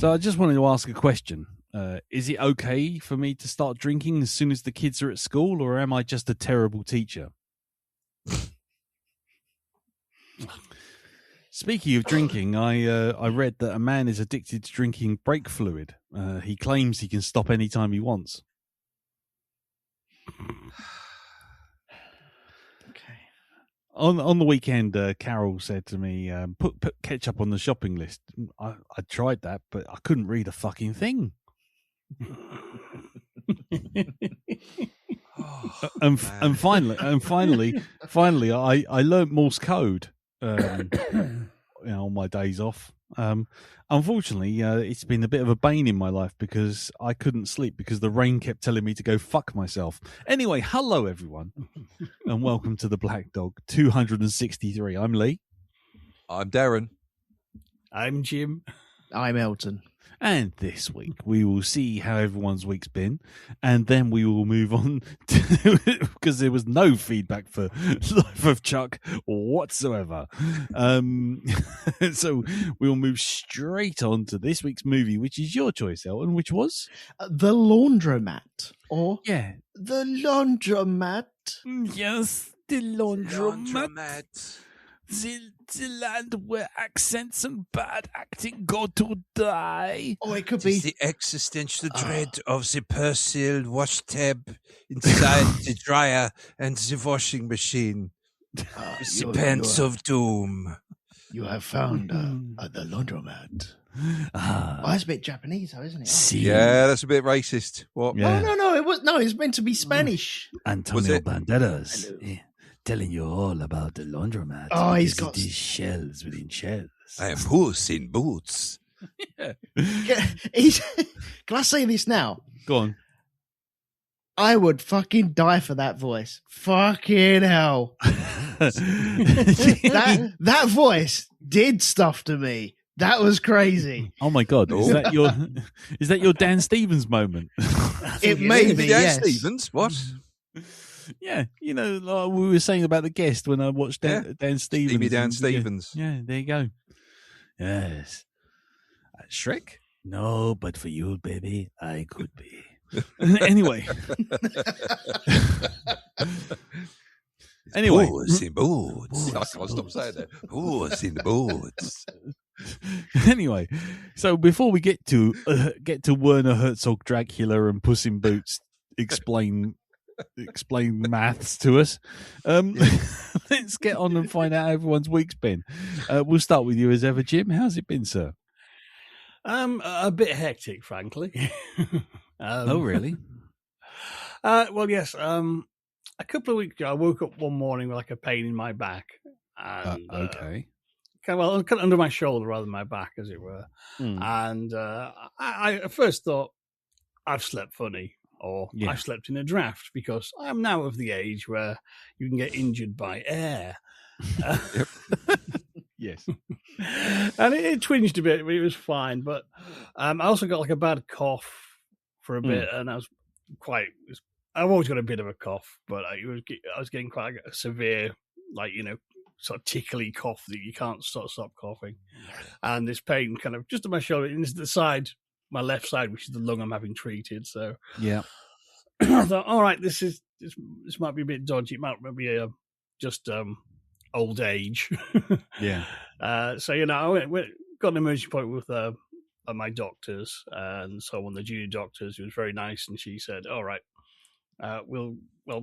So I just wanted to ask a question. Is it okay for me to start drinking as soon as the kids are at school, or am I just a terrible teacher? Speaking of drinking, I read that a man is addicted to drinking brake fluid. He claims he can stop any time he wants. Okay. On the weekend, Carol said to me, put ketchup on the shopping list. I tried that, but I couldn't read a fucking thing. And finally, I learnt Morse code. On my days off. Unfortunately, it's been a bit of a bane in my life because I couldn't sleep because the rain kept telling me to go fuck myself. Anyway, hello everyone, and welcome to the Black Dog 263. I'm Lee. I'm Darren. I'm Jim. I'm Elton. And this week we will see how everyone's week's been, and then we will move on to, because there was no feedback for Life of Chuck whatsoever. So we will move straight on to this week's movie, which is your choice, Elton, which was? The Laundromat. Or Yeah. The Laundromat. Yes, the Laundromat. The land where accents and bad acting go to die. Oh, it could It is be the existential dread of the Persil wash tab inside the dryer and the washing machine. The pants of doom. You have found the Laundromat. Ah, Oh, that's a bit Japanese, though, isn't it? see, Yeah, that's a bit racist. What? Yeah. No. It's meant to be Spanish. Antonio it? Banderas. Hello. Yeah. Telling you all about the Laundromat. Oh, he's because got- these shells within shells. I am Puss in Boots. Can I say this now? Go on. I would fucking die for that voice. Fucking hell. That voice did stuff to me. That was crazy. Oh my God! Is that your Dan Stevens moment? It may be, Dan yes. Stevens. What? Yeah, like we were saying about the guest when I watched Dan Stevens. Steamy Dan and- Stevens. Yeah, there you go. Yes. Shrek? No, but for you, baby, I could be. Anyway. Puss in Boots. I can't stop saying that. Puss in Boots. Anyway, so before we get to Werner Herzog Dracula and Puss in Boots explain maths to us, let's get on and find out how everyone's week's been. We'll start with you as ever, Jim. How's it been, sir? A bit hectic, frankly. Oh, really? Well, yes. A couple of weeks ago, I woke up one morning with like a pain in my back. And, Okay. kind of under my shoulder rather than my back, as it were. Hmm. And I at first thought I've slept funny, or Yeah. I've slept in a draft, because I am now of the age where you can get injured by air. Yes. And it twinged a bit, but it was fine. But I also got like a bad cough for a bit, and I've always got a bit of a cough, but I was getting quite a severe, sort of tickly cough that you can't stop coughing. And this pain kind of just on my shoulder, and it's the side, my left side, which is the lung I'm having treated. So Yeah. I thought, all right, this might be a bit dodgy. It might be just old age. Yeah. So I got an emergency appointment with my doctors, and so one of the junior doctors, who was very nice, and she said, all right, we'll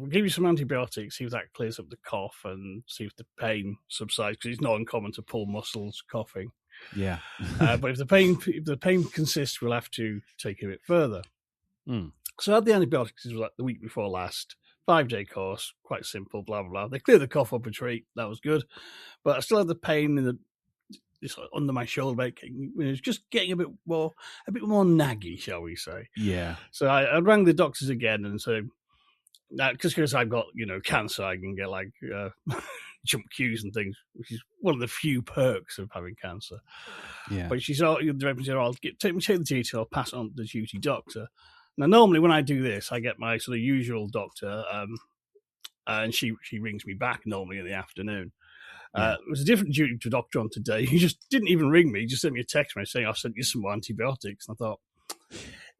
give you some antibiotics, see if that clears up the cough, and see if the pain subsides, because it's not uncommon to pull muscles coughing. Yeah. But if the pain consists, we'll have to take it a bit further. Mm. So I had the antibiotics, it was like the week before last, 5-day course, quite simple, blah, blah, blah. They cleared the cough up a treat, that was good. But I still had the pain in under my shoulder. It was just getting a bit more naggy, shall we say. Yeah. So I rang the doctors again and said, because I've got, cancer, I can get like jump queues and things, which is one of the few perks of having cancer. Yeah. But she said, I'll take the detail, I'll pass it on to the duty doctor. Now, normally when I do this, I get my sort of usual doctor, and she rings me back normally in the afternoon. Yeah. It was a different duty to doctor on today. He just didn't even ring me. He just sent me a text message saying, I've sent you some more antibiotics. And I thought,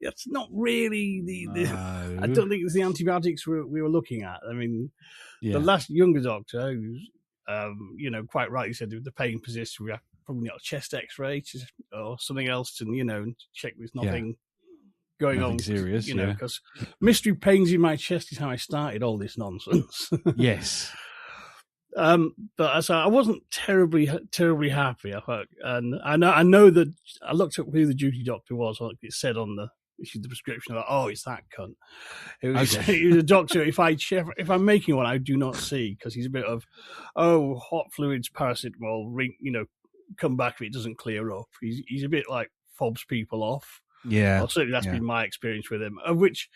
that's not really No. I don't think it's the antibiotics we were looking at. I mean, Yeah. the last younger doctor, who's, quite rightly said the pain persists, we have probably got a chest x-ray or something else to, check there's nothing going Nothing on. serious, because mystery pains in my chest is how I started all this nonsense. Yes. But I wasn't terribly happy. I thought, and I know that I looked up who the duty doctor was. Like it said on the prescription, like, oh, it's that cunt. It was, he was a doctor. If I'm making one, I do not see, because he's a bit of, hot fluids, paracetamol, come back if it doesn't clear up. He's a bit like fobs people off. Yeah. Well, certainly that's been my experience with him, of which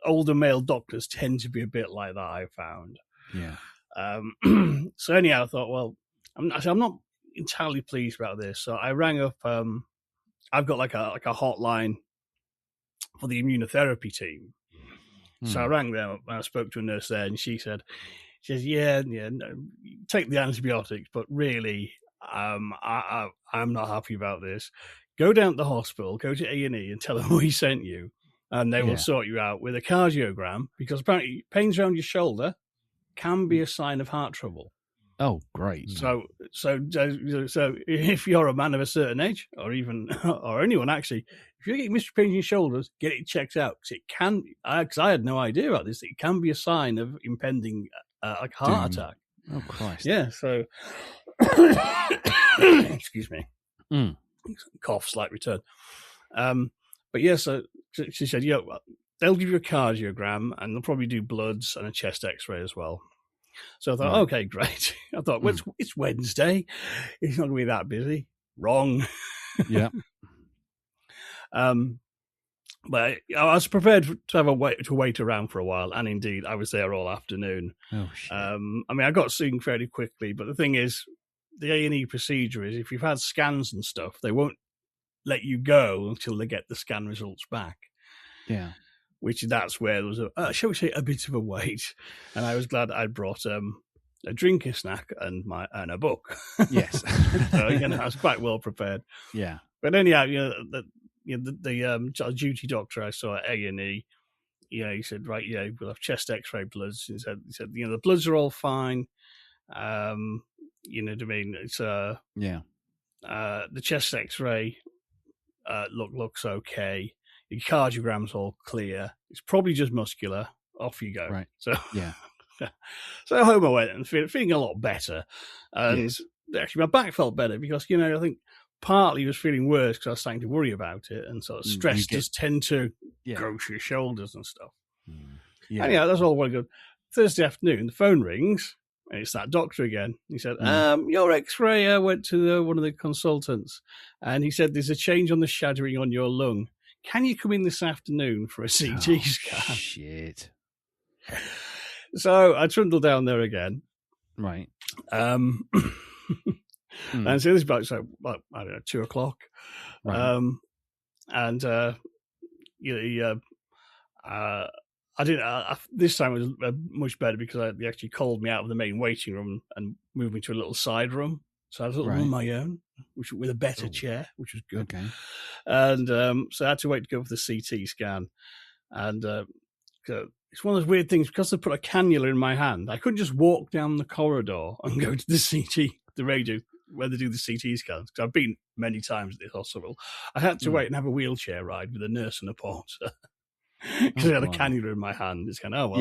older male doctors tend to be a bit like that, I found. Yeah. So anyhow, I thought, well, I'm not entirely pleased about this. So I rang up. I've got like a hotline for the immunotherapy team. So I rang them up and I spoke to a nurse there, and she says, yeah, no, take the antibiotics, but really, I'm not happy about this. Go down to the hospital, go to A&E, and tell them we sent you, and they will sort you out with a cardiogram, because apparently pains around your shoulder can be a sign of heart trouble. Oh, great. So if you're a man of a certain age, or even or anyone actually, if you're getting mystery pains in your shoulders, get it checked out, because it can. Because I had no idea about this. It can be a sign of impending like heart attack. Oh Christ. Yeah. So excuse me. Cough, slight return. But yeah. So she said, well, they'll give you a cardiogram, and they'll probably do bloods and a chest X-ray as well. So I thought, okay, great. I thought, well, it's Wednesday. It's not going to be that busy. Wrong. Yeah. But I was prepared to wait around for a while, and indeed, I was there all afternoon. Oh shit. I mean, I got seen fairly quickly, but the thing is, the A&E procedure is if you've had scans and stuff, they won't let you go until they get the scan results back. Yeah. That's where there was shall we say, a bit of a wait, and I was glad I'd brought a drink, a snack, and a book. Yes. So I was quite well prepared. Yeah. But anyhow, the duty doctor I saw at A&E, he said, right, we'll have chest X-ray bloods. He said, the bloods are all fine. You know what I mean? It's the chest X-ray looks okay. Your cardiogram's all clear. It's probably just muscular. Off you go. Right. So yeah. So home I went and feeling a lot better. And actually, my back felt better because I think partly was feeling worse because I was starting to worry about it, and sort of stress does tend to go to your shoulders and stuff. Yeah. Anyhow, that's all well good. Thursday afternoon, the phone rings. And it's that doctor again. He said, your X-ray, I went to one of the consultants, and he said there's a change on the shadowing on your lung. Can you come in this afternoon for a CT scan? Shit. So I trundled down there again. Right. And so this is about, I don't know, 2:00. Right. I didn't. This time it was much better because they actually called me out of the main waiting room and moved me to a little side room. So I had a little room of my own, with a better chair, which was good. Okay. And so I had to wait to go for the CT scan. And it's one of those weird things, because they put a cannula in my hand, I couldn't just walk down the corridor and go to the radio, where they do the CT scans. Because I've been many times at this hospital. I had to wait and have a wheelchair ride with a nurse and a porter. Because I had a cannula in my hand. It's kind of,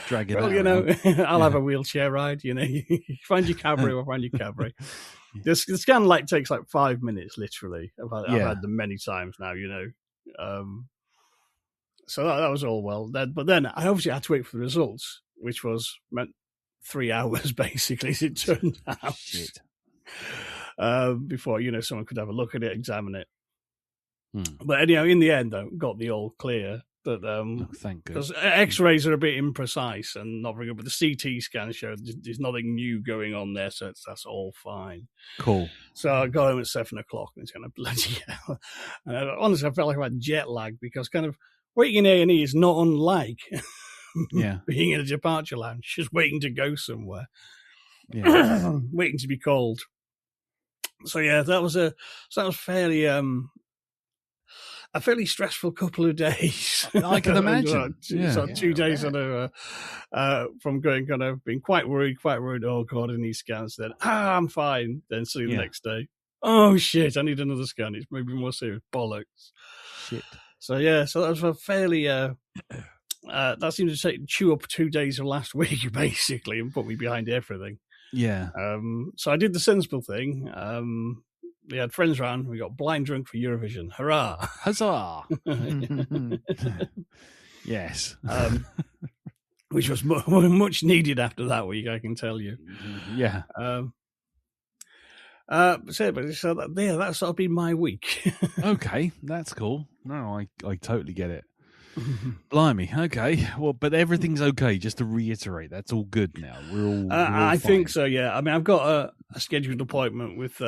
drag it out. I'll have a wheelchair ride. You find your cabaret, I'll find your cabaret. The scan takes 5 minutes, literally. I've had them many times now. So that was all well. But then I obviously had to wait for the results, which meant 3 hours basically, as it turned out. Shit. Before someone could have a look at it, examine it. But anyhow, in the end, I got the all clear. But thank God. Because X-rays are a bit imprecise and not very good. But the CT scan showed there's nothing new going on there, so that's all fine. Cool. So I got home at 7:00, and it's kind of bloody hell. And honestly, I felt like I had jet lag, because kind of waiting in A&E is not unlike being in a departure lounge, just waiting to go somewhere. Yeah. waiting to be called. So yeah, that was fairly a fairly stressful couple of days. I can imagine. Yeah. 2 days from going kind of being quite worried. Oh God, I need scans. Then I'm fine. Then suddenly the next day, oh shit, I need another scan. It's maybe more serious. Bollocks. Shit. So yeah, so that was a fairly that seemed to chew up 2 days of last week basically and put me behind everything. Yeah. So I did the sensible thing. We had friends round. We got blind drunk for Eurovision. Hurrah! Huzzah! Yes. Which was much needed after that week, I can tell you. Yeah. That's sort of been my week. Okay, that's cool. No, I totally get it. Blimey. Okay. Well, but everything's okay. Just to reiterate, that's all good now. We're all. I think so. Yeah. I mean, I've got a scheduled appointment with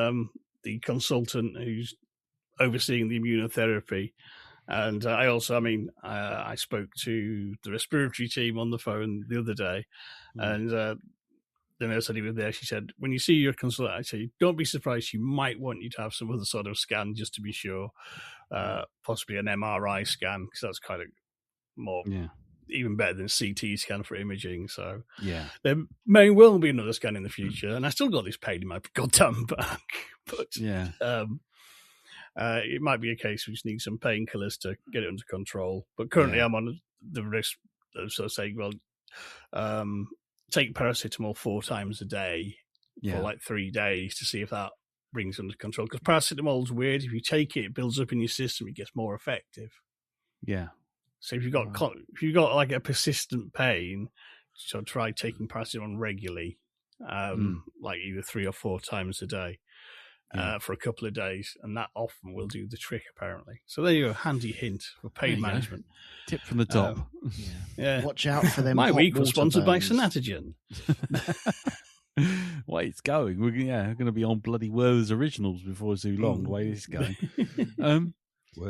the consultant who's overseeing the immunotherapy, and I spoke to the respiratory team on the phone the other day, and the nurse said he was there. She said, when you see your consultant, I say, don't be surprised. She might want you to have some other sort of scan just to be sure, possibly an MRI scan, because that's kind of more, even better than CT scan for imaging. So there may well be another scan in the future, and I still got this pain in my goddamn back. But it might be a case we just need some painkillers to get it under control. But currently, I'm on the risk of sort of saying, well, take paracetamol 4 times a day for like 3 days to see if that brings it under control. Because paracetamol's weird. If you take it, it builds up in your system, it gets more effective. Yeah. So if you've got like a persistent pain, so try taking paracetamol regularly, like either 3 or 4 times a day for a couple of days, and that often will do the trick apparently. So there you go, handy hint for pain management. Tip from the top. Watch out for them. My week was sponsored by burns. Sanatogen. Way it's going. We're going to be on bloody Werther's Originals before too long. The way this is going.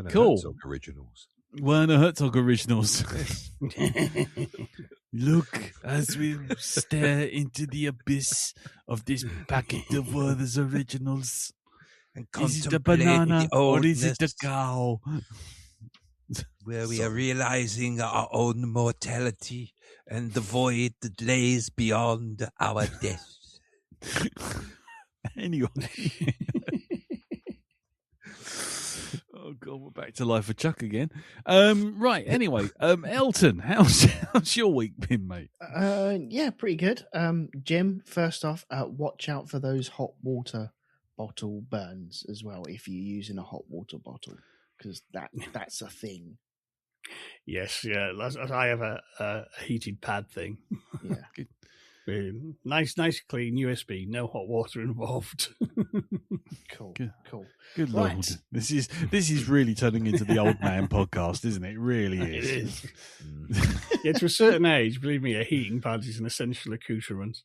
Cool. Herzog Originals. Werner Herzog Originals. Look as we stare into the abyss of this packet of Werther's Originals. And is it the banana the or is it the cow? Where we are realizing our own mortality and the void that lays beyond our death. Anyway. Oh God, we're back to Life of Chuck again. Right. Anyway, Elton, how's your week been, mate? Yeah, pretty good. Jim, first off, watch out for those hot water bottle burns as well if you're using a hot water bottle, because that's a thing. Yes, yeah. I have a heated pad thing. Yeah. Nice, clean USB. No hot water involved. Cool. Good Lord, this is really turning into the old man podcast, isn't it? It really is. It is. Yeah, to a certain age, believe me, a heating pad is an essential accoutrement.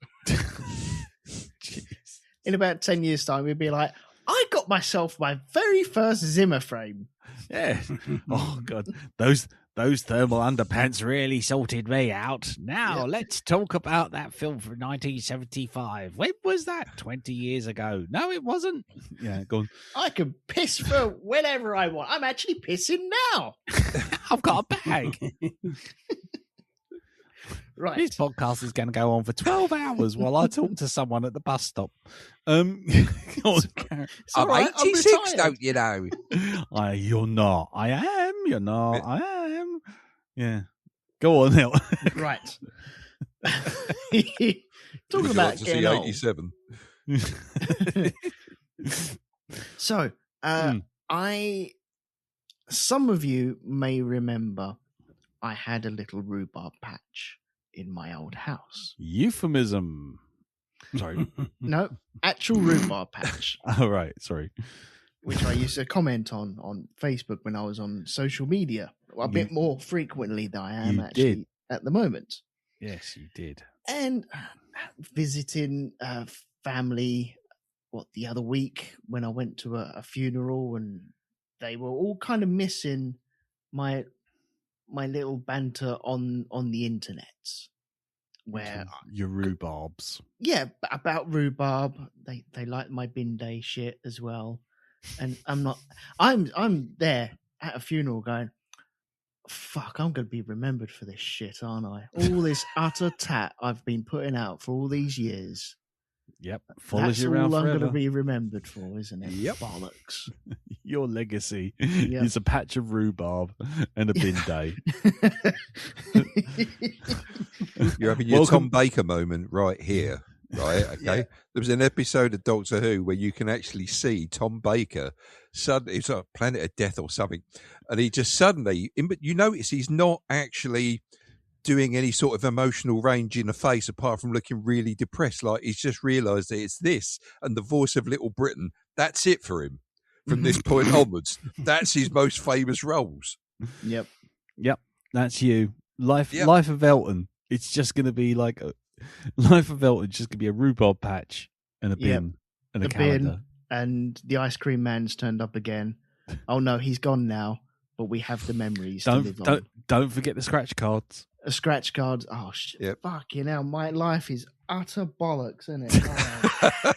In about 10 years' time, we'd be like, I got myself my very first Zimmer frame. Yeah. Oh God, those thermal underpants really sorted me out. Now let's talk about that film from 1975. When was that? 20 years ago. No, it wasn't. Yeah, go on. I can piss for whenever I want. I'm actually pissing now. I've got a bag. Right. This podcast is going to go on for 12 hours while I talk to someone at the bus stop. I'm 86, don't you know? You're not. I am. You're not. I am. Yeah. Go on, Hill. Right. Talking about getting old. 87. So, some of you may remember I had a little rhubarb patch in my old house. Euphemism. Sorry. No, actual rhubarb patch. Oh, right. Sorry. Which I used to comment on Facebook when I was on social media a bit more frequently than I am actually at the moment. Yes, you did. And visiting family, the other week when I went to a funeral, and they were all kind of missing my little banter on the internet. where your rhubarbs. yeah, about rhubarb. They like my bin day shit as well, and I'm there at a funeral going, fuck, I'm going to be remembered for this shit, aren't I? All this utter tat I've been putting out for all these years. Yep, follows That's you around all I'm forever. going to be remembered for, isn't it? Yep. Bollocks. Your legacy Yep. is a patch of rhubarbb and a bin day. You're having your Welcome- Tom Baker moment right here, right? Okay. Yeah. There was an episode of Doctor Who where you can actually see Tom Baker suddenly, it's like Planet of Death or something, and he just suddenly, but you notice he's not actually doing any sort of emotional range in the face apart from looking really depressed. Like he's just realised that it's this and the voice of Little Britain. That's it for him from this point onwards. That's his most famous roles. Yep. That's you. Life Yep. Life of Elton. It's just going to be like Life of Elton. Just going to be a rhubarb patch and a bin Yep. and a The calendar. bin and the ice cream man's turned up again. Oh no, he's gone now. But we have the memories to live on. Don't forget the scratch cards. A scratch card. Oh shit! Yep. Fucking hell, my life is utter bollocks, isn't it?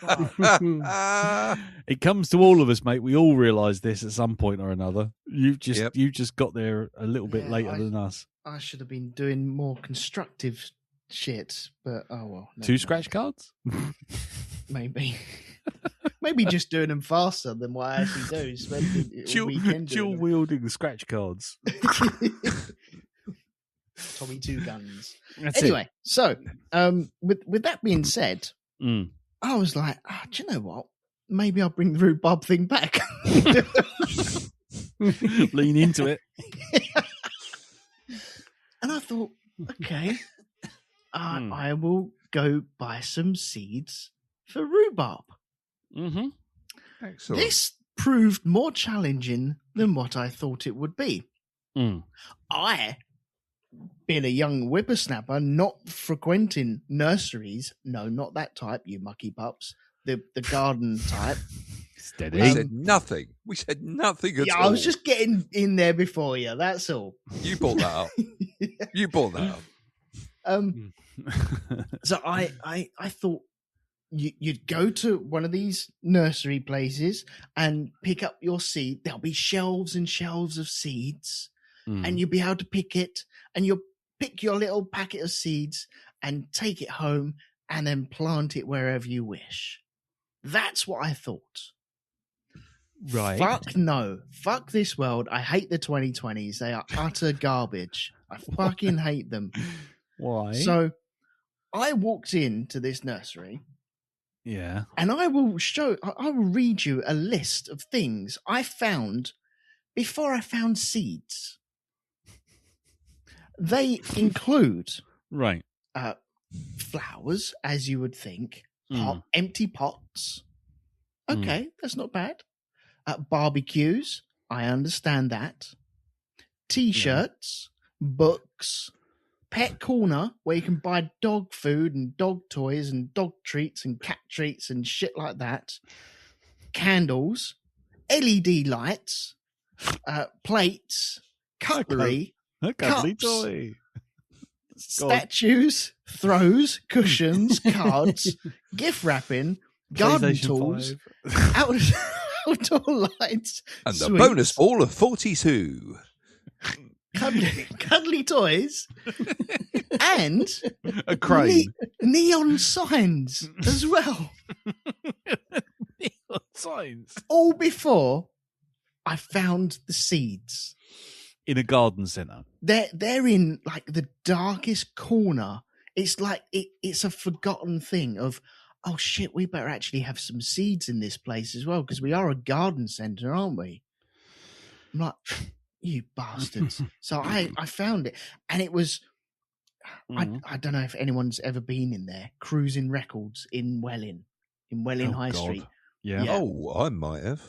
Oh, fuck. It comes to all of us, mate. We all realise this at some point or another. You Yep. just got there a little bit Yeah, later than us. I should have been doing more constructive shit, but oh well. never Two mind. scratch cards. Maybe. Maybe just doing them faster than what I actually do. Spending a weekend Dual doing wielding scratch cards. them. Tommy Two Guns. That's Anyway, so with that being said, it. Mm. I was like, do you know what? Maybe I'll bring the rhubarb thing back. Lean into it. And I thought, okay, Hmm. I will go buy some seeds for rhubarb. Mm-hmm. Excellent. This proved more challenging than what I thought it would be. Mm. I, being a young whippersnapper, not frequenting nurseries, no, not that type, you mucky pups, the garden type. Steady. We said nothing. We said nothing at Yeah, all. I was just getting in there before you, that's all. You brought that up. You brought that up. So I thought you'd go to one of these nursery places and pick up your seed. There'll be shelves and shelves of seeds, and you'll be able to pick it, and you'll pick your little packet of seeds and take it home and then plant it wherever you wish. That's what I thought. Right. Fuck no. Fuck this world. I hate the 2020s. They are utter garbage. I fucking hate them. Why? So I walked into this nursery yeah. and I will read you a list of things I found before I found seeds. They include Right. flowers, as you would think, Mm. empty pots. Okay, that's not bad. Barbecues, I understand that. T-shirts, books, pet corner where you can buy dog food and dog toys and dog treats and cat treats and shit like that. Candles, LED lights, plates, cutlery, A cuddly Cups. toy. statues, throws, cushions, cards, gift wrapping, garden PlayStation tools, 5. outdoor lights, And the sweets, bonus ball of 42. cuddly toys, and A crane. neon signs as well. Signs. All before I found the seeds. In a garden centre. They're in like the darkest corner. It's like it's a forgotten thing of, oh shit, we better actually have some seeds in this place as well because we are a garden centre, aren't we? I'm like, you bastards. So I found it, and it was I don't know if anyone's ever been in there. Cruising Records in Welling Oh, High God. Street. Yeah. Yeah. Oh, I might have.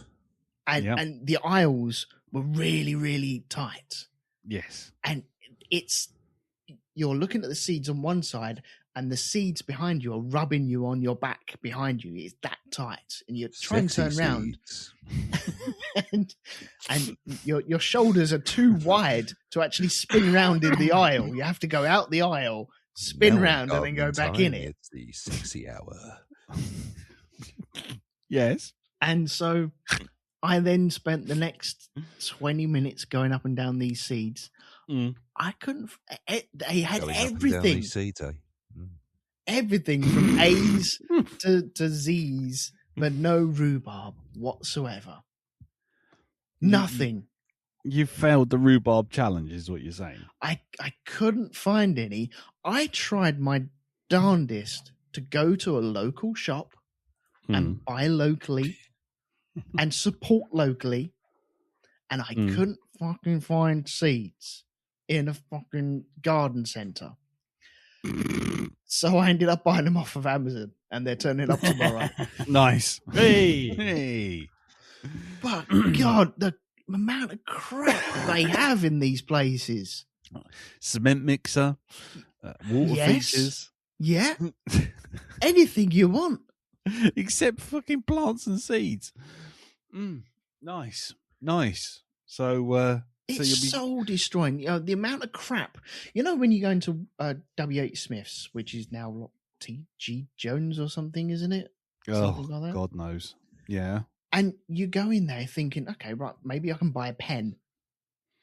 And, Yeah. and the aisles were really, really tight. Yes. And you're looking at the seeds on one side, and the seeds behind you are rubbing you on your back behind you. It's that tight, and you're trying to turn Sexy around, seeds. and your shoulders are too wide to actually spin around in the aisle. You have to go out the aisle spin Now on round, and then go gardening back in time, it. It's the sexy hour. Yes. And so I then spent the next 20 minutes going up and down these seeds. Mm. I couldn't. They had Going up and down everything. these seeds, eh? Everything from A's to Z's, but no rhubarb whatsoever. Nothing. You failed the rhubarb challenge, is what you're saying. I couldn't find any. I tried my darndest to go to a local shop and buy locally and support locally, and I couldn't fucking find seeds in a fucking garden centre. So I ended up buying them off of Amazon, and they're turning up tomorrow. Nice. Hey. Hey. But God, the amount of crap they have in these places. Cement mixer, water Yes. features. Yeah, anything you want. Except fucking plants and seeds. Nice. So, It's you'll be soul destroying. The amount of crap. You know, when you go into W.H. Smith's, which is now T.G. Jones or something, isn't it? Something like that. God knows. Yeah. And you go in there thinking, okay, right, maybe I can buy a pen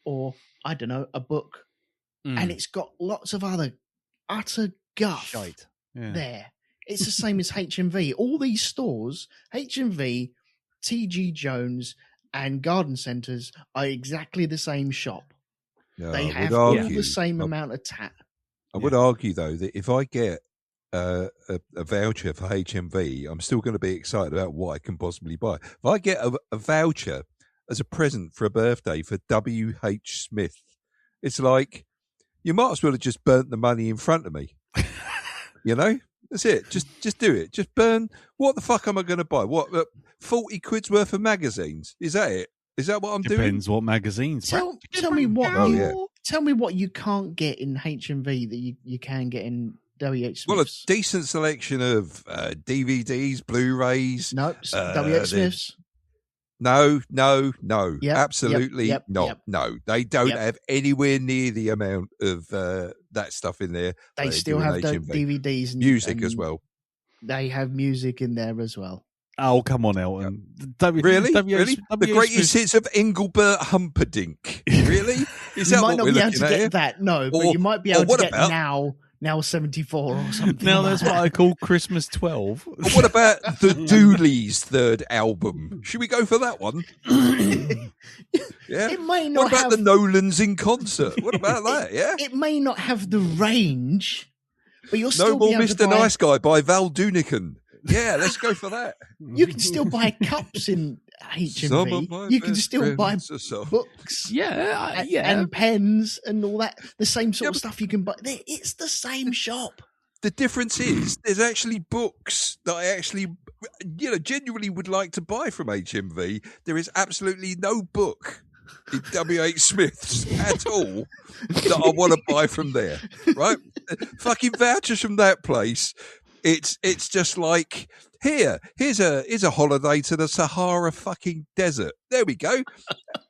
or, I don't know, a book. And it's got lots of other utter guff Shite. Yeah. there. It's the same as HMV. All these stores, HMV, T.G. Jones, and garden centres are exactly the same shop. No, They I have would all argue- the same I- amount of tat. I would argue, though, that if I get a voucher for HMV, I'm still going to be excited about what I can possibly buy. If I get a voucher as a present for a birthday for W.H. Smith, it's like, you might as well have just burnt the money in front of me. You know? That's it. Just do it. Just burn. What the fuck am I going to buy? What, 40 quid's worth of magazines? Is that it? Is that what I'm doing? Depends what magazines. Tell me what Oh, you yeah. tell me what you can't get in HMV that you can get in WH Well, a Smith's. decent selection of DVDs, Blu-rays. Nope, WH Smith's. No, Yep, absolutely yep, not. yep. No, they don't Yep. have anywhere near the amount of that stuff in there. They do still in have the HMV. DVDs and Music as and well. They have music in there as well. Oh, come on, Elton. Really? WH The greatest hits of Engelbert Humperdinck. Really? Is You that might what not we're be able looking to at get here? that, no, but Or- you might be or able to what get about- now 74 or something. Now like that's that. what I call Christmas 12. Or what about the Dooleys' third album? Should we go for that one? Yeah. It may What not about have the Nolans in concert? What about that? Yeah. it may not have the range, but you'll No still More be able to Mr. buy, Nice Guy by Val Doonican. Yeah, let's go for that. you can still buy cups in Some of HMV. my You can best still buy friends are so- books Yeah, and, yeah. and pens and all that. The same sort Yeah, of but- stuff you can buy. It's the same shop. The difference is there's actually books that I actually, genuinely would like to buy from HMV. There is absolutely no book in W.H. Smith's at all that I want to buy from there, right? Fucking vouchers from that place. It's just like, here's a holiday to the Sahara fucking desert. There we go.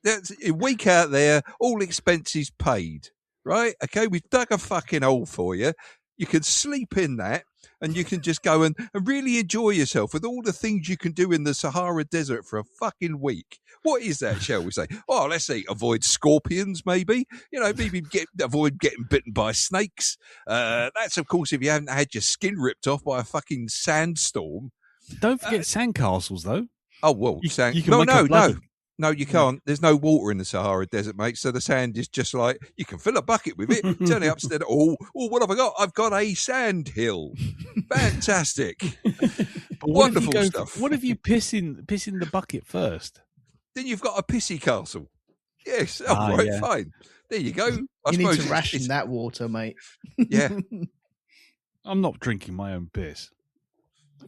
That's a week out there, all expenses paid, right? Okay, we've dug a fucking hole for you. You can sleep in that, and you can just go and really enjoy yourself with all the things you can do in the Sahara Desert for a fucking week. What is that, shall we say? Oh, let's see. Avoid scorpions, maybe. Maybe avoid getting bitten by snakes. That's, of course, if you haven't had your skin ripped off by a fucking sandstorm. Don't forget sandcastles, though. Oh, well, You sand. can No, make a no, bloody- no. No, you can't. There's no water in the Sahara Desert, mate. So the sand is just like, you can fill a bucket with it, turn it upstairs. Oh, what have I got? I've got a sand hill. Fantastic. But Wonderful stuff. What if you piss in the bucket first? Then you've got a pissy castle. Yes. Oh, Ah, right, yeah. fine. There you go. I You need suppose to it's- ration it's- that water, mate. Yeah. I'm not drinking my own piss.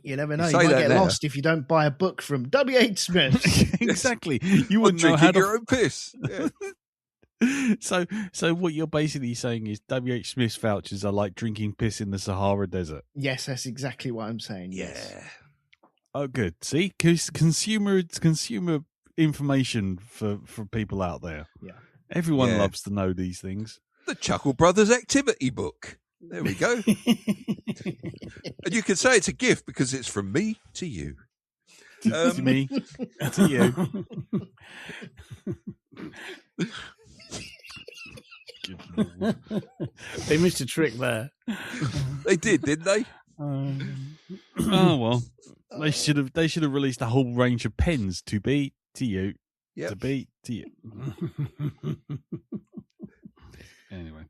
You never know. You You say might that get now. lost if you don't buy a book from W.H. Smith. Exactly. You I'm wouldn't know drinking how your to. own piss. Yeah. So what you're basically saying is W.H. Smith's vouchers are like drinking piss in the Sahara Desert. Yes, that's exactly what I'm saying. Yes. Yeah. Oh, good. See, consumer information for people out there. Yeah. Everyone Yeah. loves to know these things. The Chuckle Brothers activity book. There we go. And you can say it's a gift because it's from me to you. To me, to you. They missed a trick there. They did, didn't they? Oh well, they should have released a whole range of pens to be to you, Yep. to be to you. Anyway,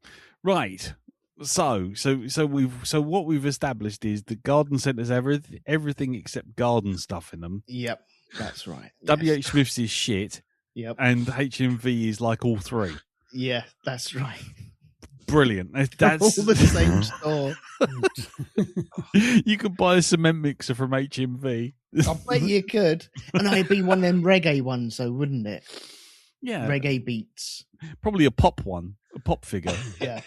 right. So what we've established is that garden centres have everything except garden stuff in them. Yep, that's right. WH Smith's is shit, Yep. and HMV is like all three. Yeah, that's right. Brilliant. They're That's all the same store. You could buy a cement mixer from HMV. I bet you could. And it'd be one of them reggae ones, though, wouldn't it? Yeah, Reggae beats. probably a pop one, a pop figure. Yeah.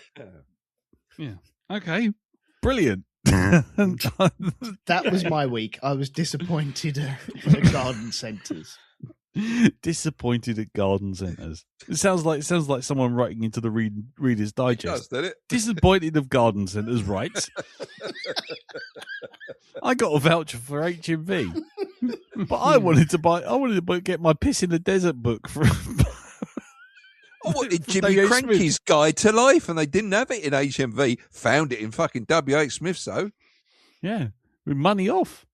Yeah. Okay. Brilliant. That was my week. I was disappointed at garden centres. Disappointed at garden centres. It sounds like someone writing into the Reader's It does, Digest. doesn't it? Disappointed of garden centres, right? I got a voucher for HMV, but I wanted to get my Piss in the Desert book for. I wanted From Jimmy W.H. Cranky's Guide to Life, and they didn't have it in HMV. Found it in fucking WH Smith's, though. Yeah, with money off.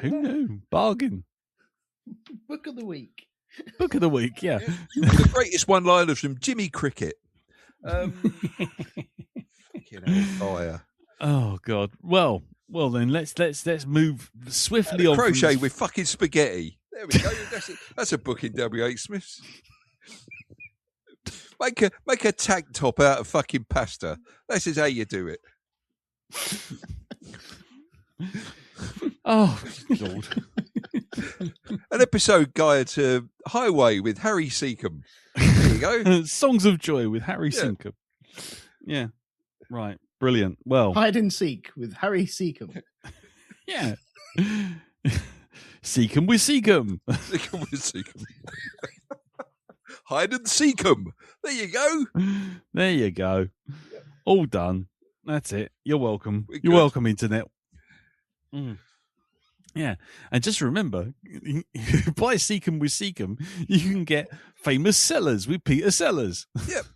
Who knew? Bargain. Book of the week. Book of the week. Yeah. The greatest one-liners from Jimmy Cricket. Fucking hell, fire. Oh God. Well then let's move swiftly on. from Crochet this- with fucking spaghetti. There we go. That's a book in WH Smith's. Make a tank top out of fucking pasta. This is how you do it. Oh Lord. An episode guide to Highway with Harry Seacombe. There you go. Songs of Joy with Harry Yeah. Seacombe. Yeah. Right. Brilliant. Well, Hide and Seek with Harry Seacombe. yeah. Seacombe with Seacombe. Seacombe with Seacombe. Hide and Seacombe. There you go. There you go. All done. That's it. You're welcome. We're You're good. welcome, Internet. Yeah. And just remember, buy Seacombe with Seacombe, you can get Famous Sellers with Peter Sellers. Yep.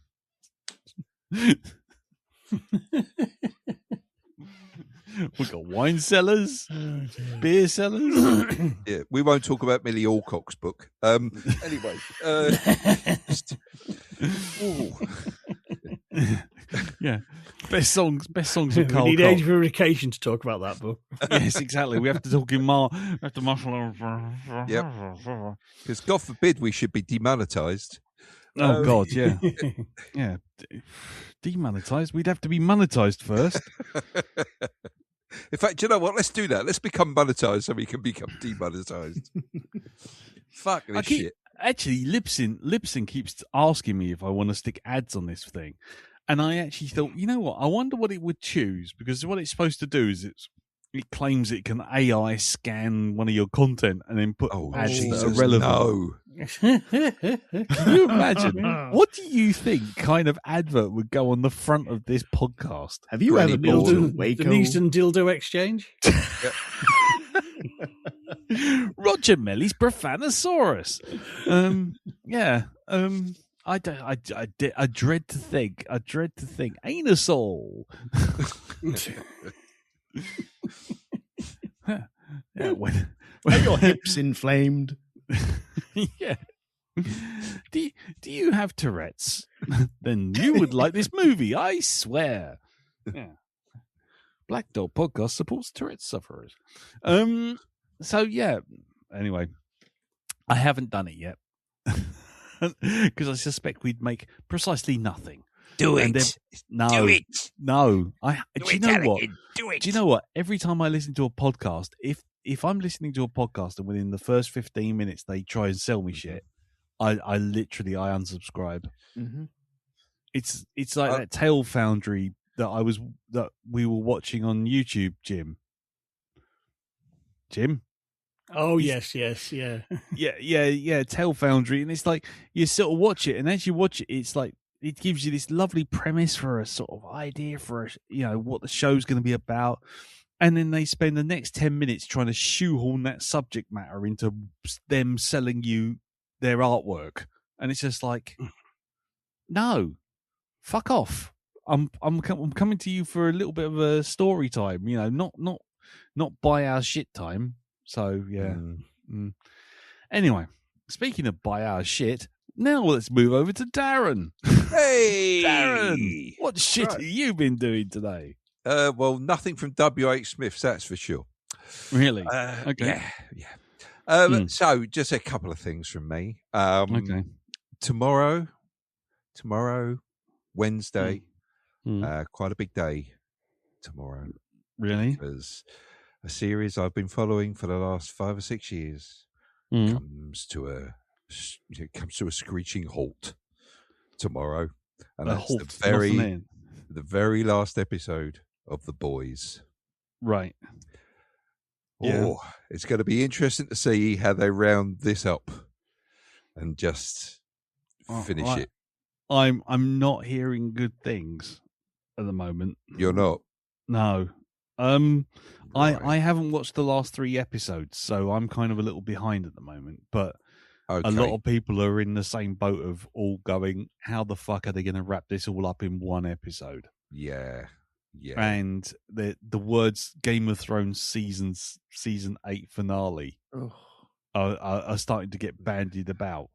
We've got wine cellars, beer cellars. Yeah, we won't talk about Millie Alcock's book. Anyway, ooh. Yeah. Best songs of We Carl need Cox. age verification to talk about that book. Yes, exactly. We have to talk in we have to muscle over. Yep. Because God forbid we should be demonetized. Oh God, yeah. Yeah. Demonetized. We'd have to be monetized first. In fact, do you know what? Let's do that. Let's become monetized so we can become demonetized. Fuck this shit. Actually, Libsyn keeps asking me if I want to stick ads on this thing. And I actually thought, you know what? I wonder what it would choose, because what it's supposed to do is it claims it can AI scan one of your content and then put ads that are Jesus, relevant. no. Can you imagine? What do you think kind of advert would go on the front of this podcast? Have you Granny ever been to Bolton. The Waco? Neaston Dildo Exchange? Roger Melly's Profanosaurus. Yeah. I dread to think. Anusol. Yeah, Are your hips inflamed? yeah. Do you have Tourette's? Then you would like this movie, I swear. Yeah. Black Dog Podcast supports Tourette's sufferers. So yeah. Anyway, I haven't done it yet because I suspect we'd make precisely nothing. Do And it. No, Do it. no. Do you know what? Harrigan. Do it. Do you know what? Every time I listen to a podcast, if I'm listening to a podcast and within the first 15 minutes they try and sell me shit, I literally unsubscribe. Mm-hmm. It's like that Tail Foundry that we were watching on YouTube, Jim. Oh, yes, yeah. Yeah, Tail Foundry, and it's like you sort of watch it, and as you watch it, it's like it gives you this lovely premise for a sort of idea for what the show's going to be about, and then they spend the next 10 minutes trying to shoehorn that subject matter into them selling you their artwork, and it's just like, no, fuck off. I'm coming to you for a little bit of a story time, not buy our shit time. So yeah. Anyway, speaking of buy our shit, now let's move over to Darren. Hey, Darren, what shit Right. have you been doing today? Well, nothing from W.H. Smith's, that's for sure. Really? Okay. Yeah. So, just a couple of things from me. Okay. Tomorrow, Wednesday, Mm. quite a big day tomorrow. Really? Because a series I've been following for the last 5 or 6 years comes to a screeching halt tomorrow, and that's the very last episode of The Boys. Right. Oh, Yeah. it's going to be interesting to see how they round this up and just finish it. I'm not hearing good things at the moment. You're not? No. Right. I haven't watched the last 3 episodes, so I'm kind of a little behind at the moment. But Okay. a lot of people are in the same boat of all going, how the fuck are they going to wrap this all up in one episode? Yeah. And the words Game of Thrones season 8 finale are starting to get bandied about,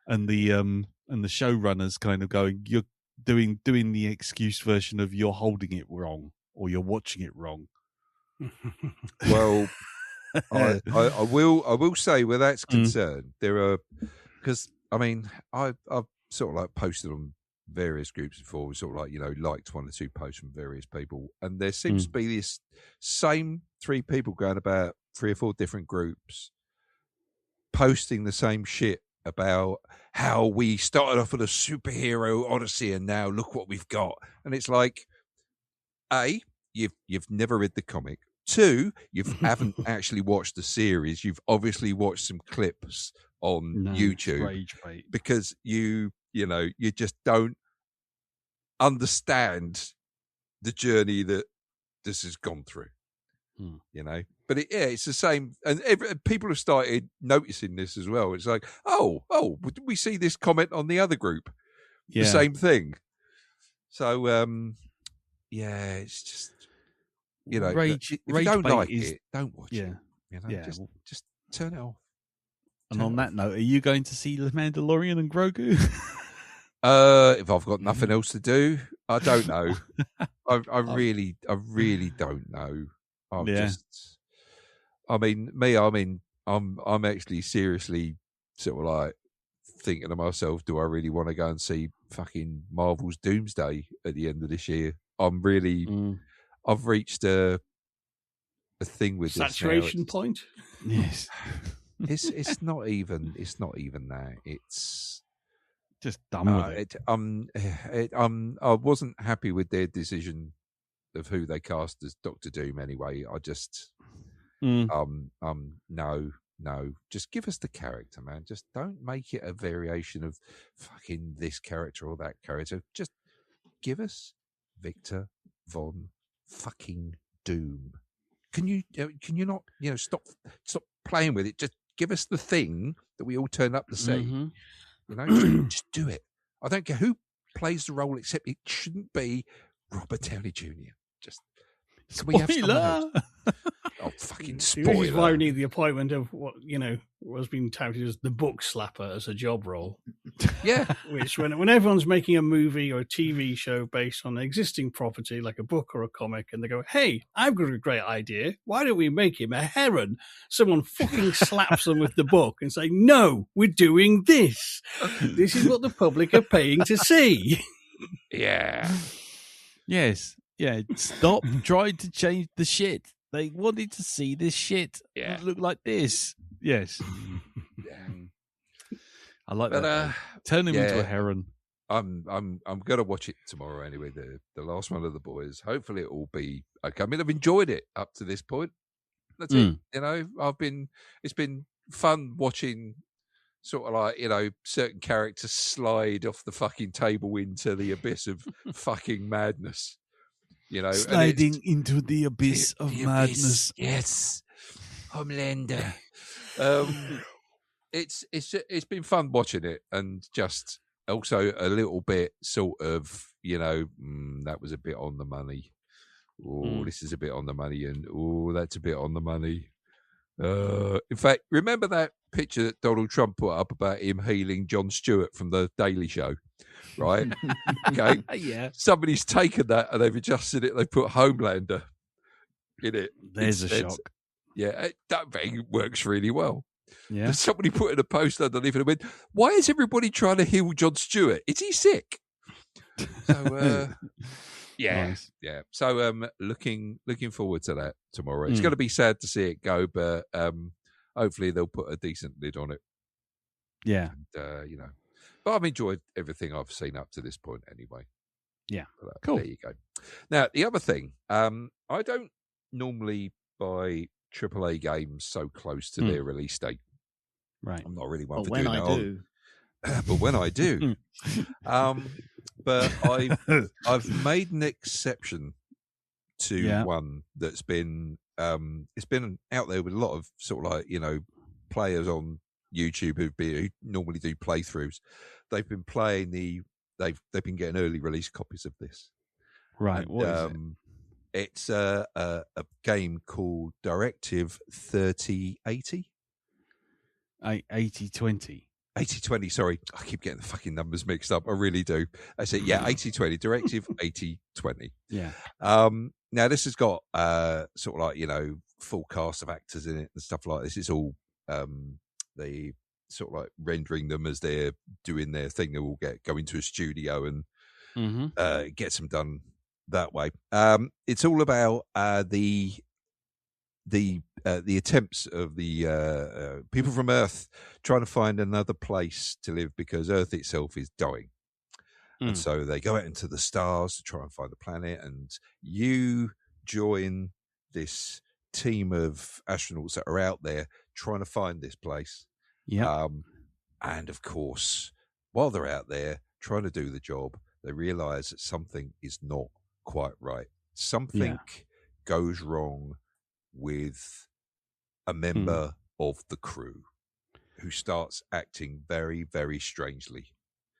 and the showrunners kind of going, you're doing the excuse version of you're holding it wrong or you're watching it wrong. Well, I will say where that's concerned, there are, because I mean I've sort of like posted on various groups before, sort of like liked 1 or 2 posts from various people, and there seems to be this same 3 people going about 3 or 4 different groups posting the same shit about how we started off with a superhero odyssey and now look what we've got. And it's like, A, you've never read the comic. 2, you haven't actually watched the series. You've obviously watched some clips on YouTube rage bait. because you just don't understand the journey that this has gone through. But it's the same, and people have started noticing this as well. It's like, oh, did we see this comment on the other group? The same thing. So, it's just, rage. if you Rage don't bait like is, it, don't watch it. Just turn it off. And on that note, are you going to see The Mandalorian and Grogu? If I've got nothing else to do, I don't know. I really don't know. I'm actually seriously sort of like thinking to myself, do I really want to go and see fucking Marvel's Doomsday at the end of this year? I'm really, I've reached a thing with saturation this point. Yes. It's not even that. It's just done with it. I wasn't happy with their decision of who they cast as Doctor Doom. Anyway, I just no, just give us the character, man. Just don't make it a variation of fucking this character or that character. Just give us Victor Von fucking Doom. Can you not stop playing with it? Just give us the thing that we all turn up to see. Just do it. I don't care who plays the role, except it shouldn't be Robert Downey Jr. Just can we have someone else? Oh, fucking spoiler! This is why we need the appointment of what was being touted as the book slapper as a job role. Yeah, which when everyone's making a movie or a TV show based on an existing property like a book or a comic, and they go, "Hey, I've got a great idea. Why don't we make him a heron?" Someone fucking slaps them with the book and say, "No, we're doing this. This is what the public are paying to see." Yeah. Yes. Yeah. Stop trying to change the shit. They wanted to see this shit look like this. Yes. I like that. Turn him into a heron. I'm gonna watch it tomorrow anyway. The last one of the boys. Hopefully it will be okay. I mean, I've enjoyed it up to this point. That's it. It's been fun watching sort of like, certain characters slide off the fucking table into the abyss of fucking madness. Sliding into the abyss of the madness. Abyss, yes, Homelander. It's been fun watching it, and just also a little bit sort of that was a bit on the money. Oh, this is a bit on the money, and oh, that's a bit on the money. In fact, remember that picture that Donald Trump put up about him healing Jon Stewart from the Daily Show, right? Okay, Yeah. Somebody's taken that and they've adjusted it. They put Homelander in it. There's a instead. shock. Yeah, that thing works really well. Yeah. Somebody put in a post underneath it and went, "Why is everybody trying to heal Jon Stewart? Is he sick?" So, yeah, Nice. yeah. So, looking forward to that tomorrow. It's going to be sad to see it go, but hopefully they'll put a decent lid on it. Yeah. And, but I've enjoyed everything I've seen up to this point anyway. Yeah. But, Cool. There you go. Now, the other thing, I don't normally buy AAA games so close to their release date. Right. I'm not really one But for when doing I it. do, But when I do, but I've made an exception to one that's been it's been out there with a lot of sort of like players on YouTube who normally do playthroughs. They've been playing they've been getting early release copies of this. Right. And, What is it? It's a game called Directive 3080. 80-20. 80-20, sorry. I keep getting the fucking numbers mixed up. I really do. I said, 80-20, Directive 80-20. Yeah. Now, this has got sort of like, full cast of actors in it and stuff like this. It's all they sort of like rendering them as they're doing their thing. They will go into a studio and get some done that way. It's all about the attempts of the people from Earth trying to find another place to live because Earth itself is dying. And so they go out into the stars to try and find a planet, and you join this team of astronauts that are out there trying to find this place. Yeah. And of course, while they're out there trying to do the job, they realize that something is not quite right. Something goes wrong with a member of the crew who starts acting very, very strangely.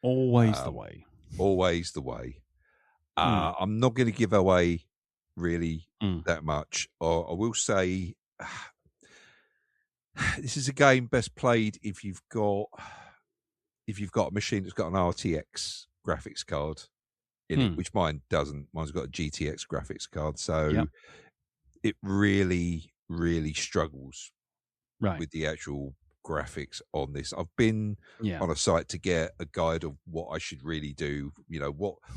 Always the way. Always the way. I'm not going to give away really that much. Or I will say this is a game best played if you've got a machine that's got an RTX graphics card in it, which mine doesn't. Mine's got a GTX graphics card, so it really, really struggles with the actual graphics on this. I've been on a site to get a guide of what I should really do.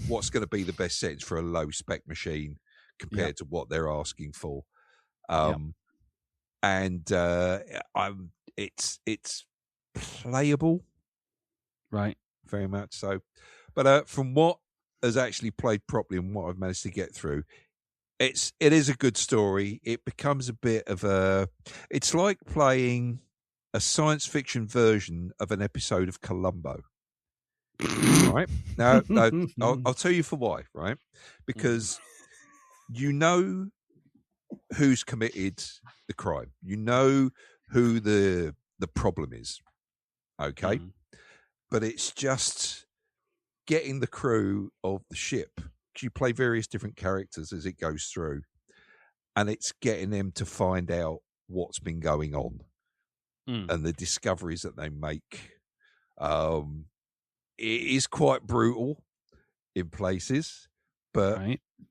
What's going to be the best settings for a low spec machine compared to what they're asking for. And it's playable, right? Very much so. But from what has actually played properly and what I've managed to get through, it is a good story. It becomes a bit of it's like playing a science fiction version of an episode of Columbo. Right? Now, I'll tell you for why, right? Because you know who's committed the crime. You know who the problem is. Okay? But it's just getting the crew of the ship, because you play various different characters as it goes through, and it's getting them to find out what's been going on and the discoveries that they make. It is quite brutal in places, but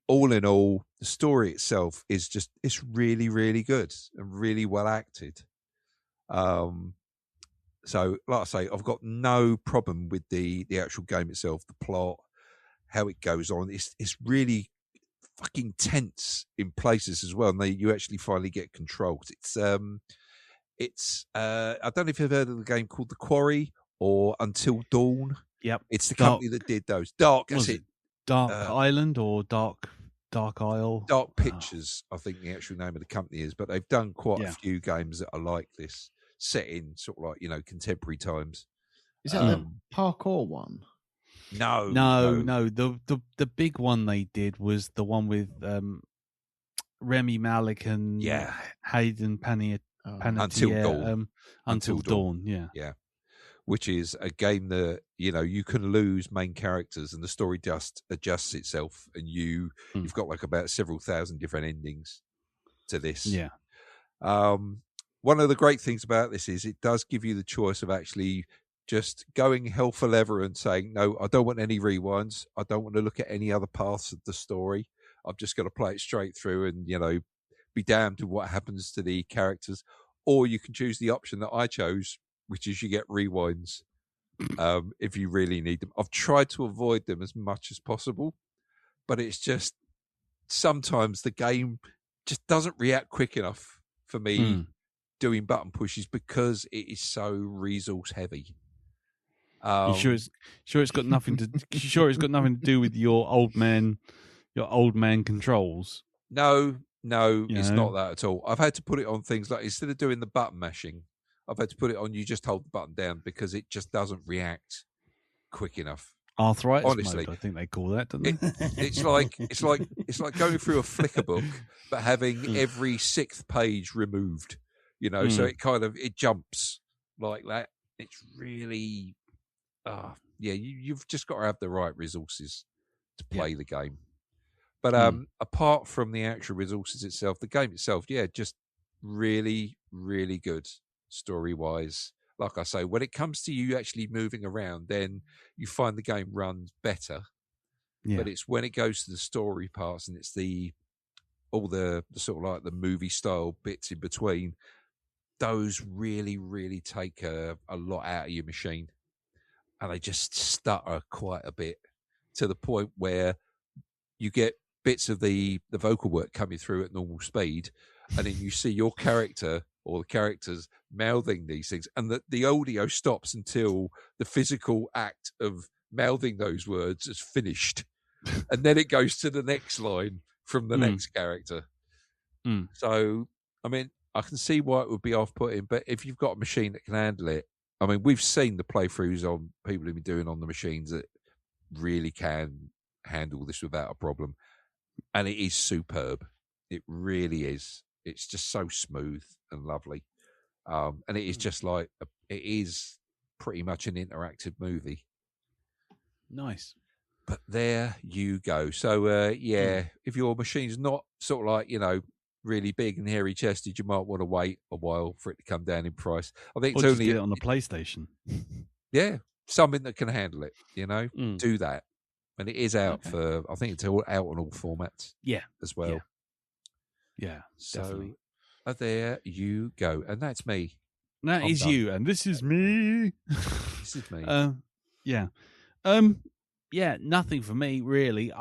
all in all, the story itself is it's really, really good and really well acted. So, like I say, I've got no problem with the actual game itself, the plot, how it goes on. It's really fucking tense in places as well, and you actually finally get control. It's I don't know if you've heard of the game called The Quarry or Until Dawn. Yep, it's the company that did those. Dark Island or Dark Isle. Dark Pictures, I think the actual name of the company is, but they've done quite a few games that are like this. set in sort of like contemporary times. Is that the parkour one? No. The big one they did was the one with Remy Malik and Hayden Panettiere, Until Dawn. Yeah. Which is a game that you can lose main characters and the story just adjusts itself, and you've got like about several thousand different endings to this. Yeah. One of the great things about this is it does give you the choice of actually just going hell for leather and saying, no, I don't want any rewinds. I don't want to look at any other paths of the story. I'm just going to play it straight through and, be damned with what happens to the characters. Or you can choose the option that I chose, which is you get rewinds if you really need them. I've tried to avoid them as much as possible, but it's just sometimes the game just doesn't react quick enough for me doing button pushes because it is so resource heavy. You sure it's got nothing to do with your old man controls? No, it's not that at all. I've had to put it on things like, instead of doing the button mashing, I've had to put it on you just hold the button down because it just doesn't react quick enough. Arthritis Honestly, mode, I think they call that, don't they? It's like going through a Flickr book, but having every 6th page removed. So it jumps like that. It's really, you've just got to have the right resources to play the game. But apart from the actual resources itself, the game itself, just really, really good story-wise. Like I say, when it comes to you actually moving around, then you find the game runs better. Yeah. But it's when it goes to the story parts and it's all the sort of like the movie style bits in between, those really, really take a lot out of your machine. And they just stutter quite a bit to the point where you get bits of the vocal work coming through at normal speed, and then you see your character or the characters mouthing these things, and the audio stops until the physical act of mouthing those words is finished. And then it goes to the next line from the next character. So, I mean, I can see why it would be off-putting, but if you've got a machine that can handle it, I mean, we've seen the playthroughs on people who've been doing on the machines that really can handle this without a problem. And it is superb. It really is. It's just so smooth and lovely. And it is just like, it is pretty much an interactive movie. Nice. But there you go. So, if your machine's not sort of like, really big and hairy chested, you might want to wait a while for it to come down in price. I think or it's just only get it on the PlayStation. Yeah, something that can handle it. Do that, and it is out for. I think it's out on all formats. Yeah, as well. Yeah, so definitely. There you go, and that's me. That is you, and this is me. This is me. Yeah, nothing for me really.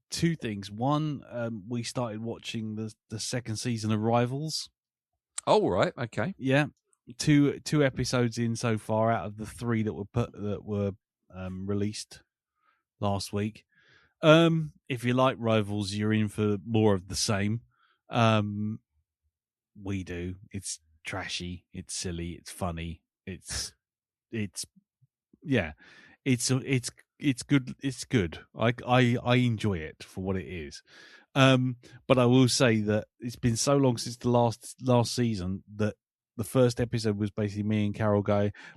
Two things. One, we started watching the second season of Rivals. Oh, right, okay. Yeah, two episodes in so far out of the 3 that were released last week. If you like Rivals, you're in for more of the same. We do. It's trashy. It's silly. It's funny. It's good. It's good. I enjoy it for what it is. But I will say that it's been so long since the last season that the first episode was basically me and Carol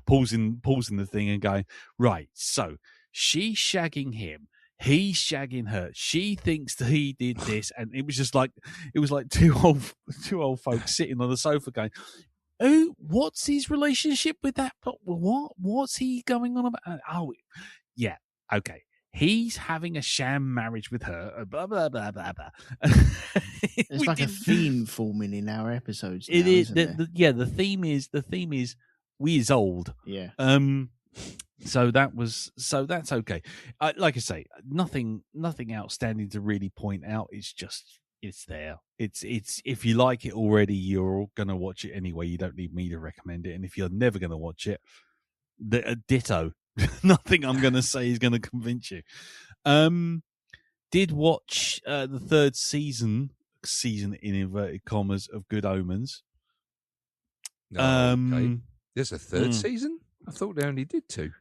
pausing the thing and going, right, so she's shagging him, he's shagging her, she thinks that he did this, and it was like two old folks sitting on the sofa going, oh, what's his relationship with that? What's he going on about? Oh, yeah, okay. He's having a sham marriage with her. Blah blah blah blah blah. It's like a theme forming in our episodes. Now, it is. The theme is we is old. Yeah. So that's okay. Like I say, nothing outstanding to really point out. It's just it's there. It's if you like it already, you're gonna watch it anyway. You don't need me to recommend it. And if you're never gonna watch it, ditto. Nothing I'm going to say is going to convince you. Did watch the 3rd season in inverted commas of Good Omens. Okay. There's a third season? I thought they only did 2.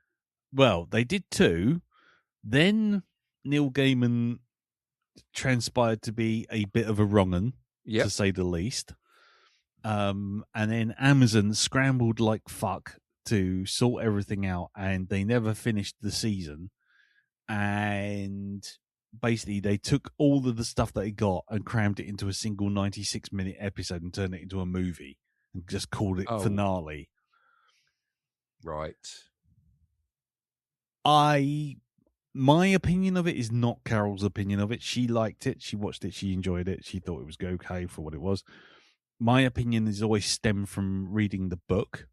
Well, they did 2. Then Neil Gaiman transpired to be a bit of a wrong'un, to say the least. And then Amazon scrambled like fuck to sort everything out, and they never finished the season. And basically, they took all of the stuff that they got and crammed it into a single 96-minute episode and turned it into a movie and just called it Finale. Right. My opinion of it is not Carol's opinion of it. She liked it. She watched it. She enjoyed it. She thought it was okay for what it was. My opinion is always stemmed from reading the book,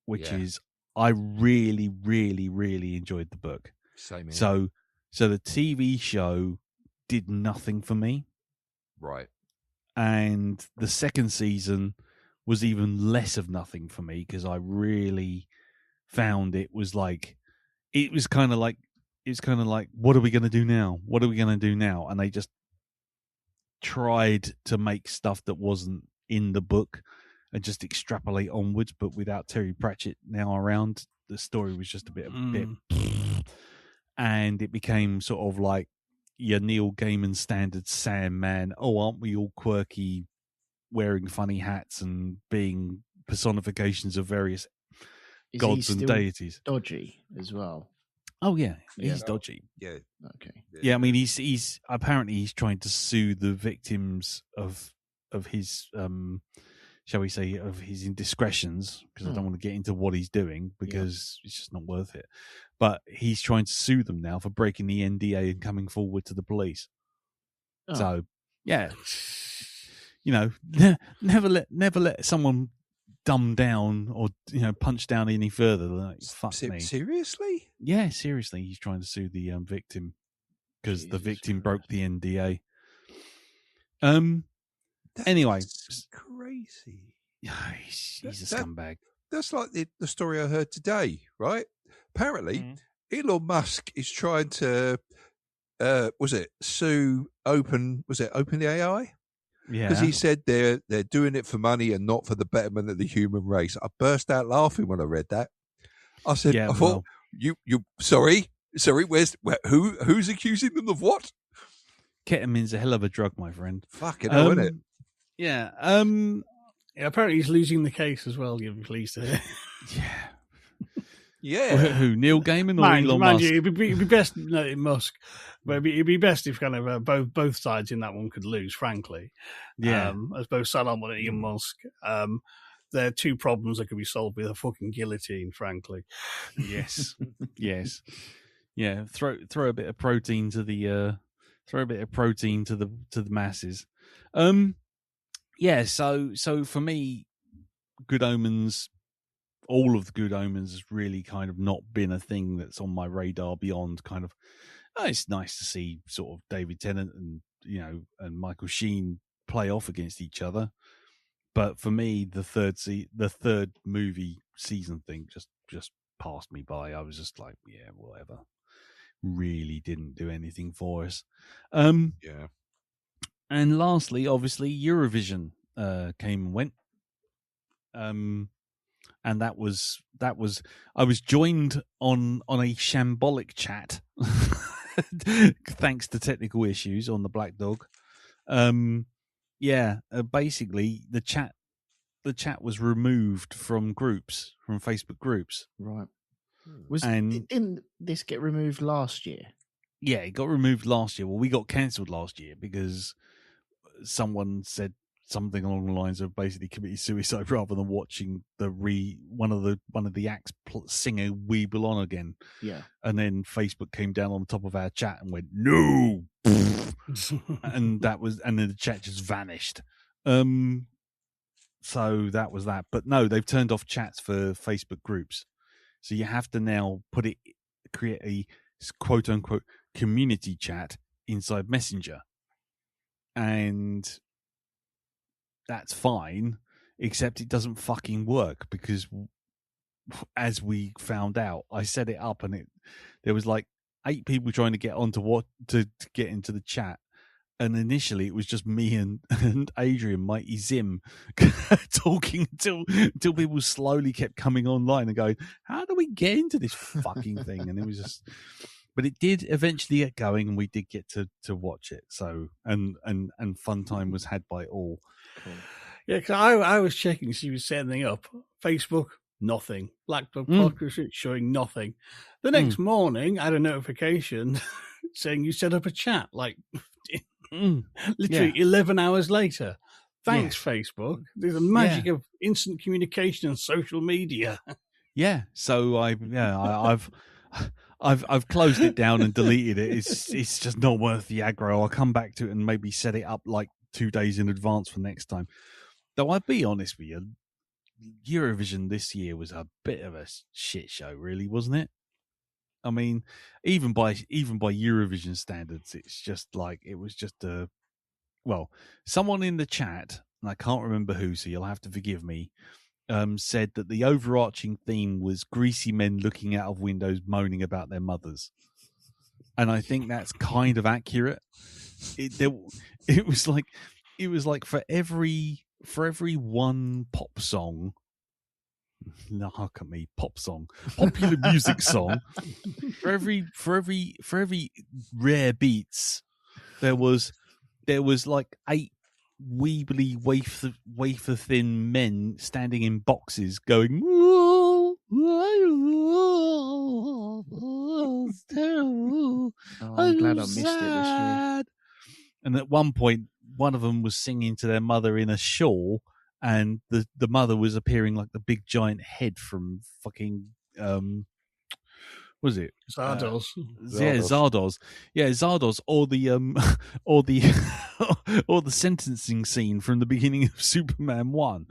which is I really, really, really enjoyed the book. Same here. So the TV show did nothing for me. Right. And the second season was even less of nothing for me because I really found it was kind of like, what are we going to do now? What are we going to do now? And they just tried to make stuff that wasn't in the book and just extrapolate onwards, but without Terry Pratchett now around, the story was just a bit, and it became sort of like your Neil Gaiman standard Sandman. Oh, aren't we all quirky, wearing funny hats and being personifications of various gods and deities? Dodgy as well. Oh yeah, he's dodgy. Yeah. Okay. Yeah, I mean he's apparently he's trying to sue the victims of his shall we say of his indiscretions, because I don't want to get into what he's doing because it's just not worth it. But he's trying to sue them now for breaking the NDA and coming forward to the police. Oh. So yeah, you know, never let someone dumb down or punch down any further. Like, fuck me. Seriously? Yeah, seriously. He's trying to sue the victim because the victim broke the NDA. Anyway, crazy. He's a scumbag. That's like the story I heard today, right? Apparently, Elon Musk is trying to sue OpenAI? Yeah, because he said they're doing it for money and not for the betterment of the human race. I burst out laughing when I read that. I said, I thought, you sorry, who's accusing them of what? Ketamine's a hell of a drug, my friend. Fucking hell, isn't it? Yeah. Apparently he's losing the case as well. You're pleased to hear. Yeah. Who? Neil Gaiman or Elon Musk? You, it'd be best Musk, but it'd be best if kind of both sides in that one could lose. Frankly, as both Salon and Elon Musk, there are two problems that could be solved with a fucking guillotine. Frankly, yes, yes, yeah. Throw a bit of protein to the masses. Yeah. So for me, Good Omens. All of the Good Omens has really kind of not been a thing that's on my radar beyond kind of, it's nice to see sort of David Tennant and, and Michael Sheen play off against each other. But for me, the third movie season thing just passed me by. I was just like, yeah, whatever. Really didn't do anything for us. Yeah. And lastly, obviously, Eurovision came and went. And that was I was joined on a shambolic chat thanks to technical issues on the Black Dog. Basically the chat was removed from Facebook groups. Right. Didn't this get removed last year? Yeah, it got removed last year. Well, we got cancelled last year because someone said something along the lines of basically committing suicide rather than watching one of the acts sing a "We Belong Again." Yeah, and then Facebook came down on top of our chat and went no, and then the chat just vanished. So that was that. But no, they've turned off chats for Facebook groups, so you have to now create a quote unquote community chat inside Messenger, and that's fine, except it doesn't fucking work because, as we found out, I set it up and there was like 8 people trying to get onto to get into the chat, And initially, it was just me and Adrian, Mighty Zim, talking until people slowly kept coming online and going, "How do we get into this fucking thing?" And it was just, but it did eventually get going, and we did get to watch it. So and fun time was had by all. Cool. Yeah, because I was checking, she was setting up. Facebook, nothing. Laptop podcast showing nothing. The next morning, I had a notification saying you set up a chat. Like. Literally 11 hours later. Thanks, Facebook. There's a magic of instant communication and social media. Yeah. So I've closed it down and deleted it. It's just not worth the aggro. I'll come back to it and maybe set it up like 2 days in advance for next time. Though I'll be honest with you, Eurovision this year was a bit of a shit show, really, wasn't it? I mean, even by Eurovision standards, it's just like it was just a. Well, someone in the chat, and I can't remember who, so you'll have to forgive me, said that the overarching theme was greasy men looking out of windows moaning about their mothers, and I think that's kind of accurate. It was like for every one pop song. No, look at me, pop song, popular music song. For every rare beats, there was like 8 weebly wafer thin men standing in boxes going, it's terrible. I'm glad I missed it this year. And at one point, one of them was singing to their mother in a shawl, and the mother was appearing like the big giant head from fucking what was it? Zardos. Zardos. Yeah, Zardos, or the or the or the sentencing scene from the beginning of Superman 1.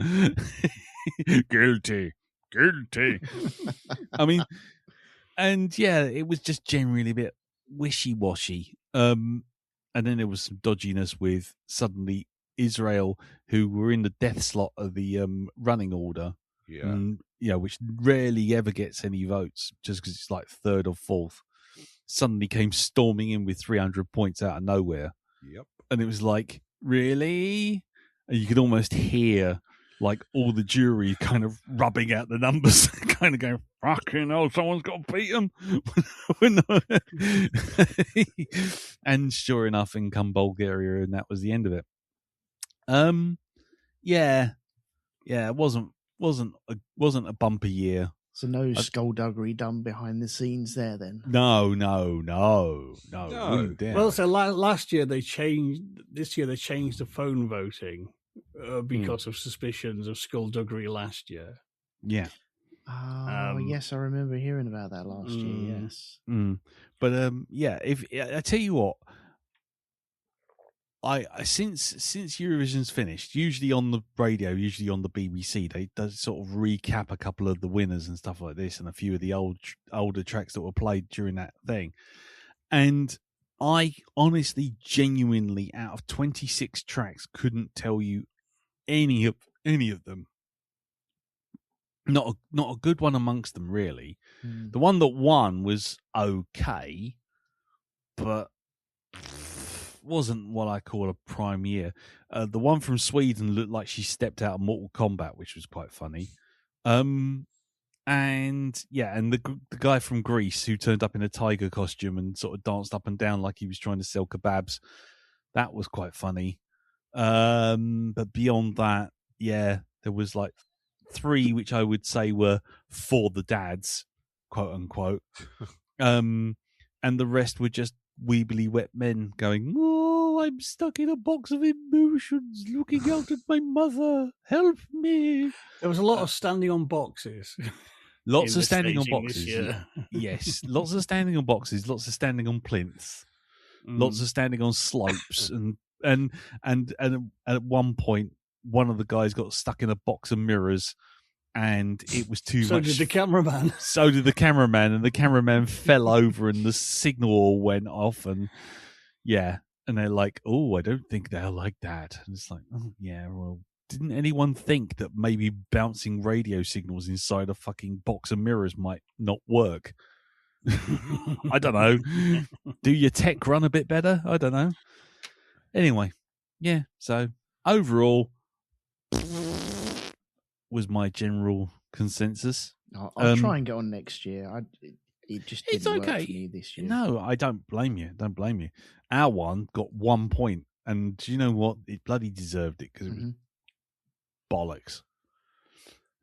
Guilty. I mean, and yeah, it was just generally a bit wishy-washy. And then there was some dodginess with suddenly Israel, who were in the death slot of the running order. Yeah. Which rarely ever gets any votes, just because it's like 3rd or 4th. Suddenly came storming in with 300 points out of nowhere. Yep. And it was like, really? And you could almost hear like all the jury kind of rubbing out the numbers, kind of going, fucking hell, someone's got to beat them. And sure enough, in come Bulgaria, and that was the end of it. Yeah, it wasn't a bumper year. So no skullduggery done behind the scenes there then? No. Well, so last year they changed. This year they changed the phone voting because of suspicions of skullduggery last year. Yeah. Oh, yes, I remember hearing about that last year. Yes. But yeah, if I tell you what, I since Eurovision's finished, usually on the radio, usually on the BBC, they does sort of recap a couple of the winners and stuff like this, and a few of the older tracks that were played during that thing. And I honestly, genuinely, out of 26 tracks, couldn't tell you any of them. Not a good one amongst them, really. The one that won was okay, but wasn't what I call a prime year. The one from Sweden looked like she stepped out of Mortal Kombat, which was quite funny. And the guy from Greece who turned up in a tiger costume and sort of danced up and down like he was trying to sell kebabs, that was quite funny. But beyond that, yeah, there was like 3 which I would say were for the dads, quote unquote. And the rest were just weebly wet men going, oh, I'm stuck in a box of emotions looking out at my mother. Help me. There was a lot of standing on boxes. Lots of standing on boxes. Yes, lots of standing on boxes, lots of standing on plinths, lots of standing on slopes, and at one point one of the guys got stuck in a box of mirrors, and it was too much. So did the cameraman. So did the cameraman, and the cameraman fell over, and the signal all went off, and yeah, and they're like, "Oh, I don't think they'll like that." And it's like, "Oh, yeah, well, didn't anyone think that maybe bouncing radio signals inside a fucking box of mirrors might not work?" I don't know. Do your tech run a bit better? I don't know. Anyway, yeah. So overall, was my general consensus. I'll try and get on next year. It just It's didn't work okay. for me this year. No, I don't blame you. Don't blame you. Our one got 1 point, and do you know what? It bloody deserved it because it was bollocks.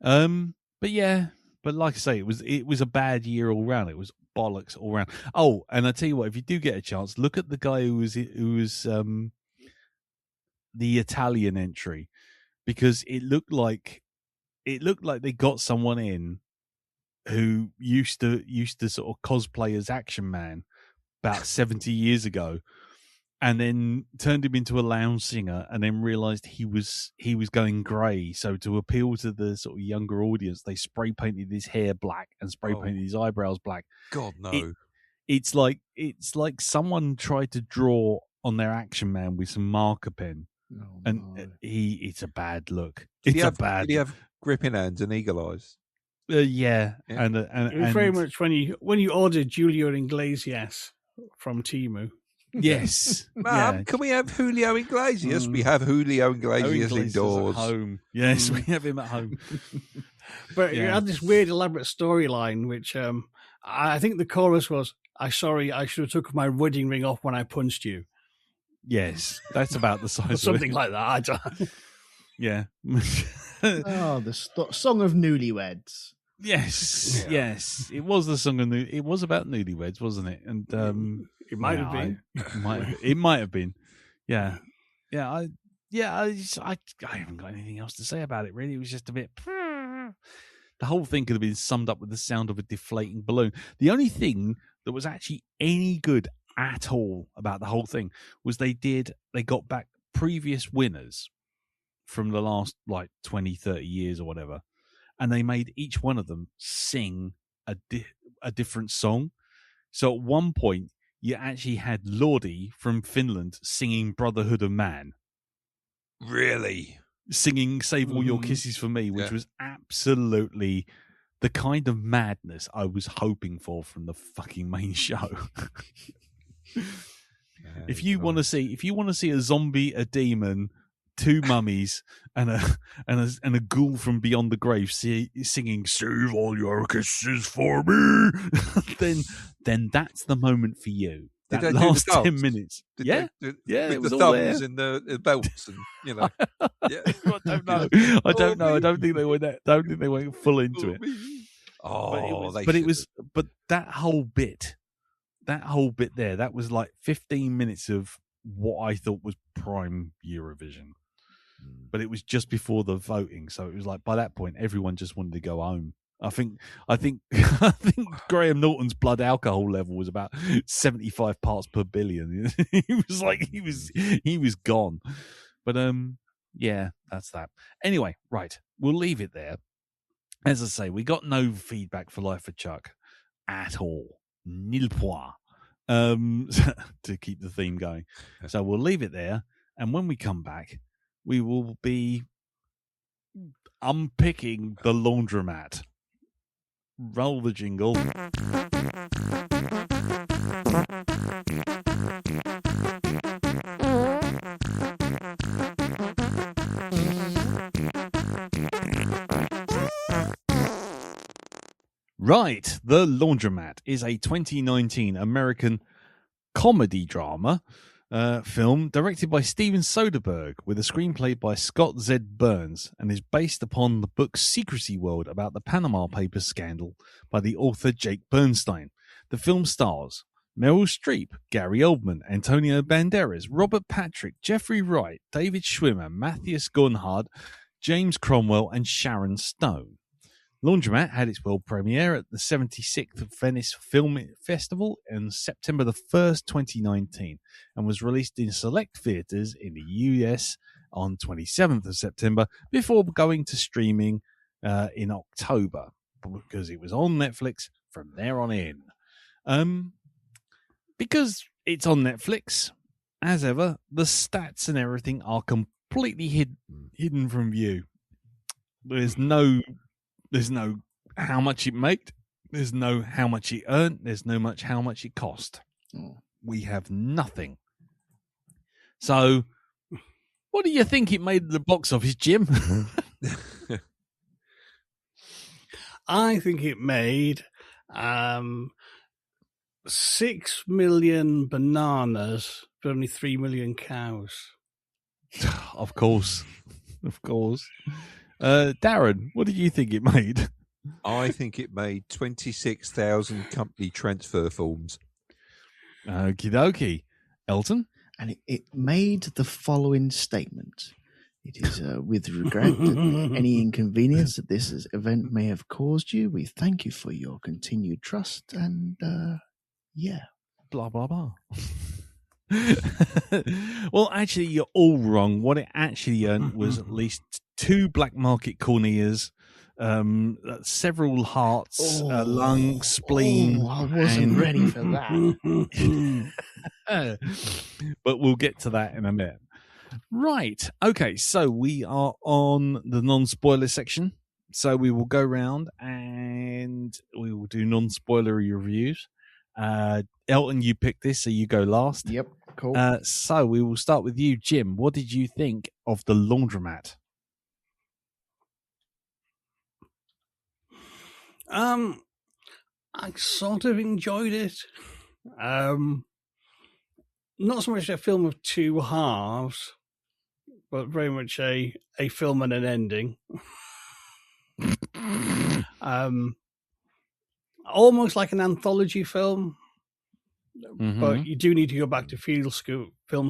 But yeah, but like I say, it was a bad year all round. It was bollocks all round. Oh, and I tell you what, if you do get a chance, look at the guy who was the Italian entry, because it looked like they got someone in who used to sort of cosplay as Action Man about 70 years ago, and then turned him into a lounge singer, and then realized he was going grey. So to appeal to the sort of younger audience, they spray painted his hair black and spray painted his eyebrows black. God, no. It's like someone tried to draw on their Action Man with some marker pen. Oh, And no. it's a bad look. Did he have gripping hands and eagle eyes? Yeah. And It was very much when you ordered Julio Iglesias from Timu. yes. Mum, yeah. can we have Julio Iglesias? We have Julio Iglesias indoors. At home. Yes, we have him at home. But it Yeah. had this weird, elaborate storyline, which I think the chorus was, "I'm sorry, I should have took my wedding ring off when I punched you." Yes, that's about the size Or of something it. like that. I don't. Yeah. Oh, the song of newlyweds. Yes, Yeah. yes. It was the song of it was about newlyweds, wasn't it? And It might have been. It might have been. Yeah. Yeah, I haven't got anything else to say about it really. It was just a bit the whole thing could have been summed up with the sound of a deflating balloon. The only thing that was actually any good at all about the whole thing was they got back previous winners from the last like 20, 30 years or whatever, and they made each one of them sing a different song. So at one point, you actually had Lordi from Finland singing Brotherhood of Man. Really? Singing Save All Your Kisses for Me, which was absolutely the kind of madness I was hoping for from the fucking main show. If you want to see a zombie, a demon, two mummies, and a ghoul from beyond the grave singing "Save All Your Kisses for Me," then that's the moment for you. Did That they do last the 10 dance? minutes. Did Yeah, they, yeah, with it was the all thumbs there. and the belts, and you know. Yeah. I don't know. I don't know. I don't think they went. Don't think they went full into it. Oh, But that whole bit there, that was like 15 minutes of what I thought was prime Eurovision. But it was just before the voting, so it was like by that point everyone just wanted to go home. I think Graham Norton's blood alcohol level was about 75 parts per billion. he was gone. But yeah, that's that. Anyway, right, we'll leave it there. As I say, we got no feedback for Life of Chuck at all. Nil point. To keep the theme going. So we'll leave it there, and when we come back, we will be unpicking the Laundromat. Roll the jingle. Right, The Laundromat is a 2019 American comedy drama film directed by Steven Soderbergh with a screenplay by Scott Z. Burns and is based upon the book Secrecy World about the Panama Papers scandal by the author Jake Bernstein. The film stars Meryl Streep, Gary Oldman, Antonio Banderas, Robert Patrick, Jeffrey Wright, David Schwimmer, Matthias Gornhard, James Cromwell, and Sharon Stone. Laundromat had its world premiere at the 76th Venice Film Festival on September the 1st, 2019, and was released in select theaters in the US on 27th of September before going to streaming in October, because it was on Netflix from there on in. Because it's on Netflix, as ever, the stats and everything are completely hidden from view. There's no how much it made. There's no how much it earned. There's no much how much it cost. We have nothing. So, what do you think it made at the box office, Jim? I think it made 6 million bananas for only 3 million cows. Of course. Darren, what did you think it made? I think it made 26,000 company transfer forms. Okie dokie. Elton? And it made the following statement. It is with regret that any inconvenience that this event may have caused you. We thank you for your continued trust and, Blah, blah, blah. Well, actually, you're all wrong. What it actually earned was at least 2 black market corneas, several hearts, a lung, spleen. I wasn't ready for that. But we'll get to that in a minute. Right. Okay. So we are on the non-spoiler section. So we will go round and we will do non-spoilery reviews. Elton, you picked this, so you go last. Yep. Cool. So we will start with you, Jim. What did you think of the Laundromat? I sort of enjoyed it. Not so much a film of two halves, but very much a film and an ending. Almost like an anthology film, but you do need to go back to film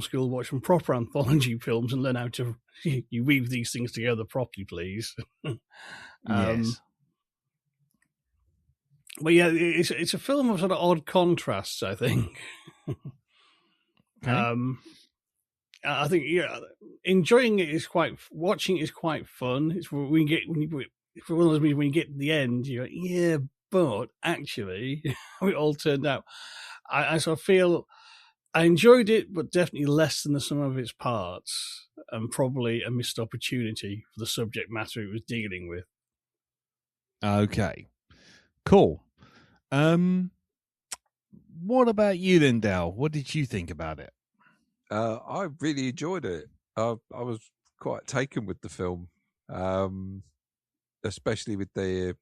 school, watch some proper anthology films, and learn how to you weave these things together properly, please. Yes. But yeah, it's a film of sort of odd contrasts, I think. Okay. I think enjoying it is watching it is quite fun. It's when you get when you get to the end, you're like, but actually, how it all turned out. I sort of feel I enjoyed it, but definitely less than the sum of its parts, and probably a missed opportunity for the subject matter it was dealing with. Okay. Cool. What about you then, Dal? What did you think about it? I really enjoyed it. I was quite taken with the film, especially with the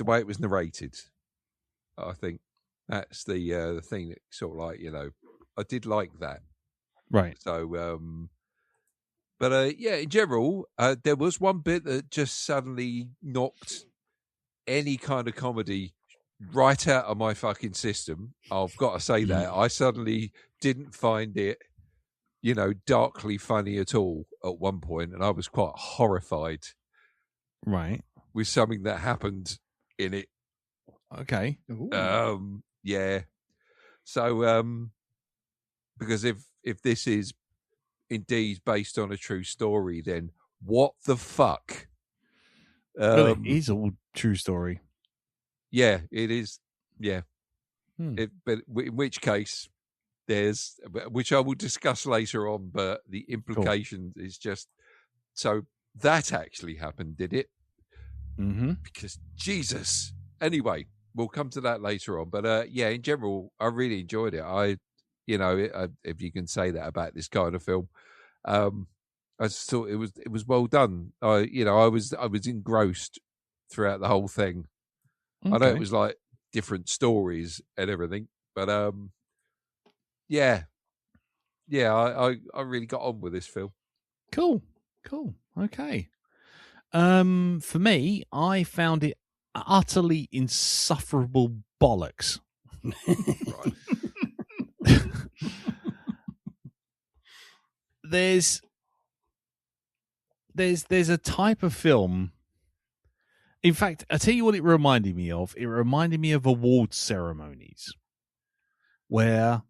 way it was narrated. I think that's the thing that sort of like, I did like that. Right. So, but in general, there was one bit that just suddenly knocked any kind of comedy right out of my fucking system. I've got to say that. I suddenly didn't find it, darkly funny at all at one point, and I was quite horrified. Right. With something that happened in it. Okay. Yeah. So, because if this is indeed based on a true story, then what the fuck? Well, it is all true story. Yeah, it is. Yeah. But in which case, which I will discuss later on, but the implication is just, so that actually happened, did it? Mm-hmm. Because Jesus. Anyway, we'll come to that later on. But in general, I really enjoyed it. If you can say that about this kind of film, I just thought it was well done. I was engrossed throughout the whole thing. Okay. I know it was like different stories and everything, but I really got on with this film. Cool. Okay. For me, I found it utterly insufferable bollocks. Right. There's a type of film. In fact, I tell you what it reminded me of. It reminded me of awards ceremonies, where,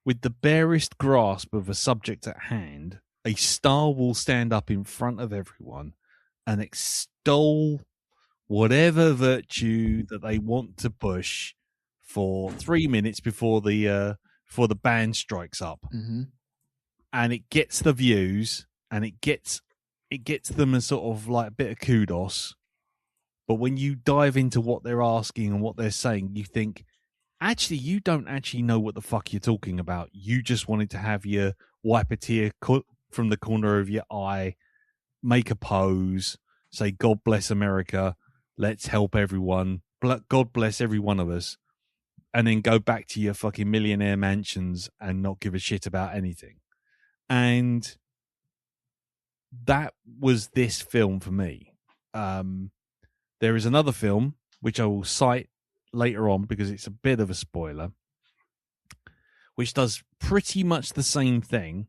with the barest grasp of a subject at hand, a star will stand up in front of everyone and extol whatever virtue that they want to push for 3 minutes before the band strikes up, and it gets the views and it gets them a sort of like a bit of kudos. But when you dive into what they're asking and what they're saying, you think, actually, you don't actually know what the fuck you're talking about. You just wanted to have your wipe a tear from the corner of your eye, make a pose, say, God bless America, let's help everyone, God bless every one of us, and then go back to your fucking millionaire mansions and not give a shit about anything. And that was this film for me. There is another film, which I will cite later on because it's a bit of a spoiler, which does pretty much the same thing,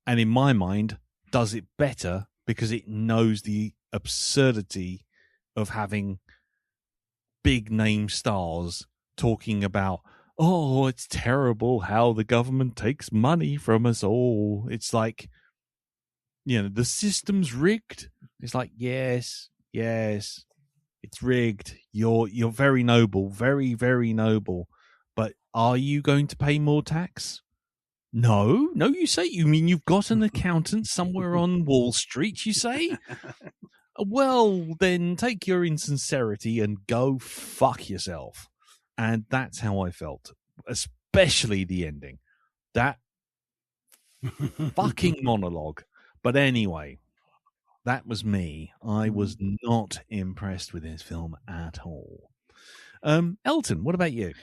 and in my mind does it better because it knows the absurdity of having big name stars talking about, oh, it's terrible how the government takes money from us all. It's like, the system's rigged. It's like, yes, it's rigged. You're very noble, very, very noble. But are you going to pay more tax? No, you say. You mean you've got an accountant somewhere on Wall Street, you say? Well, then take your insincerity and go fuck yourself. And that's how I felt, especially the ending. That fucking monologue. But anyway, that was me. I was not impressed with this film at all. Elton, what about you?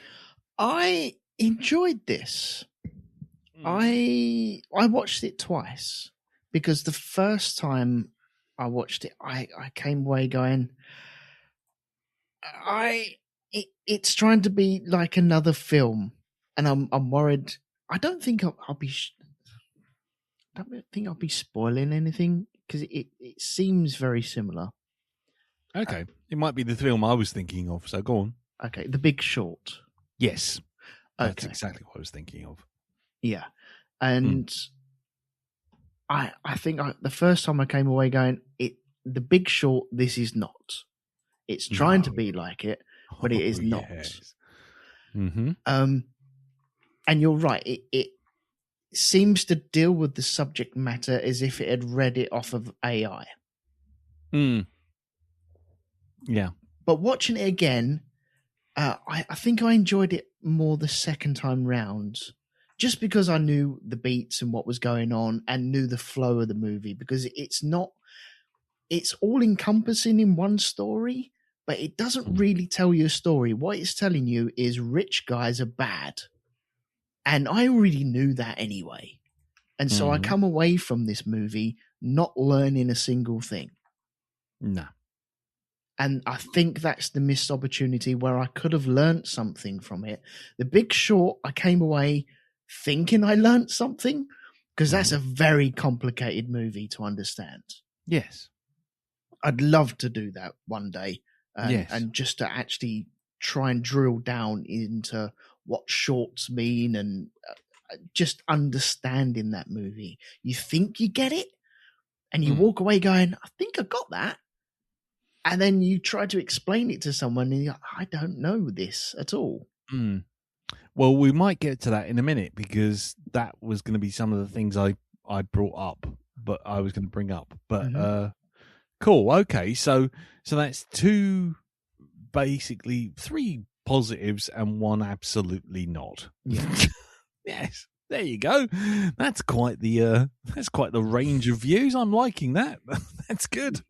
I enjoyed this. I watched it twice because the first time I watched it, I came away going, it's trying to be like another film, and I'm worried. I don't think I'll be spoiling anything because it seems very similar. Okay, it might be the film I was thinking of. So go on. Okay, The Big Short. Yes, that's Okay. exactly what I was thinking of. Yeah, and I think the first time I came away going, The Big Short. This is not. It's trying to be like it, but it is not. Yes. Mm-hmm. And you're right. It seems to deal with the subject matter as if it had read it off of AI. Yeah. But watching it again, I think I enjoyed it more the second time round, just because I knew the beats and what was going on and knew the flow of the movie, because it's all encompassing in one story, but it doesn't really tell you a story. What it's telling you is rich guys are bad. And I already knew that anyway. And so I come away from this movie not learning a single thing. No. And I think that's the missed opportunity where I could have learnt something from it. The Big Short, I came away thinking I learnt something, because that's a very complicated movie to understand. Yes. I'd love to do that one day. Yes. And just to actually try and drill down into what shorts mean and just understanding that movie. You think you get it, and you walk away going, I think I got that. And then you try to explain it to someone, and you're like, I don't know this at all. Well, we might get to that in a minute, because that was going to be some of the things I brought up, but I was going to bring up. But cool. Okay, so that's basically three positives and one absolutely not. Yeah. Yes. There you go. That's quite the range of views. I'm liking that. That's good.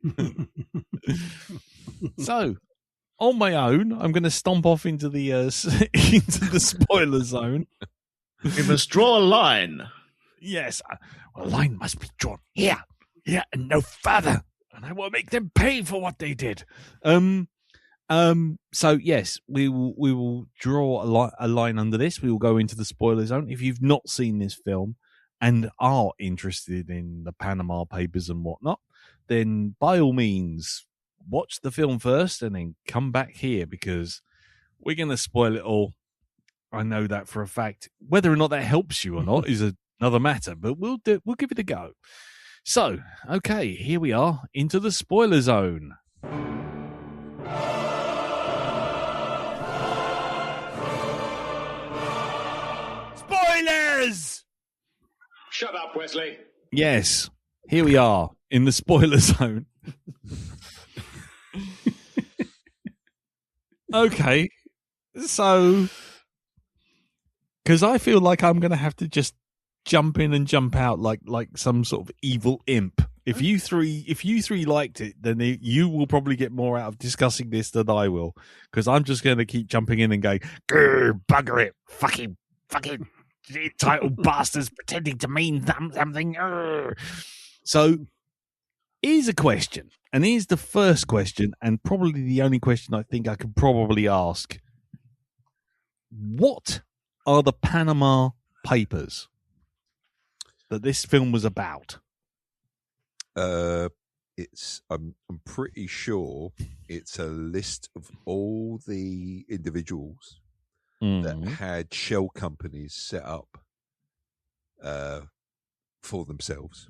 So, on my own, I'm going to stomp off into the into the spoiler zone. We must draw a line. Yes, a line must be drawn here, and no further, and I will make them pay for what they did. So yes, we will draw a line under this. We will go into the spoiler zone. If you've not seen this film and are interested in the Panama Papers and whatnot, then by all means watch the film first and then come back here, because we're going to spoil it all. I know that for a fact. Whether or not that helps you or not is another matter, but we'll give it a go. So, okay, here we are into the spoiler zone. Spoilers! Shut up, Wesley. Yes, here we are in the spoiler zone. Okay, so Because I feel like I'm going to have to just jump in and jump out like some sort of evil imp. If you three liked it, then you will probably get more out of discussing this than I will. Because I'm just going to keep jumping in and going, "Grr, bugger it, fucking entitled bastards pretending to mean something. Grr." So here's a question, and here's the first question, and probably the only question I think I could probably ask. What are the Panama Papers that this film was about? I'm pretty sure it's a list of all the individuals that had shell companies set up for themselves.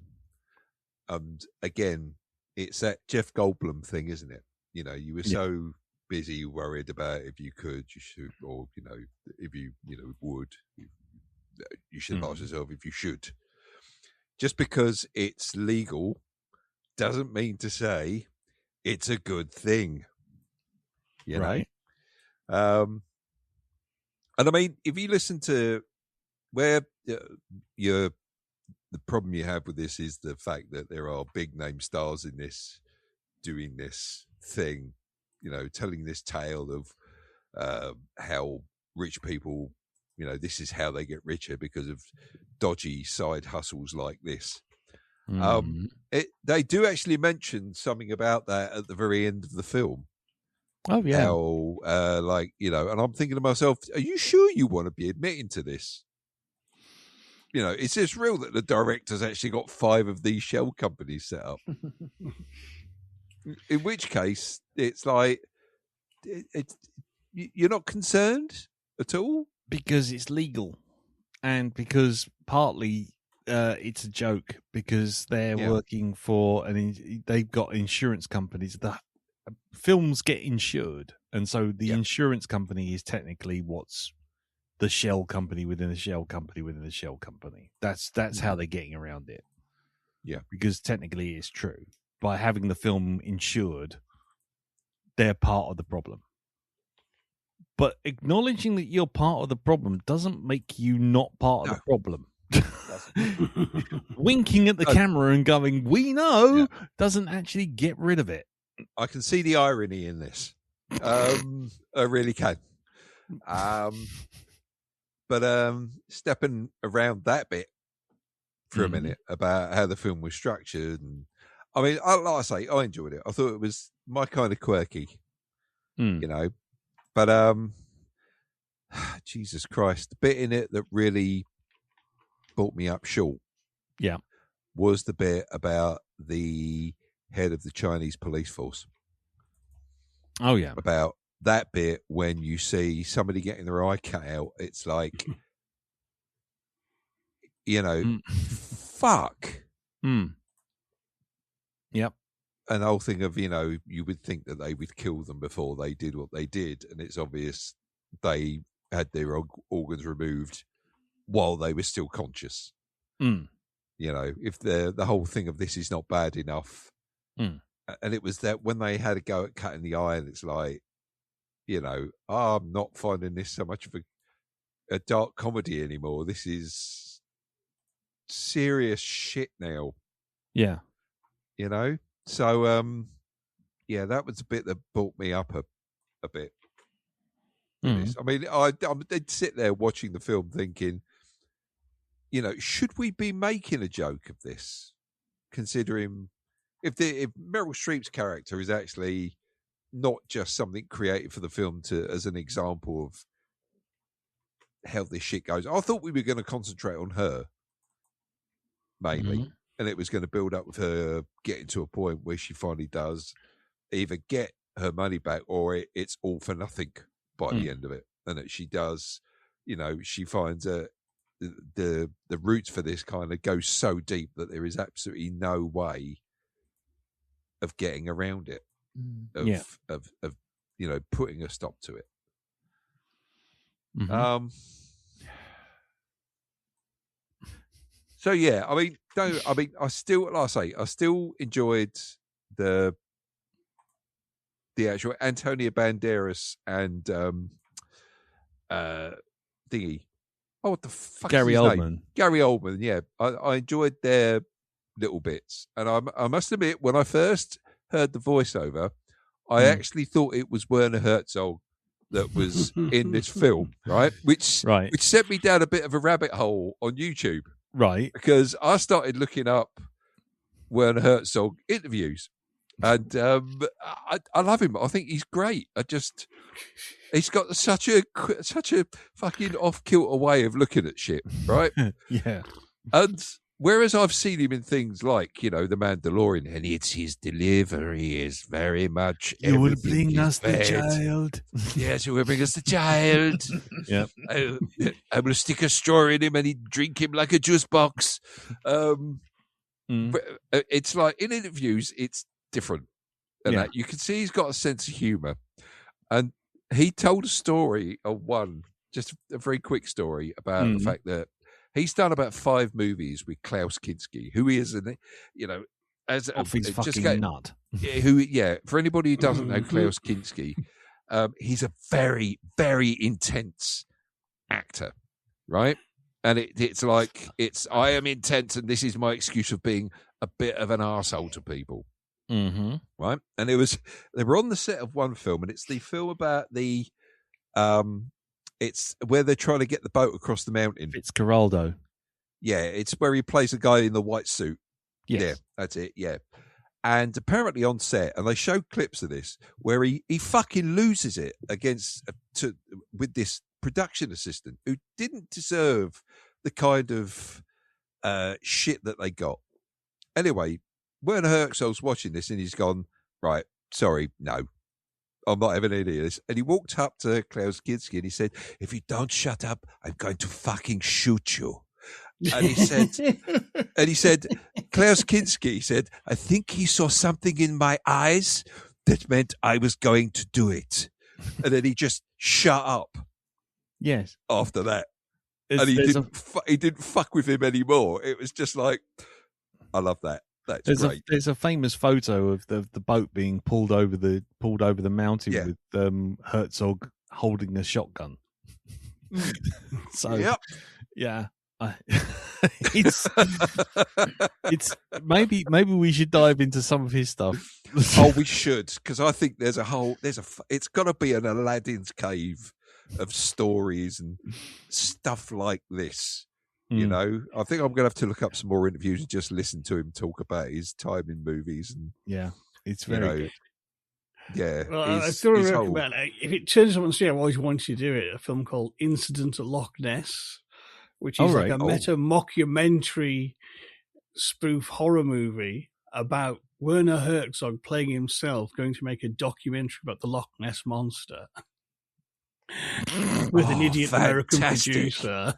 And again, it's that Jeff Goldblum thing, isn't it? You know, you were so busy worried about if you could, you should, or if you would, you should ask yourself if you should. Just because it's legal doesn't mean to say it's a good thing, right? And I mean, if you listen to where the problem you have with this is the fact that there are big name stars in this doing this thing, telling this tale of how rich people, this is how they get richer because of dodgy side hustles like this. They do actually mention something about that at the very end of the film. Oh yeah. How, and I'm thinking to myself, are you sure you want to be admitting to this? Is this real that the director's actually got 5 of these shell companies set up? In which case, it's like, you're not concerned at all? Because it's legal, and because partly it's a joke, because they're working for they've got insurance companies. The films get insured, and so the insurance company is technically what's the shell company within a shell company within a shell company. That's how they're getting around it. Yeah, because technically it's true. By having the film insured, they're part of the problem. But acknowledging that you're part of the problem doesn't make you not part of the problem. Winking at the camera and going, "We know," doesn't actually get rid of it. I can see the irony in this. I really can. But stepping around that bit for a minute about how the film was structured, and I mean, like I say, I enjoyed it. I thought it was my kind of quirky, But Jesus Christ, the bit in it that really brought me up short, was the bit about the head of the Chinese police force. Oh yeah, about that bit when you see somebody getting their eye cut out. It's like, fuck. Yep. And the whole thing of, you would think that they would kill them before they did what they did. And it's obvious they had their organs removed while they were still conscious. If the whole thing of this is not bad enough. And it was that when they had a go at cutting the eye, and it's like, I'm not finding this so much of a dark comedy anymore. This is serious shit now. Yeah. So, that was a bit that brought me up a bit. I mean, I did sit there watching the film thinking, should we be making a joke of this? Considering if Meryl Streep's character is actually not just something created for the film as an example of how this shit goes. I thought we were going to concentrate on her mainly, and it was going to build up with her getting to a point where she finally does either get her money back or it's all for nothing by the end of it, and that she does, she finds the roots for this kind of go so deep that there is absolutely no way of getting around it. Of putting a stop to it. So yeah, I still, like I say, I still enjoyed the actual Antonio Banderas and thingy. Oh, what the fuck? Gary is his name? Oldman. Gary Oldman. Yeah, I enjoyed their little bits, and I must admit, when I first heard the voiceover, I actually thought it was Werner Herzog that was in this film, right? Which sent me down a bit of a rabbit hole on YouTube, right? Because I started looking up Werner Herzog interviews, and I love him. I think he's great. He's got such a fucking off kilter way of looking at shit, right? Yeah. And whereas I've seen him in things like, The Mandalorian, and it's his delivery is very much. You will bring us the child. Yes, you will bring us the child. Yeah. I will stick a straw in him and he'd drink him like a juice box. It's like in interviews, it's different. And that you can see he's got a sense of humour. And he told a story just a very quick story about the fact that he's done about 5 movies with Klaus Kinski, who he is, as he's fucking nut. For anybody who doesn't know Klaus Kinski, he's a very, very intense actor, right? And it's like I am intense, and this is my excuse of being a bit of an arsehole to people. Mm-hmm. Right, and they were on the set of one film, and it's the film about it's where they're trying to get the boat across the mountain. Fitzcarraldo. Yeah, it's where he plays a guy in the white suit. Yes. Yeah, that's it. Yeah, and apparently on set, and they show clips of this where he fucking loses it with this production assistant who didn't deserve the kind of shit that they got. Anyway, Werner Herzog's watching this and he's gone, right, sorry, no, I'm not having any of this. And he walked up to Klaus Kinski and he said, if you don't shut up, I'm going to fucking shoot you. And he said, Klaus Kinski said, I think he saw something in my eyes that meant I was going to do it. And then he just shut up. Yes. After that. And he didn't fuck with him anymore. It was just like, I love that. That's great. There's a famous photo of the boat being pulled over the mountain with Herzog holding a shotgun. So yeah, it's maybe we should dive into some of his stuff. Oh, we should, because I think it's got to be an Aladdin's cave of stories and stuff like this. I think I'm going to have to look up some more interviews and just listen to him talk about his time in movies. And it's very good. Yeah. Well, I still recommend if it turns out, I've always wanted to do it. A film called Incident at Loch Ness, which is like a meta mockumentary spoof horror movie about Werner Herzog playing himself, going to make a documentary about the Loch Ness monster. With an idiot American producer.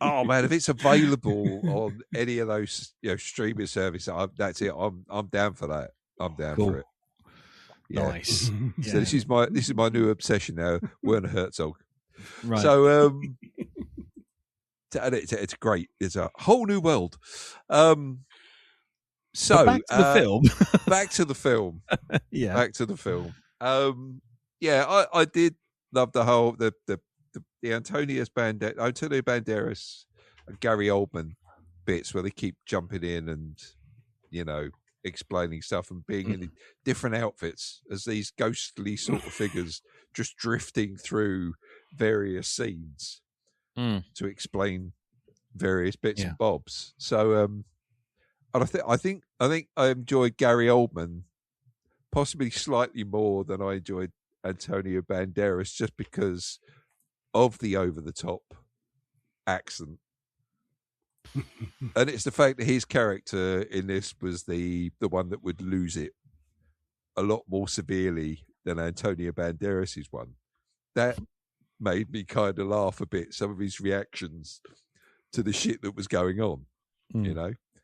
Oh man, if it's available on any of those streaming services, that's it. I'm down for that. I'm down for it. Yeah. Nice. So this is my new obsession now, Werner Herzog. Right. So it's great. It's a whole new world. So back to the film. Back to the film. Yeah. Back to the film. I did love the whole the Antonio Banderas and Gary Oldman bits where they keep jumping in and explaining stuff and being in different outfits as these ghostly sort of figures just drifting through various scenes to explain various bits and bobs. So I think I enjoyed Gary Oldman possibly slightly more than I enjoyed Antonio Banderas, just because of the over-the-top accent. And it's the fact that his character in this was the one that would lose it a lot more severely than Antonio Banderas' one. That made me kind of laugh a bit, some of his reactions to the shit that was going on,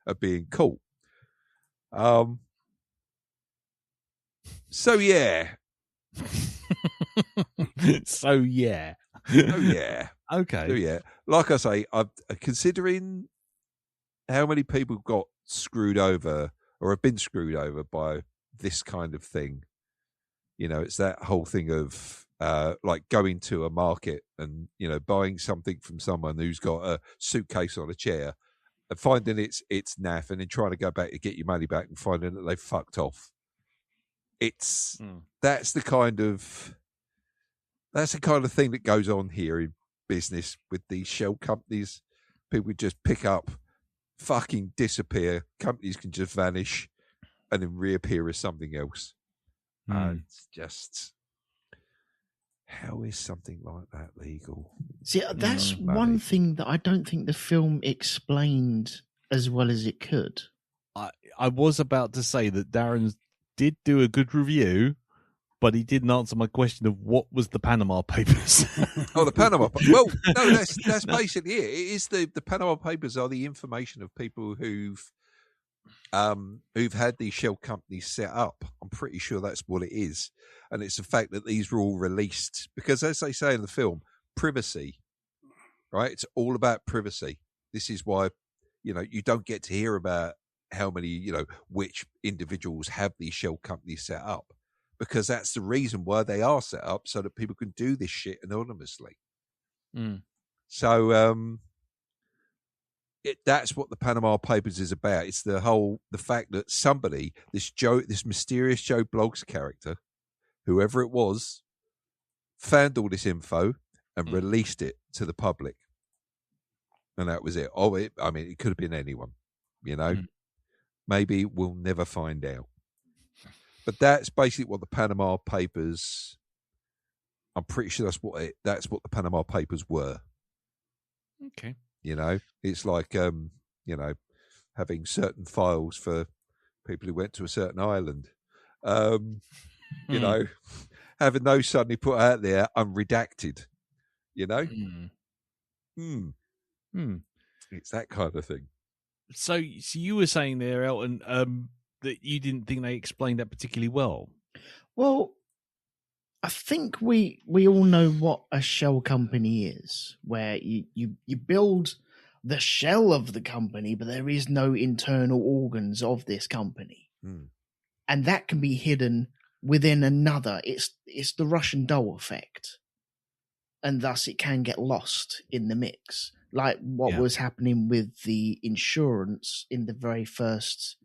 of being caught. So yeah. So yeah. Oh yeah. Okay. So yeah. Like I say, I'm considering how many people got screwed over or have been screwed over by this kind of thing. It's that whole thing of like going to a market and buying something from someone who's got a suitcase on a chair and finding it's naff, and then trying to go back to get your money back and finding that they fucked off. That's the kind of thing that goes on here in business with these shell companies. People just pick up, fucking disappear. Companies can just vanish and then reappear as something else. It's just, how is something like that legal? See, that's one thing that I don't think the film explained as well as it could. I was about to say that Darren did do a good review, but he didn't answer my question of what was the Panama Papers. Oh, the Panama Papers. Well, no, that's basically it. It is the Panama Papers are the information of people who've had these shell companies set up. I'm pretty sure that's what it is. And it's the fact that these were all released because, as they say in the film, privacy, right? It's all about privacy. This is why, you don't get to hear about how many, which individuals have these shell companies set up, because that's the reason why they are set up, so that people can do this shit anonymously. So, that's what the Panama Papers is about. It's the fact that somebody, this mysterious Joe Bloggs character, whoever it was, found all this info and released it to the public. And that was it. It could have been anyone, Maybe we'll never find out. But that's basically what the Panama Papers, I'm pretty sure that's what the Panama Papers were. Okay. It's like, having certain files for people who went to a certain island. Having those suddenly put out there unredacted, It's that kind of thing. So you were saying there, Elton, that you didn't think they explained that particularly well. Well, I think we all know what a shell company is, where you build the shell of the company, but there is no internal organs of this company. And that can be hidden within another. It's the Russian doll effect. And thus it can get lost in the mix. Like what was happening with the insurance in the very first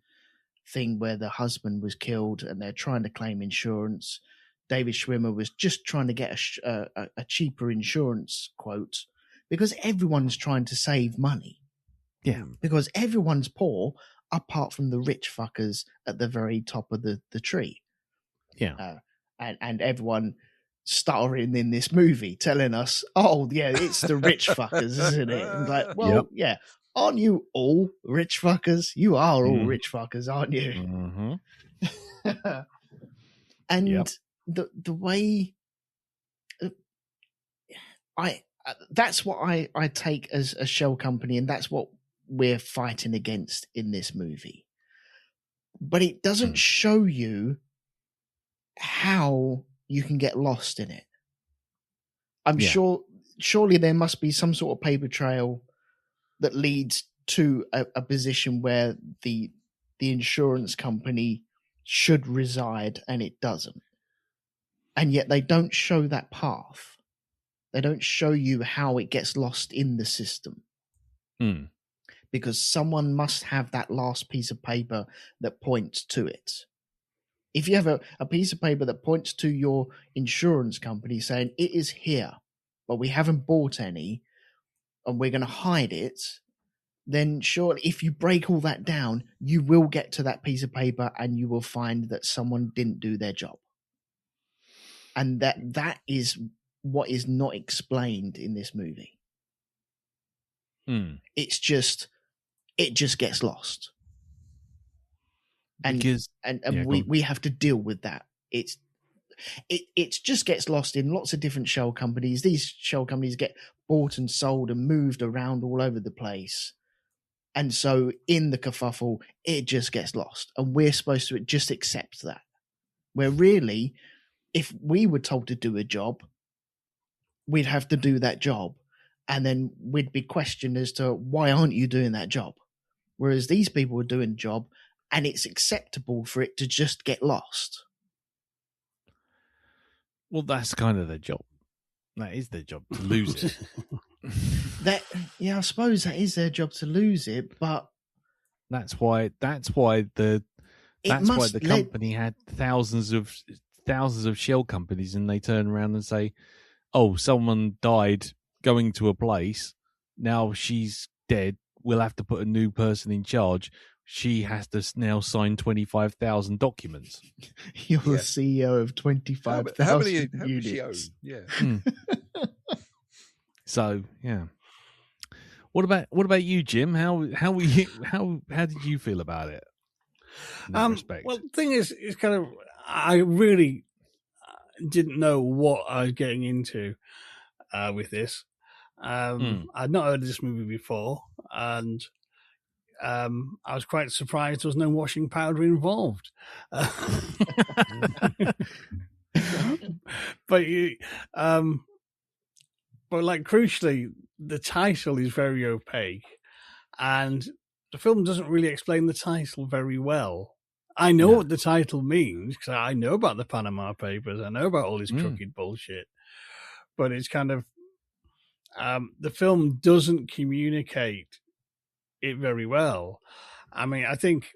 thing where the husband was killed and they're trying to claim insurance. David Schwimmer was just trying to get a cheaper insurance quote because everyone's trying to save money. Yeah. Because everyone's poor apart from the rich fuckers at the very top of the tree. Yeah. And everyone starring in this movie telling us, oh, yeah, it's the rich fuckers, isn't it? And like, well, yeah. Aren't you all rich fuckers? You are all rich fuckers, aren't you? Mm-hmm. And the way that's what I take as a shell company, and that's what we're fighting against in this movie. But it doesn't show you how you can get lost in it. I'm sure, surely there must be some sort of paper trail that leads to a position where the insurance company should reside, and it doesn't. And yet they don't show that path. They don't show you how it gets lost in the system. Because someone must have that last piece of paper that points to it. If you have a piece of paper that points to your insurance company saying it is here, but we haven't bought any and we're going to hide it, then surely if you break all that down, you will get to that piece of paper and you will find that someone didn't do their job. And that is what is not explained in this movie. It just gets lost. And we have to deal with that. It just gets lost in lots of different shell companies. These shell companies get bought and sold and moved around all over the place. And so in the kerfuffle, it just gets lost. And we're supposed to just accept that. Where really, if we were told to do a job, we'd have to do that job. And then we'd be questioned as to why aren't you doing that job? Whereas these people are doing a job and it's acceptable for it to just get lost. Well, that's kind of their job. That is their job, to lose it. I suppose that is their job to lose it, but That's why the company had thousands of shell companies, and they turn around and say, "Oh, someone died going to a place. Now she's dead. We'll have to put a new person in charge. She has to now sign 25,000 documents." You're the CEO of 25,000 how many units. she own? Yeah. So yeah. What about you, Jim? How did you feel about it? In that respect? Well, the thing is, it's kind of, I really didn't know what I was getting into with this. I'd not heard of this movie before, and I was quite surprised there was no washing powder involved. But like, crucially, the title is very opaque, and the film doesn't really explain the title very well. I know what the title means because I know about the Panama Papers. I know about all this crooked bullshit, but it's kind of the film doesn't communicate it very well. I mean, I think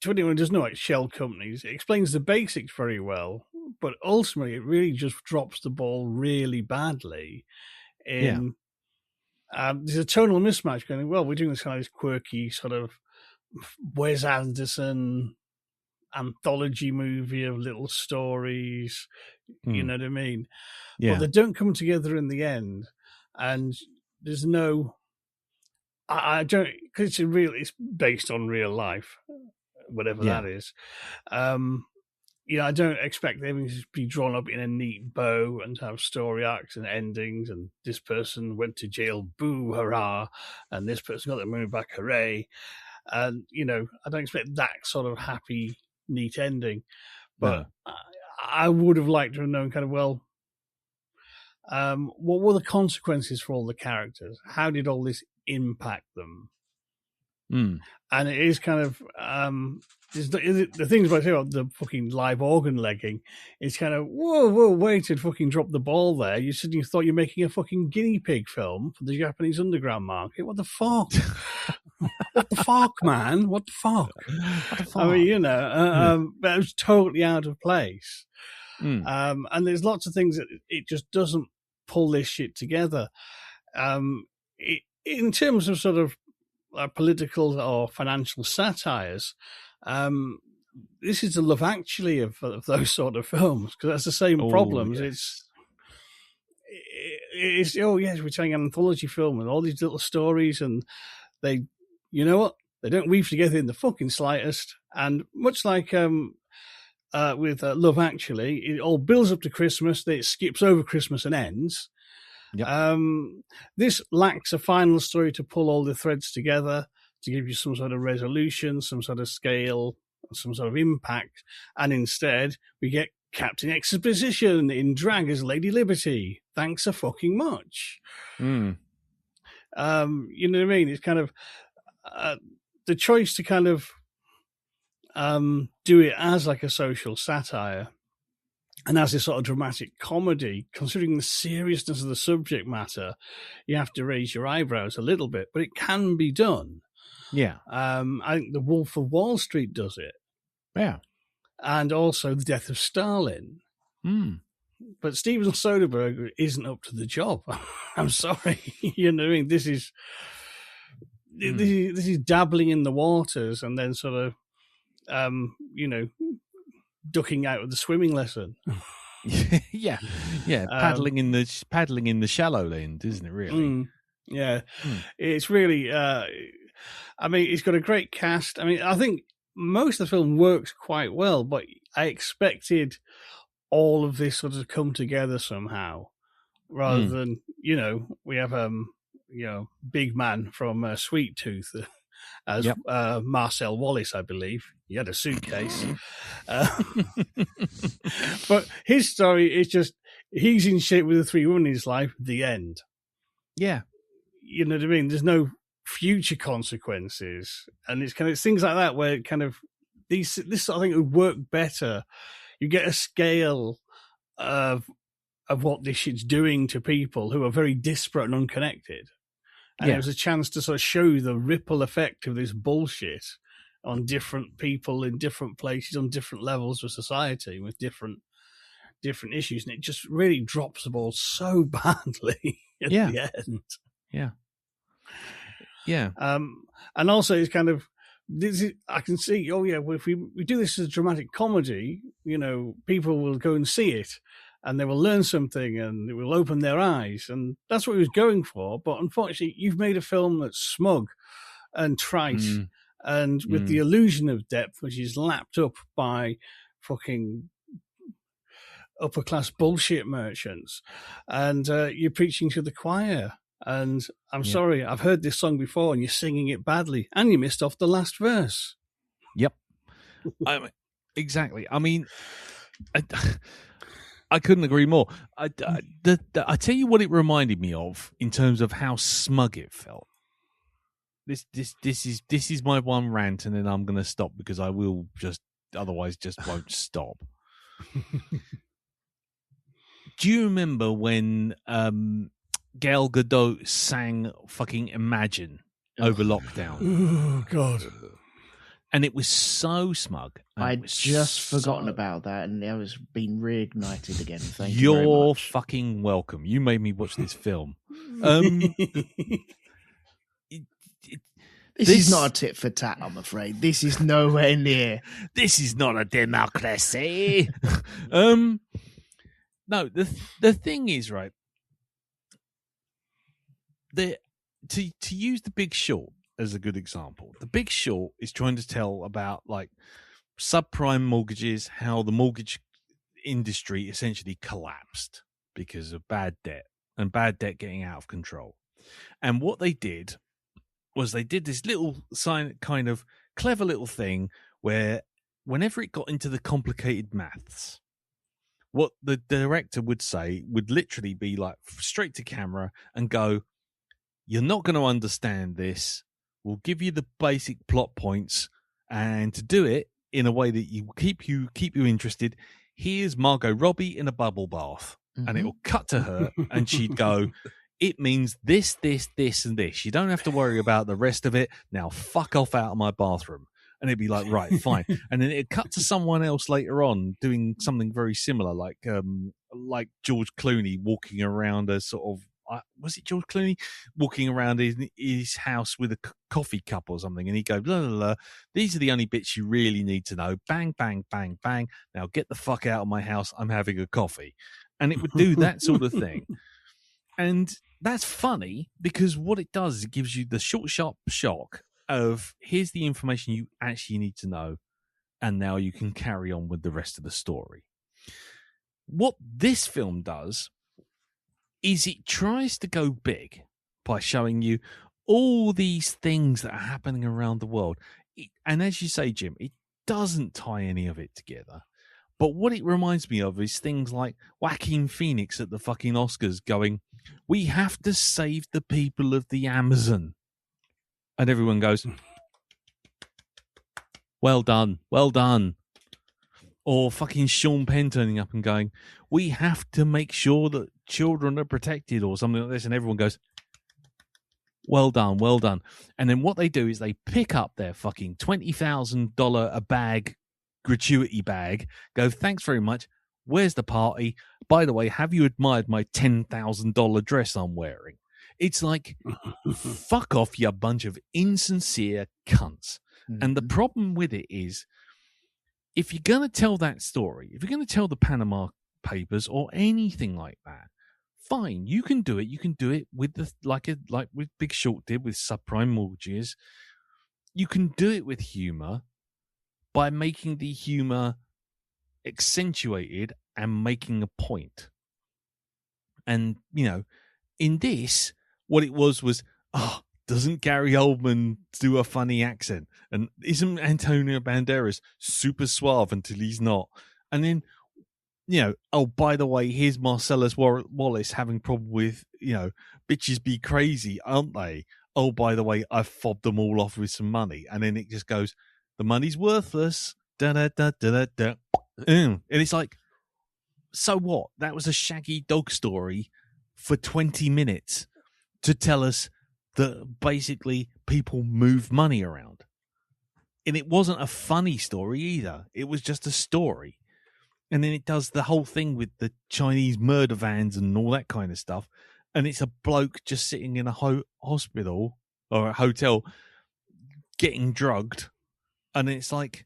to anyone who doesn't know, like, shell companies, it explains the basics very well, but ultimately it really just drops the ball really badly. There's a tonal mismatch going, well, we're doing this kind of quirky sort of Wes Anderson anthology movie of little stories, you know what I mean? Yeah. But they don't come together in the end, and there's no, I don't, because it's based on real life, whatever that is. I don't expect everything to be drawn up in a neat bow and to have story arcs and endings, and this person went to jail, boo, hurrah, and this person got their money back, hooray. And, I don't expect that sort of happy, neat ending. But I would have liked to have known kind of, well, what were the consequences for all the characters? How did all this impact them? And it is kind of the things about the fucking live organ legging. It's kind of whoa, wait to fucking drop the ball there. You said you thought you're making a fucking guinea pig film for the Japanese underground market. What the fuck? What the fuck, man? What the fuck? I mean, but it was totally out of place. And there's lots of things that it just doesn't pull this shit together. In terms of sort of political or financial satires, this is the Love Actually of those sort of films, because that's the same problems. Yes. It's oh yes, we're telling an anthology film and all these little stories, and they, you know what, they don't weave together in the fucking slightest. And much like with Love Actually, it all builds up to Christmas, then it skips over Christmas and ends. Yep. This lacks a final story to pull all the threads together, to give you some sort of resolution, some sort of scale, some sort of impact. And instead, we get Captain Exposition in drag as Lady Liberty. Thanks a fucking much. You know what I mean? It's kind of the choice to kind of do it as like a social satire and as this sort of dramatic comedy, considering the seriousness of the subject matter, you have to raise your eyebrows a little bit, but it can be done. Yeah. I think The Wolf of Wall Street does it. Yeah. And also The Death of Stalin. But Steven Soderbergh isn't up to the job. I'm sorry. You know what I mean? This is dabbling in the waters and then sort of, ducking out of the swimming lesson. yeah, paddling in the shallow end, isn't it? Really? It's really. I mean, it's got a great cast. I mean, I think most of the film works quite well, but I expected all of this sort of come together somehow, rather than we have big man from Sweet Tooth. As Marcel Wallace, I believe. He had a suitcase. But his story is just, he's in shit with the three women in his life, the end. Yeah. You know what I mean? There's no future consequences. And it's kind of things like that where kind of this sort of thing would work better. You get a scale of what this shit's doing to people who are very disparate and unconnected. And it was a chance to sort of show the ripple effect of this bullshit on different people in different places, on different levels of society with different issues. And it just really drops the ball so badly at the end. Yeah. Yeah. And also it's kind of, I can see, if we do this as a dramatic comedy, people will go and see it and they will learn something and it will open their eyes. And that's what he was going for. But unfortunately, you've made a film that's smug and trite and with the illusion of depth, which is lapped up by fucking upper class bullshit merchants. And you're preaching to the choir. And I'm sorry, I've heard this song before and you're singing it badly and you missed off the last verse. Yep. Exactly. I mean, I couldn't agree more. I tell you what it reminded me of in terms of how smug it felt. This is my one rant, and then I'm going to stop because I will otherwise won't stop. Do you remember when Gal Gadot sang fucking Imagine over lockdown? Oh, God. And it was so smug. I'd just forgotten about that, and I was being reignited again. Thank you very You're much. fucking welcome. You made me watch this film. This is not a tit for tat, I'm afraid. This is nowhere near. This is not a democracy. No, the thing is, right, to use The Big Short as a good example, The Big Short is trying to tell about like subprime mortgages, how the mortgage industry essentially collapsed because of bad debt and bad debt getting out of control. And what they did was they did this little kind of clever little thing where whenever it got into the complicated maths, what the director would say would literally be like straight to camera and go, "You're not going to understand this. We'll give you the basic plot points, and to do it in a way that you keep you interested, here's Margot Robbie in a bubble bath." Mm-hmm. And it will cut to her and she'd go, "It means this, this, this, and this. You don't have to worry about the rest of it. Now fuck off out of my bathroom." And it'd be like, right, fine. And then it'd cut to someone else later on doing something very similar, like George Clooney walking around a sort of, was it George Clooney walking around his house with a coffee cup or something, and he goes, blah, blah, blah, "These are the only bits you really need to know. Bang, bang, bang, bang. Now get the fuck out of my house. I'm having a coffee." And it would do that sort of thing. And that's funny because what it does is it gives you the short, sharp shock of here's the information you actually need to know, and now you can carry on with the rest of the story. What this film does is it tries to go big by showing you all these things that are happening around the world. And as you say, Jim, it doesn't tie any of it together. But what it reminds me of is things like Joaquin Phoenix at the fucking Oscars going, "We have to save the people of the Amazon." And everyone goes, "Well done, well done." Or fucking Sean Penn turning up and going, "We have to make sure that children are protected," or something like this. And everyone goes, "Well done, well done." And then what they do is they pick up their fucking $20,000 a bag, gratuity bag, go, "Thanks very much. Where's the party? By the way, have you admired my $10,000 dress I'm wearing?" It's like, fuck off, you bunch of insincere cunts. Mm-hmm. And the problem with it is, if you're going to tell that story, if you're going to tell the Panama Papers or anything like that, fine, you can do it. You can do it with like with Big Short did with subprime mortgages. You can do it with humor by making the humor accentuated and making a point. And, in this, what it was, doesn't Gary Oldman do a funny accent? And isn't Antonio Banderas super suave until he's not? And then, oh, by the way, here's Marcellus Wallace having problem with, bitches be crazy, aren't they? Oh, by the way, I've fobbed them all off with some money. And then it just goes, the money's worthless. Da, da, da, da, da, da. And it's like, so what? That was a shaggy dog story for 20 minutes to tell us that basically people move money around. And it wasn't a funny story either. It was just a story. And then it does the whole thing with the Chinese murder vans and all that kind of stuff. And it's a bloke just sitting in a hospital or a hotel getting drugged. And it's like,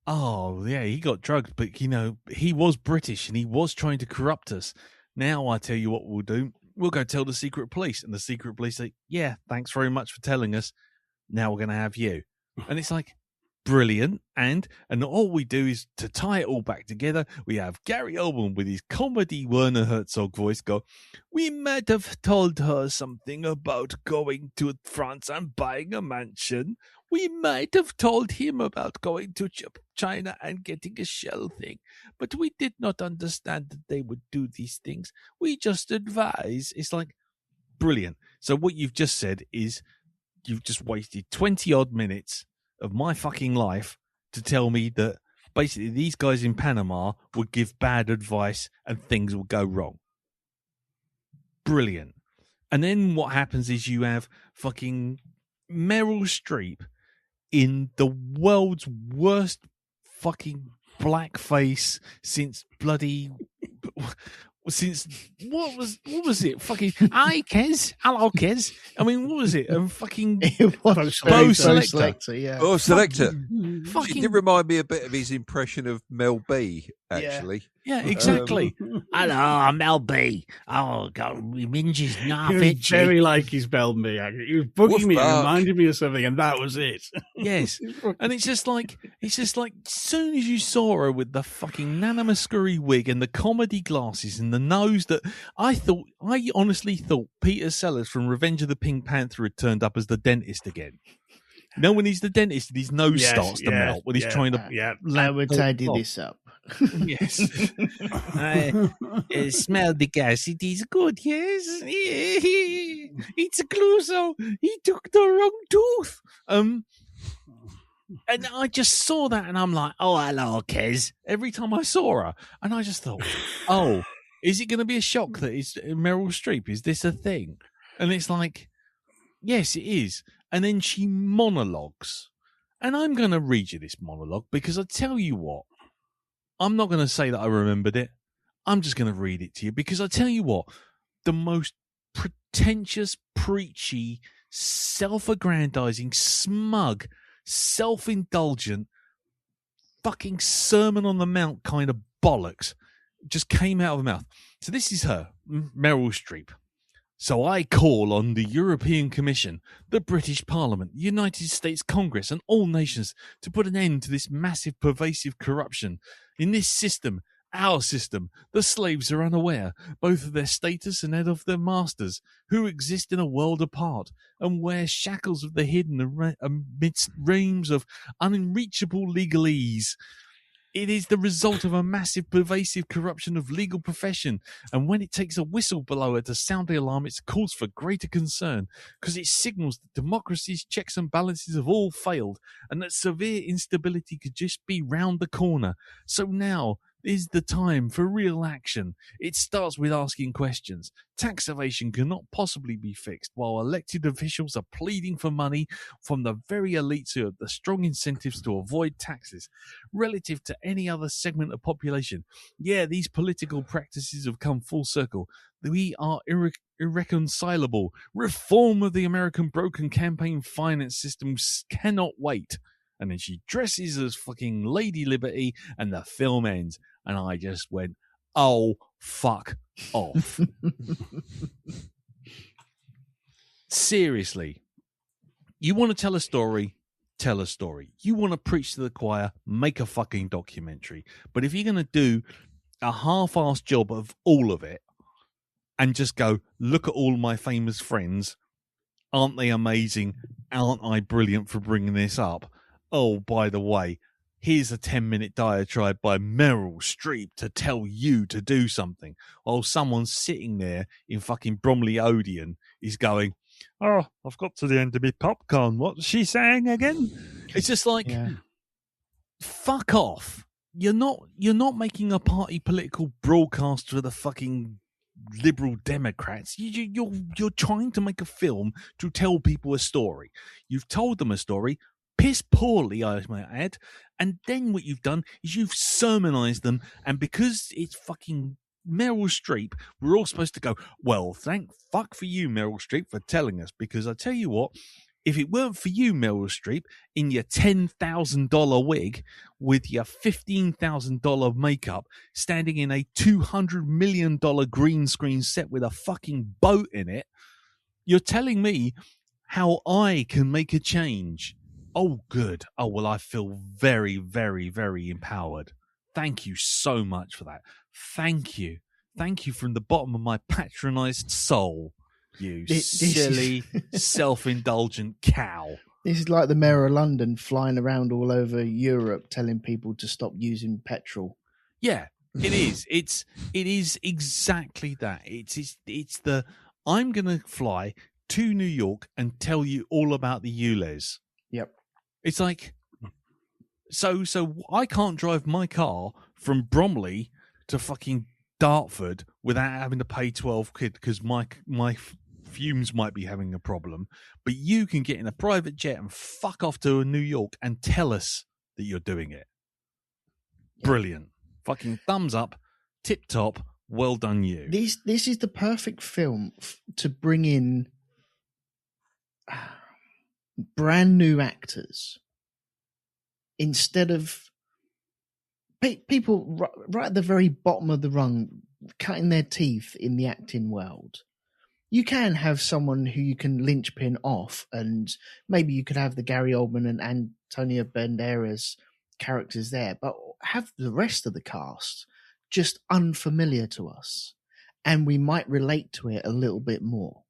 oh, yeah, he got drugged. But, you know, he was British and he was trying to corrupt us. Now I tell you what we'll do. We'll go tell the secret police. And the secret police say, yeah, thanks very much for telling us. Now we're going to have you. And it's like, brilliant. And all we do is, to tie it all back together, we have Gary Oldman with his comedy Werner Herzog voice go, we might have told her something about going to France and buying a mansion. We might have told him about going to China and getting a shell thing. But we did not understand that they would do these things. We just advise. It's like, brilliant. So what you've just said is you've just wasted 20 odd minutes of my fucking life to tell me that basically these guys in Panama would give bad advice and things will go wrong. Brilliant. And then what happens is you have fucking Meryl Streep in the world's worst fucking blackface since bloody... Since what was it? Fucking hi Kez, hello Kez. I mean, what was it? Fucking It was Bo Selector, yeah. Oh, Selector. fucking It did remind me a bit of his impression of Mel B, actually. yeah, exactly. Hello, I'm Mel B. Oh God, my minge is not He was very like his Bell Me. Actually. He was bugging Woof me, bark. reminded me of something, and that was it. Yes, and it's just like as soon as you saw her with the fucking Nana Muscuri wig and the comedy glasses and the nose, that I honestly thought Peter Sellers from Revenge of the Pink Panther had turned up as the dentist again. You know, when he's the dentist and his nose starts to melt when he's trying to I would tidy this up. Yes. I smell the gas. It is good, yes. It's Cluso. He took the wrong tooth. And I just saw that and I'm like, oh, hello, Kez. Every time I saw her. And I just thought, oh, is it going to be a shock that it's Meryl Streep? Is this a thing? And it's like, yes, it is. And then she monologues. And I'm going to read you this monologue because I tell you what, I'm not going to say that I remembered it. I'm just going to read it to you because I tell you what, the most pretentious, preachy, self-aggrandizing, smug, self-indulgent, fucking Sermon on the Mount kind of bollocks just came out of her mouth. So this is her, Meryl Streep. So I call on the European Commission, the British Parliament, the United States Congress, and all nations to put an end to this massive, pervasive corruption. In this system, our system, the slaves are unaware, both of their status and that of their masters, who exist in a world apart, and wear shackles of the hidden amidst reams of unreachable legalese. It is the result of a massive, pervasive corruption of legal profession, and when it takes a whistleblower to sound the alarm, it's cause for greater concern, because it signals that democracy's checks and balances have all failed, and that severe instability could just be round the corner. So now is the time for real action. It starts with asking questions. Tax evasion cannot possibly be fixed while elected officials are pleading for money from the very elites who have the strong incentives to avoid taxes relative to any other segment of population. Yeah, these political practices have come full circle. We are irreconcilable. Reform of the American broken campaign finance system cannot wait. And then she dresses as fucking Lady Liberty and the film ends. And I just went, oh, fuck off. Seriously. You want to tell a story? Tell a story. You want to preach to the choir? Make a fucking documentary. But if you're going to do a half-assed job of all of it and just go, look at all my famous friends, aren't they amazing? Aren't I brilliant for bringing this up? Oh, by the way, here's a 10-minute diatribe by Meryl Streep to tell you to do something, while someone's sitting there in fucking Bromley Odeon is going, oh, I've got to the end of my popcorn. What's she saying again? It's just like, fuck off. you're not making a party political broadcast for the fucking Liberal Democrats. You're trying to make a film to tell people a story. You've told them a story, piss poorly, I might add, and then what you've done is you've sermonized them, and because it's fucking Meryl Streep, we're all supposed to go, well, thank fuck for you, Meryl Streep, for telling us, because I tell you what, if it weren't for you, Meryl Streep, in your $10,000 wig with your $15,000 makeup, standing in a $200 million green screen set with a fucking boat in it, you're telling me how I can make a change. Oh, good. Oh, well, I feel very, very, very empowered. Thank you so much for that. Thank you. Thank you from the bottom of my patronized soul. You silly, self-indulgent cow. This is like the mayor of London flying around all over Europe telling people to stop using petrol. Yeah, it is. It is exactly that. It's the I'm gonna fly to New York and tell you all about the ULEZ. Yep. It's like so I can't drive my car from Bromley to fucking Dartford without having to pay 12 quid because my fumes might be having a problem, but you can get in a private jet and fuck off to New York and tell us that you're doing it. Brilliant. Fucking thumbs up, tip top, well done you. This is the perfect film to bring in brand new actors instead of people right at the very bottom of the rung cutting their teeth in the acting world. You can have someone who you can linchpin off, and maybe you could have the Gary Oldman and Antonio Banderas characters there, but have the rest of the cast just unfamiliar to us, and we might relate to it a little bit more.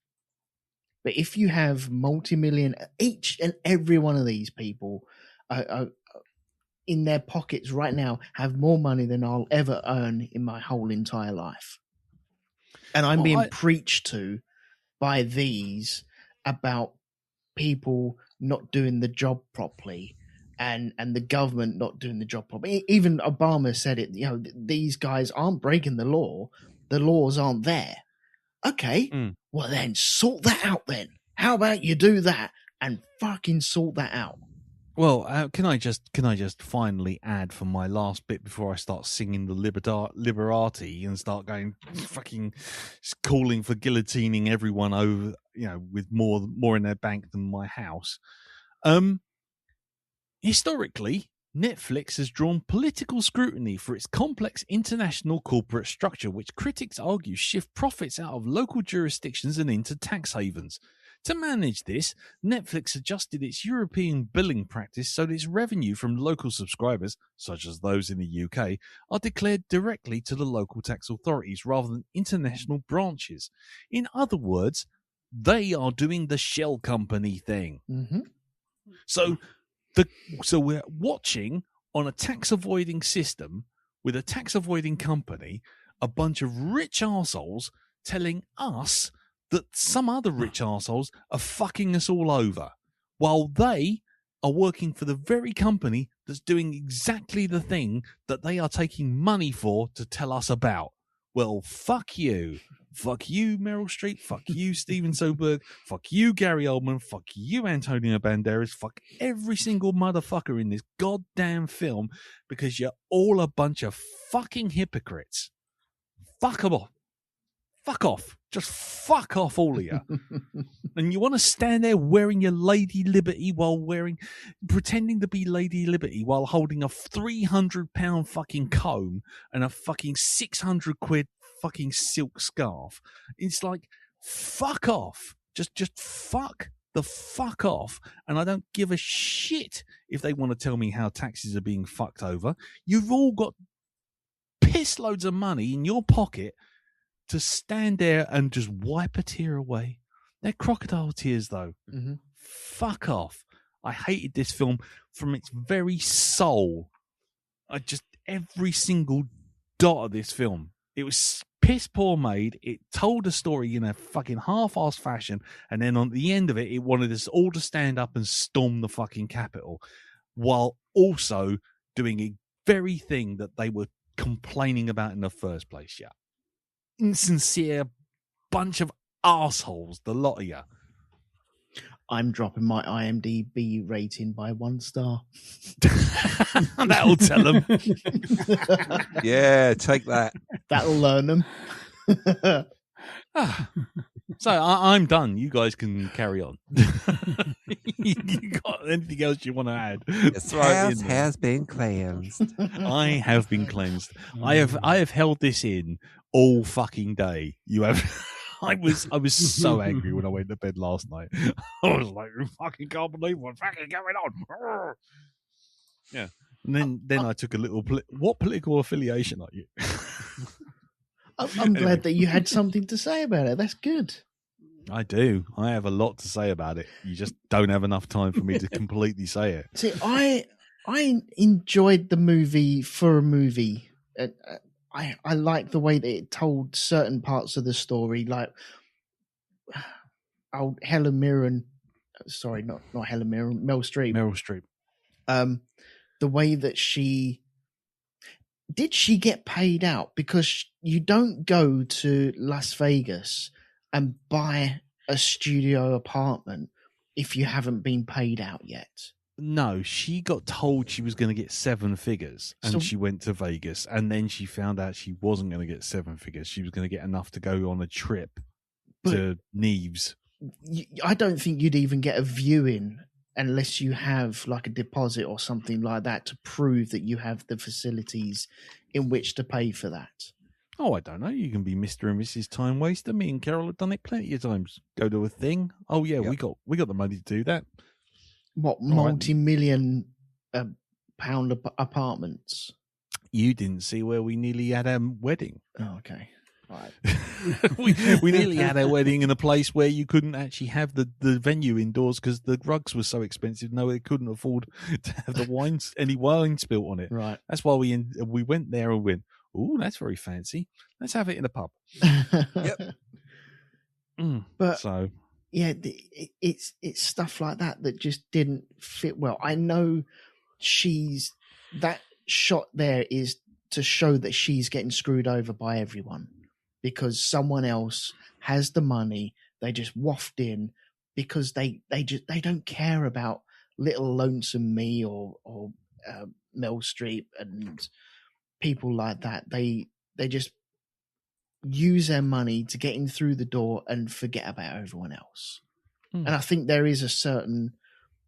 But if you have multi-million, each and every one of these people in their pockets right now have more money than I'll ever earn in my whole entire life. And I'm being preached to by these about people not doing the job properly and the government not doing the job properly. Even Obama said it, these guys aren't breaking the law. The laws aren't there. Okay, well then sort that out then. How about you do that and fucking sort that out? Well, can I just finally add for my last bit before I start singing the Liberati and start going fucking calling for guillotining everyone over, with more in their bank than my house. Historically, Netflix has drawn political scrutiny for its complex international corporate structure, which critics argue shift profits out of local jurisdictions and into tax havens. To manage this, Netflix adjusted its European billing practice so that its revenue from local subscribers, such as those in the UK, are declared directly to the local tax authorities rather than international branches. In other words, they are doing the shell company thing. Mm-hmm. So we're watching on a tax avoiding system with a tax avoiding company, a bunch of rich arseholes telling us that some other rich arseholes are fucking us all over, while they are working for the very company that's doing exactly the thing that they are taking money for to tell us about. Well, fuck you. Fuck you, Meryl Streep. Fuck you, Steven Soderbergh. Fuck you, Gary Oldman. Fuck you, Antonio Banderas. Fuck every single motherfucker in this goddamn film, because you're all a bunch of fucking hypocrites. Fuck them off. Fuck off. Just fuck off, all of you. And you want to stand there wearing your Lady Liberty pretending to be Lady Liberty while holding a £300 fucking comb and a fucking 600 quid fucking silk scarf. It's like, fuck off. Just fuck the fuck off. And I don't give a shit if they want to tell me how taxes are being fucked over. You've all got piss loads of money in your pocket to stand there and just wipe a tear away. They're crocodile tears, though. Mm-hmm. Fuck off. I hated this film from its very soul. Every single dot of this film. It was piss poor made. It told a story in a fucking half-assed fashion, and then on the end of it, it wanted us all to stand up and storm the fucking Capitol, while also doing very thing that they were complaining about in the first place. Yeah, insincere bunch of assholes, the lot of you. I'm dropping my IMDb rating by 1 star. That'll tell them. Yeah, take that. That'll learn them. So I'm done. You guys can carry on. You got anything else you want to add? This Throw it house in there. has been cleansed. I have been cleansed. I have held this in all fucking day. You have. I was so angry when I went to bed last night. I was like, I fucking can't believe what's fucking going on. Yeah. And then I took a little. What political affiliation are you? I'm glad that you had something to say about it. That's good. I do. I have a lot to say about it. You just don't have enough time for me to completely say it. See, I enjoyed the movie for a movie. I like the way that it told certain parts of the story, like Helen Mirren. Sorry, not Helen Mirren. Meryl Streep. Meryl Streep. The way that she get paid out, because you don't go to Las Vegas and buy a studio apartment if you haven't been paid out yet. No, she got told she was going to get 7 figures, and she went to Vegas, and then she found out she wasn't going to get 7 figures. She was going to get enough to go on a trip to Neves. I don't think you'd even get a viewing unless you have like a deposit or something like that to prove that you have the facilities in which to pay for that. Oh, I don't know. You can be Mr. and Mrs. Time Waster. Me and Carol have done it plenty of times. Go to a thing. Oh yeah, Yep. we got the money to do that. What, multi-million pound apartments? You didn't see where we nearly had our wedding. Oh, okay. Right. we nearly had our wedding in a place where you couldn't actually have the venue indoors because the rugs were so expensive. No, they couldn't afford to have any wine spilt on it. Right. That's why we went there and went, oh, that's very fancy. Let's have it in a pub. Yep. But so yeah, it's stuff like that just didn't fit well. I know that shot there is to show that she's getting screwed over by everyone because someone else has the money. They just waft in because they don't care about little lonesome me or Mel Streep and people like that. They just use their money to get in through the door and forget about everyone else. And I think there is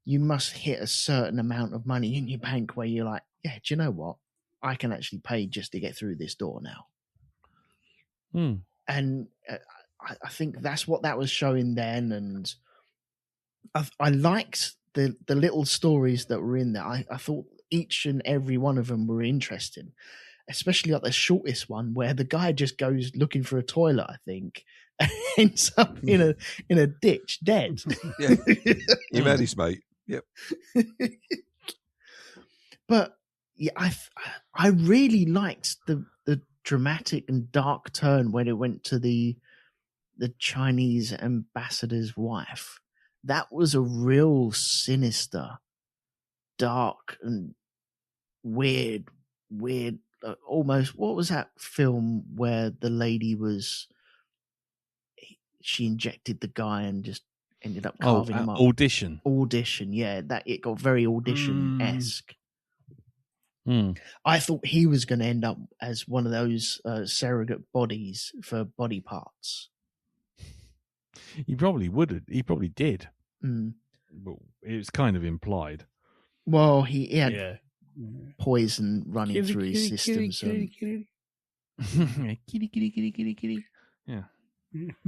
you must hit a certain amount of money in your bank where you're like, yeah, do you know what? I can actually pay just to get through this door now. And I think that's what that was showing then. And I liked the little stories that were in there. I thought each and every one of them were interesting, especially like the shortest one where the guy just goes looking for a toilet, I think, and ends up in a ditch dead. Yeah. You met his mate. Yep. But yeah, I really liked the dramatic and dark turn when it went to the Chinese ambassador's wife. That was a real sinister, dark and weird, almost. What was that film where the lady she injected the guy and just ended up carving him up? Audition. Yeah, that it got very Audition-esque. I thought he was going to end up as one of those surrogate bodies for body parts. He probably would. He probably did. But it was kind of implied. Well, he had poison running through his system. Kitty. Yeah.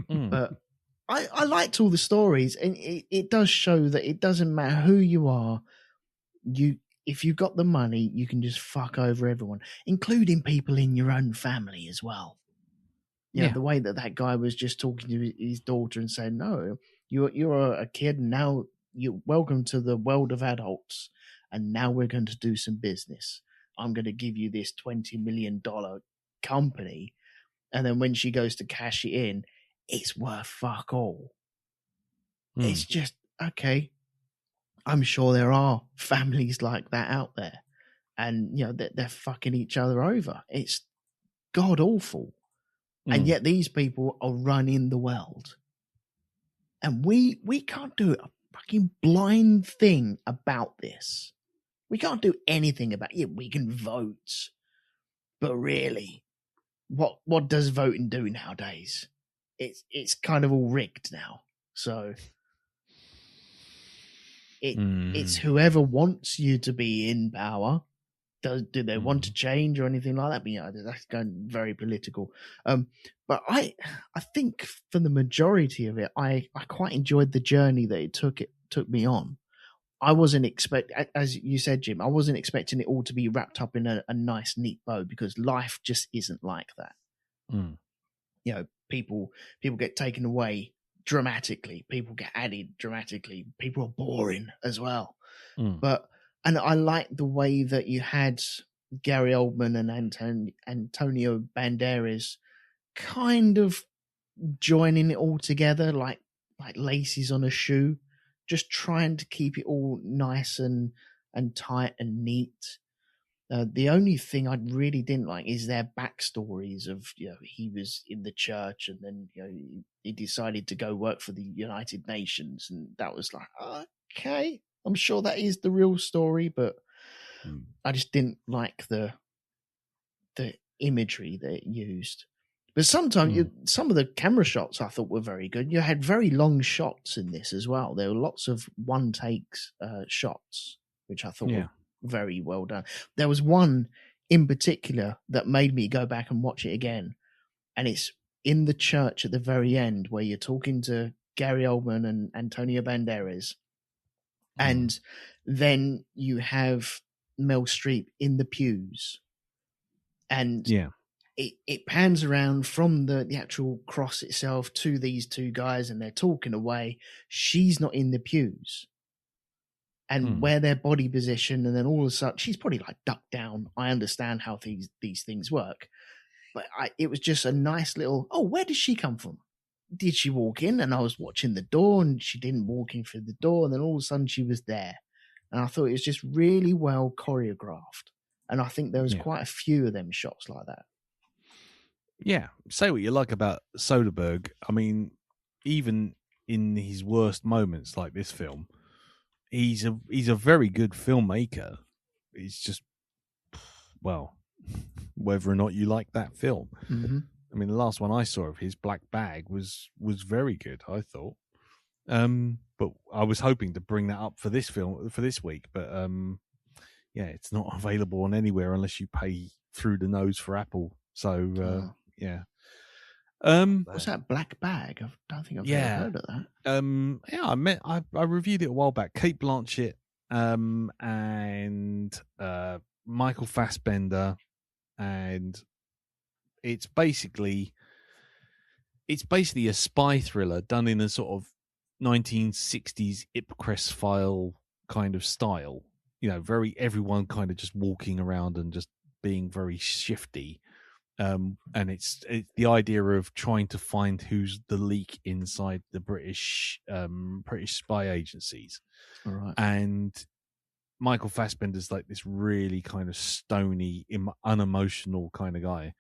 But I liked all the stories, and it does show that it doesn't matter who you are. If you've got the money, you can just fuck over everyone, including people in your own family as well. Yeah, the way that guy was just talking to his daughter and saying, "No, you're a kid, and now you're welcome to the world of adults, and now we're going to do some business. I'm going to give you this $20 million company, and then when she goes to cash it in, it's worth fuck all." It's just okay. I'm sure there are families like that out there, and they're fucking each other over. It's god awful, and yet these people are running the world, and we can't do a fucking blind thing about this. We can't do anything about it. We can vote, but really, what does voting do nowadays? It's kind of all rigged now. So it's whoever wants you to be in power. Do they want to change or anything like that? But that's going very political. But I think for the majority of it, I quite enjoyed the journey that it took me on. I wasn't as you said, Jim, I wasn't expecting it all to be wrapped up in a nice, neat bow, because life just isn't like that. People get taken away dramatically. People get added dramatically. People are boring as well. And I like the way that you had Gary Oldman and Antonio Banderas kind of joining it all together, like laces on a shoe, just trying to keep it all nice and tight and neat. The only thing I really didn't like is their backstories of, he was in the church and then, he decided to go work for the United Nations. And that was like, okay, I'm sure that is the real story, but I just didn't like the imagery that it used. But sometimes some of the camera shots I thought were very good. You had very long shots in this as well. There were lots of one takes shots, which I thought were very well done. There was one in particular that made me go back and watch it again, and it's in the church at the very end where you're talking to Gary Oldman and Antonio Banderas, and then you have Mel Streep in the pews, and it pans around from the actual cross itself to these two guys, and they're talking away. She's not in the pews, and where their body position, and then all of a sudden she's probably like ducked down. I understand how these things work, but it was just a nice little, where did she come from? Did she walk in? And I was watching the door, and she didn't walk in through the door, and then all of a sudden she was there. And I thought it was just really well choreographed. And I think there was quite a few of them shots like that. Yeah. Say what you like about Soderbergh. I mean, even in his worst moments like this film, he's a very good filmmaker. It's just, well, whether or not you like that film. Mm-hmm. I mean, the last one I saw of his, Black Bag, was very good, I thought. But I was hoping to bring that up for this film for this week, but it's not available on anywhere unless you pay through the nose for Apple. So what's that, Black Bag? I don't think I've ever heard of that. I reviewed it a while back. Kate Blanchett and Michael Fassbender, and it's basically a spy thriller done in a sort of 1960s Ipcress file kind of style. Very everyone kind of just walking around and just being very shifty. And it's the idea of trying to find who's the leak inside the British spy agencies. All right. And Michael Fassbender's like this really kind of stony, unemotional kind of guy.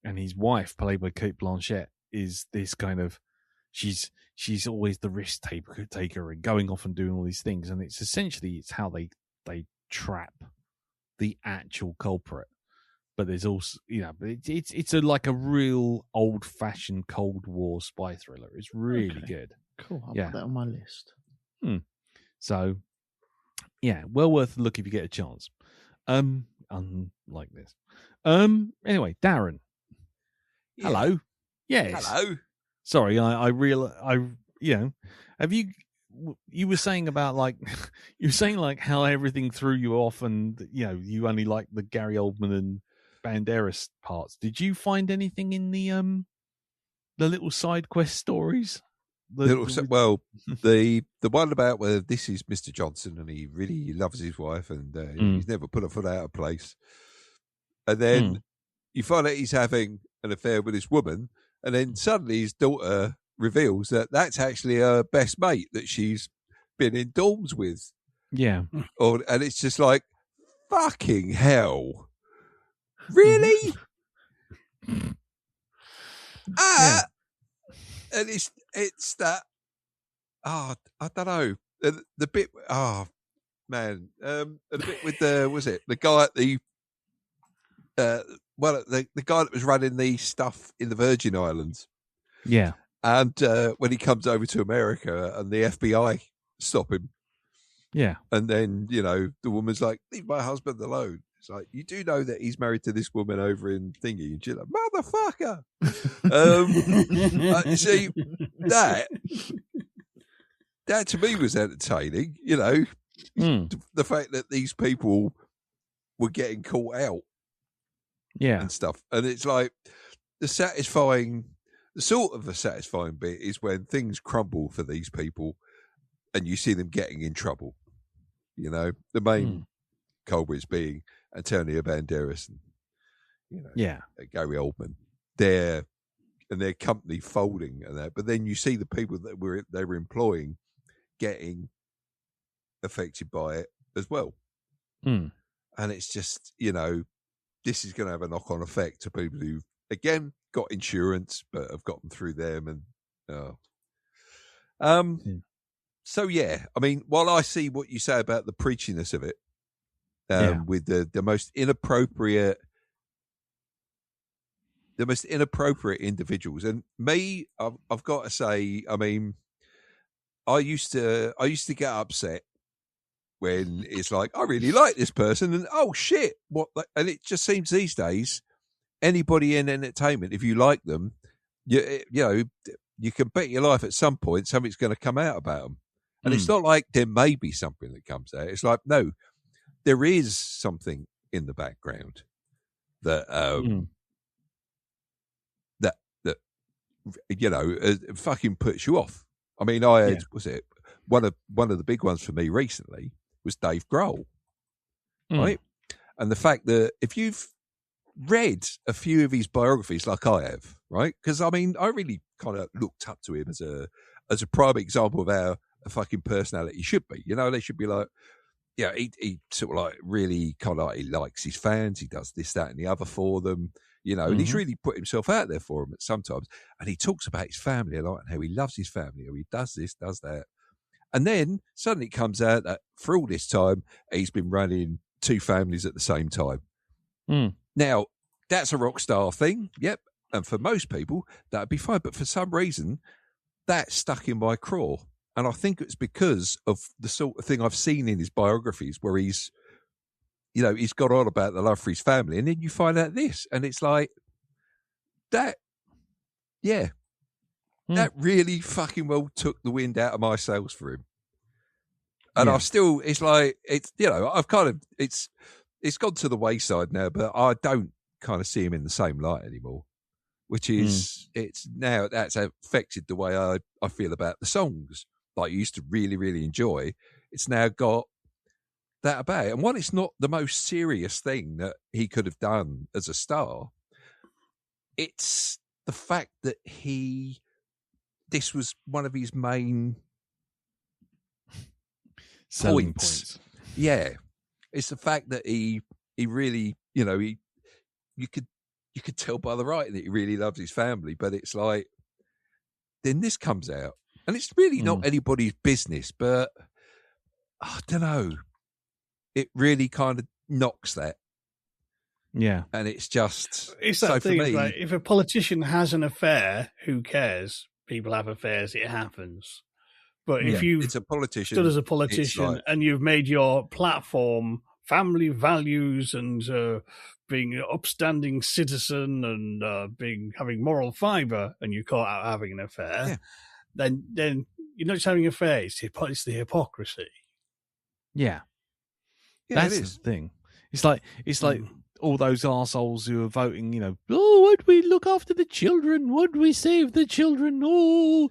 And his wife, played by Kate Blanchett, is this kind of, she's always the risk taker and going off and doing all these things. And it's how they trap the actual culprit. But there's also, it's like a real old fashioned Cold War spy thriller. It's really good. Cool. I'll put that on my list. So, well worth a look if you get a chance. Unlike this. Anyway, Darren. Yeah. Hello. Yes. Hello. Sorry, have you were saying about how everything threw you off, and you only like the Gary Oldman and Banderas parts. Did you find anything in the little side quest stories? The one about where this is Mr. Johnson and he really loves his wife and he's never put a foot out of place, and then you find out he's having an affair with this woman, and then suddenly his daughter reveals that that's actually her best mate that she's been in dorms with. Yeah. And it's just like, fucking hell. Really? And it's that, I don't know. The bit, man. The bit with the guy at the, the guy that was running the stuff in the Virgin Islands. Yeah. And when he comes over to America and the FBI stop him. Yeah. And then, the woman's like, leave my husband alone. It's like, you do know that he's married to this woman over in thingy. And she's like, motherfucker. See, that to me was entertaining, the fact that these people were getting caught out. Yeah. And stuff. And it's like the satisfying bit is when things crumble for these people and you see them getting in trouble. The main culprits being Antonio Banderas and Gary Oldman. Their company folding and that. But then you see the people that they were employing getting affected by it as well. And it's just, this is going to have a knock-on effect to people who've, again, got insurance, but have gotten through them. So, yeah, I mean, while I see what you say about the preachiness of it, with the most inappropriate individuals, and me, I've got to say, I mean, I used to get upset when it's like, I really like this person, and oh shit, what? And it just seems these days, anybody in entertainment, if you like them, you can bet your life at some point something's going to come out about them. And it's not like there may be something that comes out. It's like, no, there is something in the background that fucking puts you off. I mean, I had was it one of the big ones for me recently was Dave Grohl, right? And the fact that if you've read a few of his biographies, like I have, right? Because I mean, I really kind of looked up to him as a prime example of how a fucking personality should be. They should be like, he sort of like really kind of like, he likes his fans. He does this, that, and the other for them. And he's really put himself out there for them at sometimes. And he talks about his family a lot and how he loves his family, how he does this, does that. And then suddenly it comes out that for all this time, he's been running 2 families at the same time. Now, that's a rock star thing. Yep. And for most people, that'd be fine. But for some reason, that stuck in my craw. And I think it's because of the sort of thing I've seen in his biographies where he's got on about the love for his family. And then you find out this. And it's like, that really fucking well took the wind out of my sails for him. And I've still, it's like, I've kind of, it's gone to the wayside now, but I don't kind of see him in the same light anymore, which is, it's now, that's affected the way I feel about the songs that I used to really, really enjoy. It's now got that about it. And while it's not the most serious thing that he could have done as a star, it's the fact that this was one of his main points. Yeah. It's the fact that he really, you could tell by the writing that he really loves his family, but it's like, then this comes out and it's really not anybody's business, but I don't know. It really kind of knocks that. Yeah. And it's just, it's that thing, for me, like, if a politician has an affair, who cares? People have affairs, it happens. But if you've it's a politician, stood as a politician and you've made your platform family values and being an upstanding citizen and having moral fibre, and you're caught out having an affair, then you're not just having an affair, it's the hypocrisy. Yeah. That's the thing. It's like all those arseholes who are voting, would we look after the children? Would we save the children? Oh,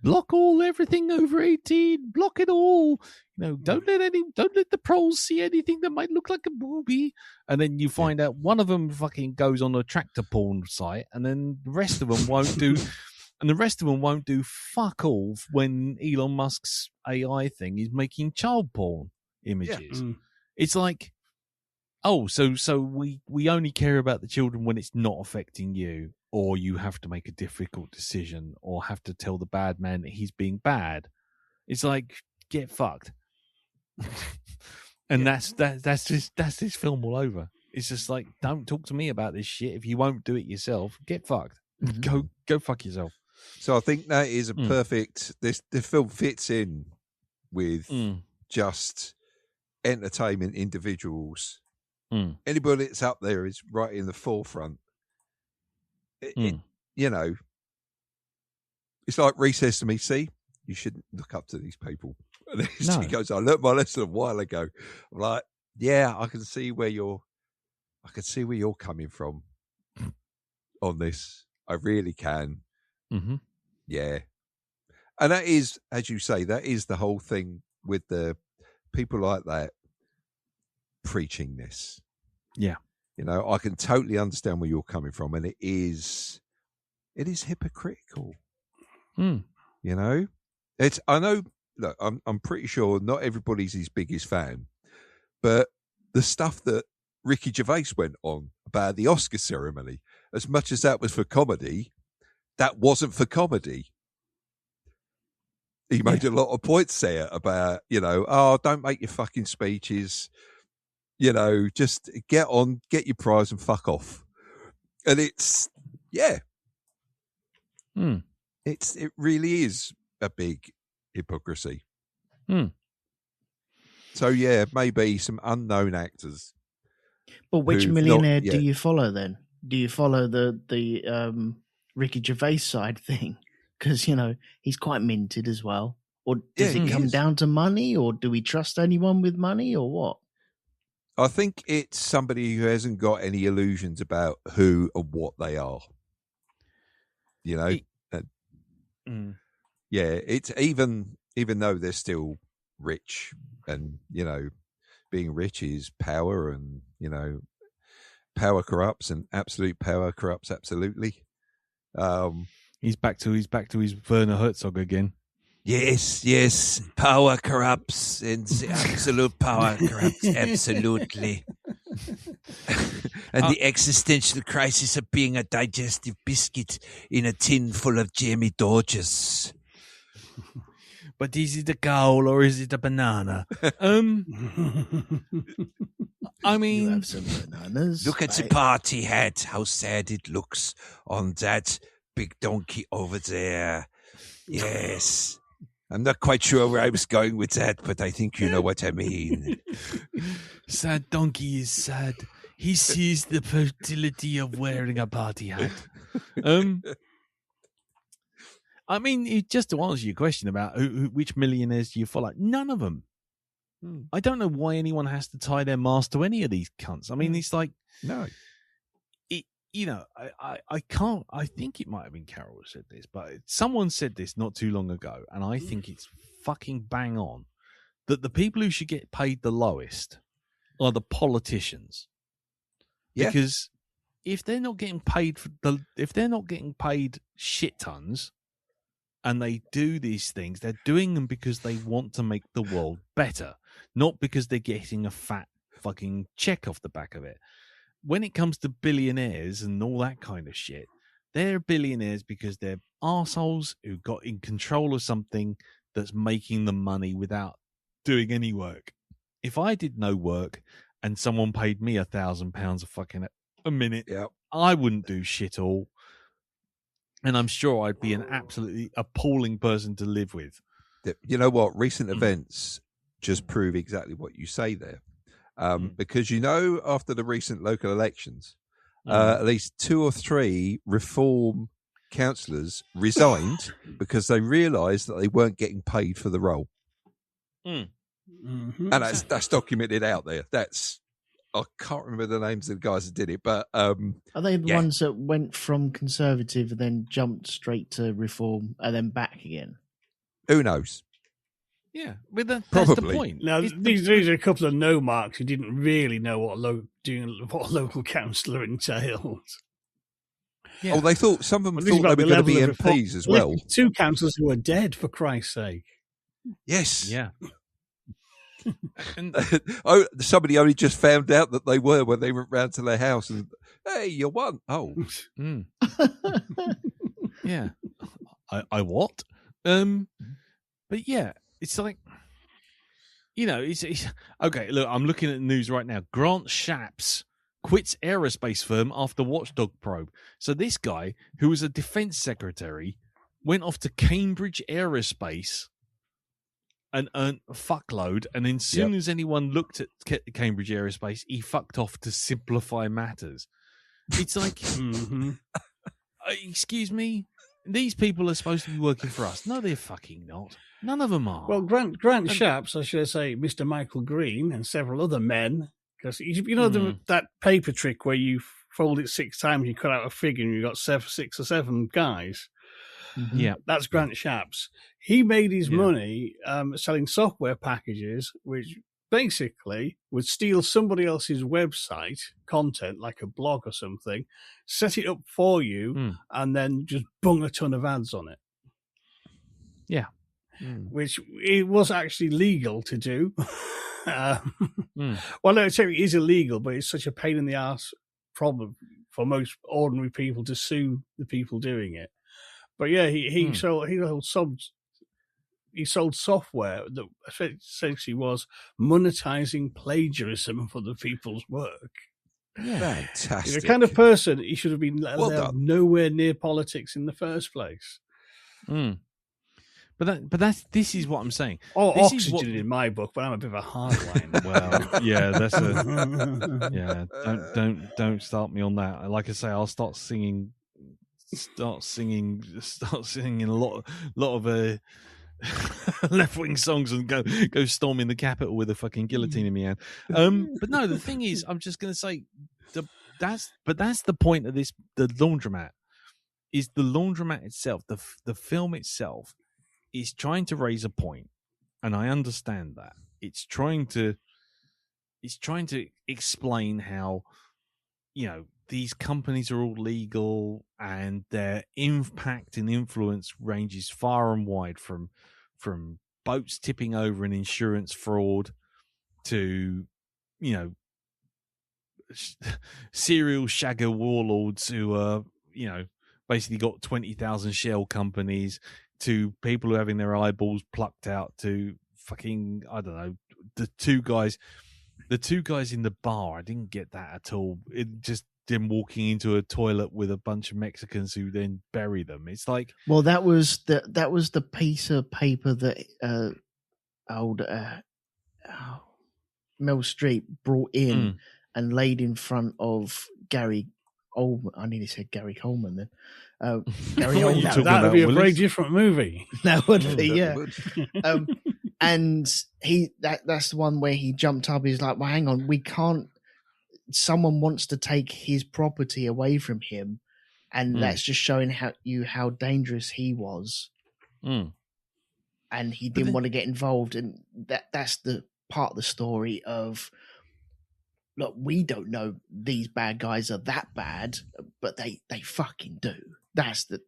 block everything over 18, block it all. Don't let the pros see anything that might look like a booby. And then you find out one of them fucking goes on a tractor porn site, and then the rest of them won't do. And the rest of them won't do fuck all when Elon Musk's AI thing is making child porn images. It's like, oh, so we only care about the children when it's not affecting you, or you have to make a difficult decision, or have to tell the bad man that he's being bad. It's like, get fucked. And that's this film all over. It's just like, don't talk to me about this shit. If you won't do it yourself, get fucked. Go fuck yourself. So I think that is a perfect. The film fits in with just entertainment individuals. Anybody that's up there is right in the forefront. You know, it's like Reese says to me, "See, you shouldn't look up to these people." And he goes, "I learned my lesson a while ago." I'm like, "Yeah, I can see where you're coming from on this. I really can." Mm-hmm. Yeah, and that is, as you say, that is the whole thing with the people like that preaching this. Yeah. You know, I can totally understand where you're coming from, and it is hypocritical. You know, I know. Look, I'm pretty sure not everybody's his biggest fan, but the stuff that Ricky Gervais went on about the Oscar ceremony, as much as that was for comedy, that wasn't for comedy. He made a lot of points there about, you know, oh, don't make your fucking speeches. You know, just get on, get your prize and fuck off. And it really is a big hypocrisy. So yeah, maybe some unknown actors. But which millionaire do you follow then? Do you follow the Ricky Gervais side thing? Because, you know, he's quite minted as well. Or does it come down to money, or do we trust anyone with money, or what? I think it's somebody who hasn't got any illusions about who or what they are. You know? Yeah, it's even though they're still rich, and, you know, being rich is power, and, you know, power corrupts, and absolute power corrupts absolutely. He's back to his Werner Herzog again. Yes, power corrupts, and absolute power corrupts absolutely. And the existential crisis of being a digestive biscuit in a tin full of Jamie Dodgers. But is it a cowl or is it a banana? I mean, you have some bananas. Look at the party hat, how sad it looks on that big donkey over there. Yes. I'm not quite sure where I was going with that, but I think you know what I mean. Sad donkey is sad. He sees the fertility of wearing a party hat. I mean, just to answer your question about which millionaires do you follow, none of them. I don't know why anyone has to tie their mask to any of these cunts. I mean, it's like, no. You know, I can't. I think it might have been Carol who said this, but someone said this not too long ago, and I think it's fucking bang on, that the people who should get paid the lowest are the politicians. Yeah. Because if they're not getting paid shit tons, and they do these things, they're doing them because they want to make the world better, not because they're getting a fat fucking check off the back of it. When it comes to billionaires and all that kind of shit, they're billionaires because they're arseholes who got in control of something that's making them money without doing any work. If I did no work and someone paid me £1,000 a minute, I wouldn't do shit all. And I'm sure I'd be an absolutely appalling person to live with. You know what? Recent events just prove exactly what you say there. Because, you know, after the recent local elections, at least 2 or 3 Reform councillors resigned because they realised that they weren't getting paid for the role. And that's documented out there. I can't remember the names of the guys that did it, but are they the ones that went from Conservative and then jumped straight to Reform and then back again? Who knows? Yeah, but that's the point. Now, these are a couple of no marks who didn't really know what a local councillor entailed. Yeah. Oh, they thought some of them thought they were going to be MPs as well. 2 councillors who are dead, for Christ's sake. Yes. Yeah. And Oh, somebody only just found out that they were when they went round to their house and, hey, you won. Oh, yeah, I what? But yeah, it's like, it's okay. Look, I'm looking at the news right now. Grant Shapps quits aerospace firm after watchdog probe. So this guy, who was a defense secretary, went off to Cambridge Aerospace and earned a fuckload. And then soon as anyone looked at Cambridge Aerospace, he fucked off to Simplify Matters. It's like, excuse me, these people are supposed to be working for us. No, they're fucking not. None of them are. Well, Grant Shapps, I should say, Mr. Michael Green, and several other men, because that paper trick where you fold it 6 times, you cut out a figure, and you got 6 or 7 guys. Mm-hmm. Yeah, that's Grant Shapps. He made his money selling software packages, which basically would steal somebody else's website content, like a blog or something, set it up for you, and then just bung a ton of ads on it. Yeah. Which it was actually legal to do. Well, no, it is illegal, but it's such a pain in the ass problem for most ordinary people to sue the people doing it. But yeah, he sold software that essentially was monetizing plagiarism for the people's work. Yeah. Fantastic. He's the kind of person he should have been nowhere near politics in the first place. But this is what I'm saying. Or this oxygen in my book, but I'm a bit of a hardliner. Well, yeah, that's Don't start me on that. Like I say, I'll start singing a lot of left wing songs and go storming the Capitol with a fucking guillotine in my hand. But no, the thing is, I'm just going to say that's the point of this. The Laundromat is the Laundromat itself. The film itself is trying to raise a point, and I understand that it's trying to explain how these companies are all legal and their impact and influence ranges far and wide from boats tipping over and insurance fraud to serial shagger warlords who are basically got 20,000 shell companies, to people who are having their eyeballs plucked out, to fucking, I don't know, the two guys in the bar. I didn't get that at all. It just them walking into a toilet with a bunch of Mexicans who then bury them. It's like, well, that was the piece of paper that Mel Streep brought in and laid in front of Gary Oldman. I nearly said Gary Coleman then. Gary Oldman. That would be a very different movie. That would be, yeah. And that's the one where he jumped up. He's like, well, hang on, we can't. Someone wants to take his property away from him, and that's just showing how dangerous he was. And he didn't want to get involved, and that's the part of the story of, look, we don't know these bad guys are that bad, but they fucking do.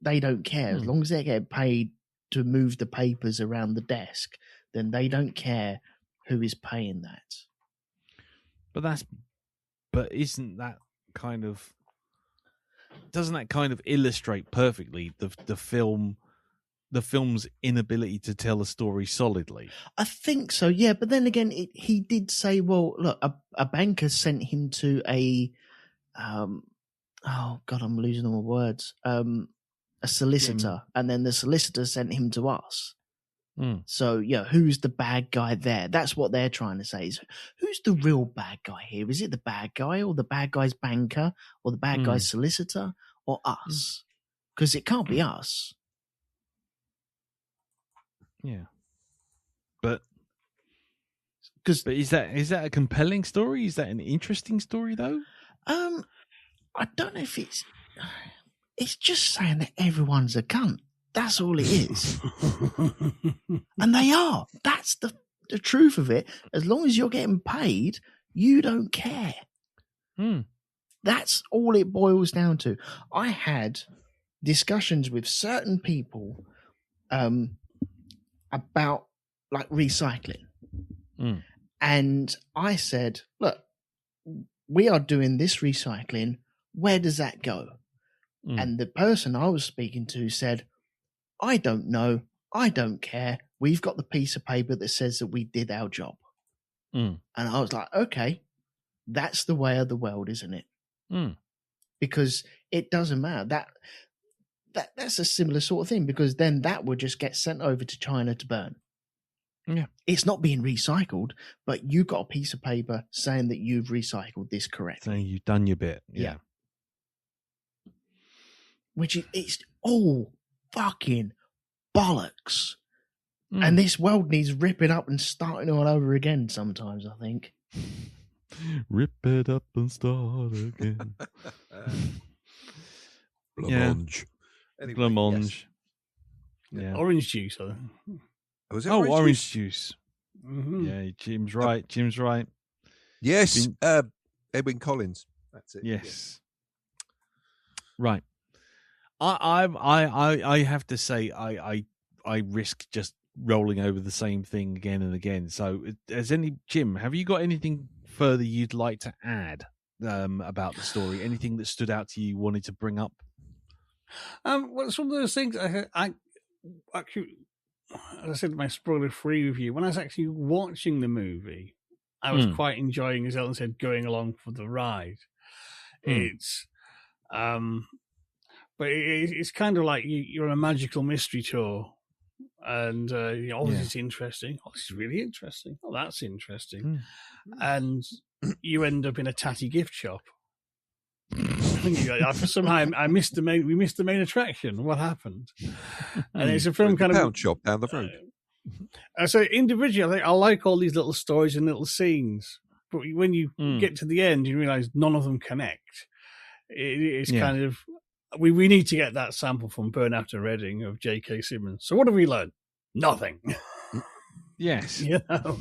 They don't care. As long as they get paid to move the papers around the desk, then they don't care who is paying that. But isn't that kind of, doesn't that kind of illustrate perfectly the film's inability to tell a story solidly? I think so, yeah. But then again, he did say, well, look, a banker sent him to a, oh God, I'm losing all my words, a solicitor, and then the solicitor sent him to us. So, who's the bad guy there? That's what they're trying to say, is who's the real bad guy here? Is it the bad guy, or the bad guy's banker, or the bad guy's solicitor, or us? Because it can't be us. Yeah. But is that a compelling story? Is that an interesting story, though? I don't know if it's just saying that everyone's a cunt. That's all it is. And they are. That's the truth of it. As long as you're getting paid, you don't care. That's all it boils down to. I had discussions with certain people about like recycling. And I said, look, we are doing this recycling. Where does that go? And the person I was speaking to said, I don't know. I don't care. We've got the piece of paper that says that we did our job. And I was like, okay, that's the way of the world, isn't it? Because it doesn't matter. That's a similar sort of thing, because then that would just get sent over to China to burn. Yeah. It's not being recycled, but you've got a piece of paper saying that you've recycled this correctly. So you've done your bit. Yeah. Which it's all fucking bollocks. And this world needs ripping up and starting all over again sometimes, I think. Rip it up and start again. Blancmange. Anyway, Blancmange. yes. Yeah. Orange juice. I think. Was it Orange juice. Mm-hmm. Yeah, Jim's right. Jim's right. Yes, Edwin Collins. That's it. Yes. Right. I have to say I risk just rolling over the same thing again and again. So, Jim, have you got anything further you'd like to add about the story? Anything that stood out to you, wanted to bring up? Well, it's one of those things. I actually, as I said in my spoiler-free review, when I was actually watching the movie, I was quite enjoying, as Ellen said, going along for the ride. It's, but it's kind of like you're on a magical mystery tour. And this is interesting. Oh, this is really interesting. Oh, that's interesting. And you end up in a tatty gift shop. Somehow we missed the main attraction. What happened? And it's a film kind of pound shop down the road. So individually, I like all these little stories and little scenes, but when you get to the end, you realise none of them connect. It's kind of we need to get that sample from Burn After Reading of J.K. Simmons. So what have we learned? Nothing. Yes. You know,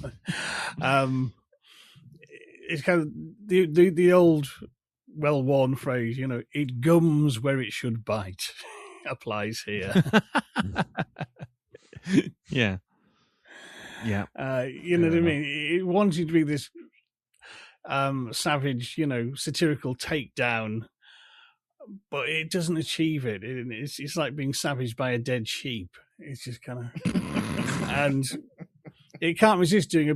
it's kind of the old well-worn phrase, you know, it gums where it should bite applies here. Yeah. Yeah. You know what I mean? It wanted to be this savage, you know, satirical takedown, but it doesn't achieve it. It's like being savaged by a dead sheep. It's just kind of... and it can't resist doing a...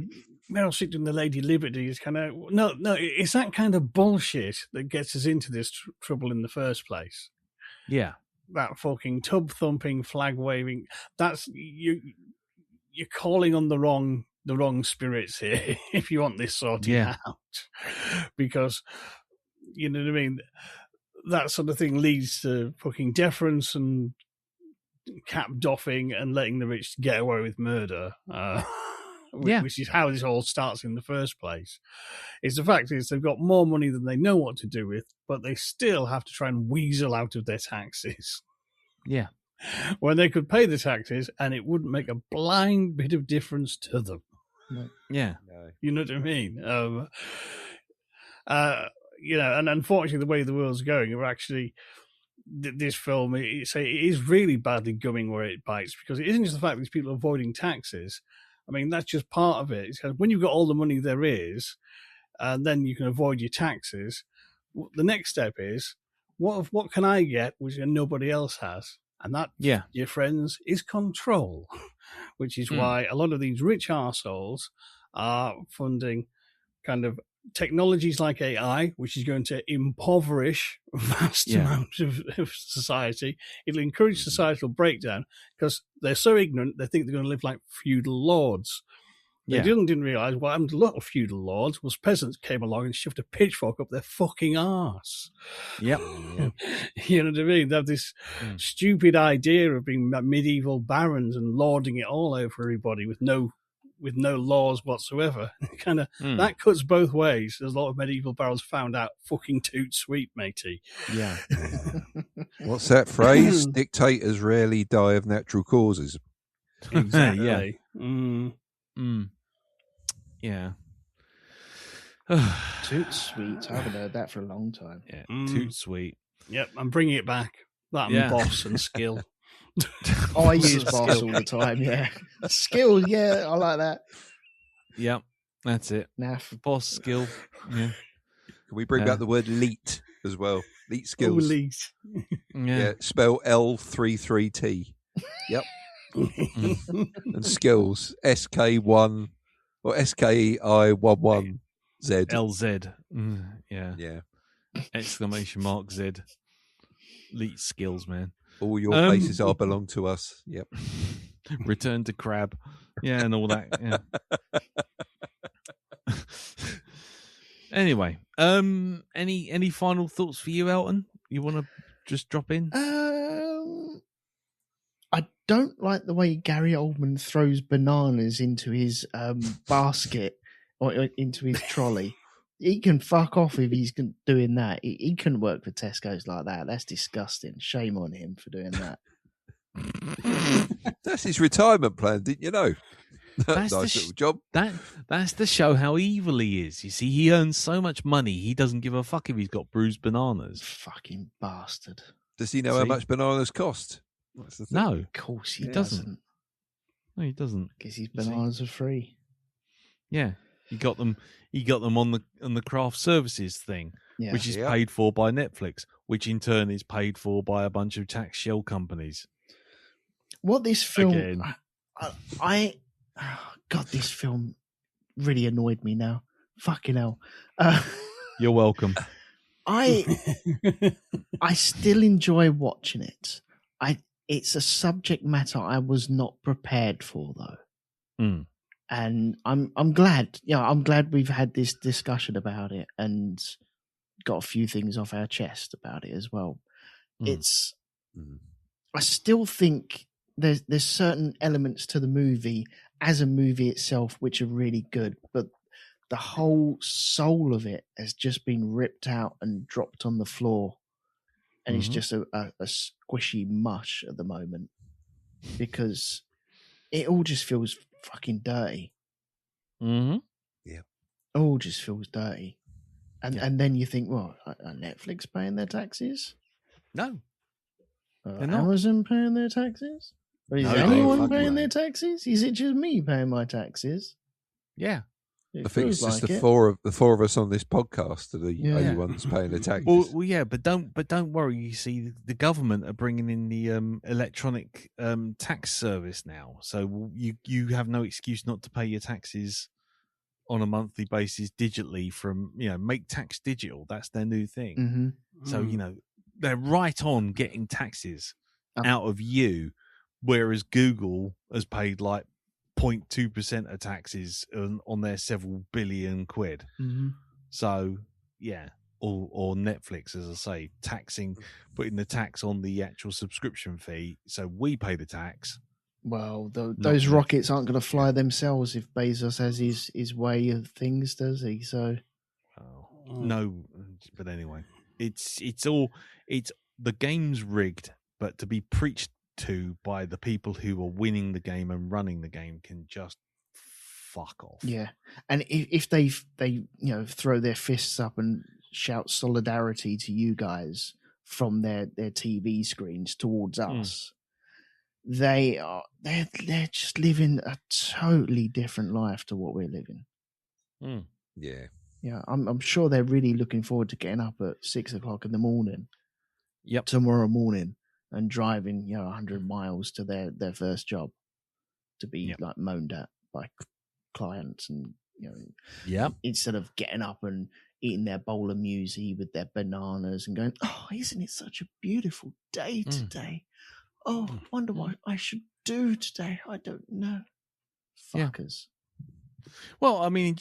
Meryl Streep doing the Lady Liberty is kind of... No, it's that kind of bullshit that gets us into this trouble in the first place. Yeah. That fucking tub-thumping, flag-waving... That's... You're calling on the wrong spirits here if you want this sorted out. Because, you know what I mean... That sort of thing leads to fucking deference and cap doffing and letting the rich get away with murder, which is how this all starts in the first place. The fact is they've got more money than they know what to do with, but they still have to try and weasel out of their taxes. Yeah. When they could pay the taxes and it wouldn't make a blind bit of difference to them. Yeah. You know what I mean? You know, and unfortunately, the way the world's going, we're actually this film it is really badly gumming where it bites, because it isn't just the fact that these people are avoiding taxes. I mean, that's just part of it. It's kind of, when you've got all the money there is, and then you can avoid your taxes. The next step is what can I get which nobody else has, and that, dear friends, is control, which is why a lot of these rich arseholes are funding kind of technologies like AI, which is going to impoverish vast amounts of society. It'll encourage societal breakdown because they're so ignorant, they think they're going to live like feudal lords. They didn't realise what happened to little feudal lords was peasants came along and shoved a pitchfork up their fucking arse. Yep. You know what I mean? They have this stupid idea of being medieval barons and lording it all over everybody with no laws whatsoever. Kind of that cuts both ways. There's a lot of medieval barons found out fucking toot sweet, matey. Yeah. What's that phrase? Dictators rarely die of natural causes. Exactly. Yeah. Toot sweet. I haven't heard that for a long time. Yeah. Toot sweet. Yep, I'm bringing it back. That and boss and skill. I use boss all the time, Skill, I like that. Yep. That's it. Naff. Boss skill. Yeah. Can we bring back the word leet as well? Leet skills. Leet. Yeah, spell L33T. Yep. And skills SK1 or SKI11Z. LZ. Yeah. Yeah. Exclamation mark Z. Leet skills, man. All your places are belong to us. Yep. Return to crab. Yeah, and all that. Yeah. Anyway, any final thoughts for you, Elton? You want to just drop in? I don't like the way Gary Oldman throws bananas into his basket or into his trolley. He can fuck off if he's doing that. He couldn't work for Tesco's like that. That's disgusting. Shame on him for doing that. That's his retirement plan, didn't you know? That's nice little job. That's to show how evil he is. You see, he earns so much money, he doesn't give a fuck if he's got bruised bananas. Fucking bastard. Does he know how much bananas cost? That's the thing. No, Of course he doesn't. doesn't. No, he doesn't. Because his bananas are free. Yeah, he got them. He got them on the craft services thing, Yeah. which is paid for by Netflix, which in turn is paid for by a bunch of tax shell companies. What this film, Again. God, this film really annoyed me now. Fucking hell. You're welcome. I still enjoy watching it. It's a subject matter I was not prepared for, though. Mm. And I'm glad. I'm glad we've had this discussion about it and got a few things off our chest about it as well. Mm. I still think there's certain elements to the movie as a movie itself which are really good, but the whole soul of it has just been ripped out and dropped on the floor, and it's just a squishy mush at the moment because it all just feels fucking dirty. Mm-hmm. Yeah, it all just feels dirty, and then you think, well, are Netflix paying their taxes? No, Are they're not. Amazon paying their taxes? Or is No, anyone fuck paying no. their taxes? Is it just me paying my taxes? Yeah. It I think it's feels just like the it. four of us on this podcast are the only Yeah. ones paying the taxes. Well, yeah, but don't worry. You see, the government are bringing in the electronic tax service now, so you have no excuse not to pay your taxes on a monthly basis digitally from make tax digital. That's their new thing. Mm-hmm. So they're right on getting taxes out of you, whereas Google has paid like 0.2% of taxes on their several billion quid. Mm-hmm. So or Netflix, as I say, putting the tax on the actual subscription fee, so we pay the tax. Well, those rockets aren't going to fly themselves if Bezos has his way of things, does he? So, no, but anyway, it's the game's rigged, but to be preached to by the people who are winning the game and running the game can just fuck off. Yeah, and if they throw their fists up and shout solidarity to you guys from their TV screens towards us, they're just living a totally different life to what we're living. Yeah, I'm sure they're really looking forward to getting up at 6 o'clock in the morning. Yep, tomorrow morning and driving 100 miles to their first job to be like moaned at by clients, and instead of getting up and eating their bowl of muesli with their bananas and going, oh, isn't it such a beautiful day today? Oh, wonder what I should do today. I don't know. Fuckers. Well, I mean,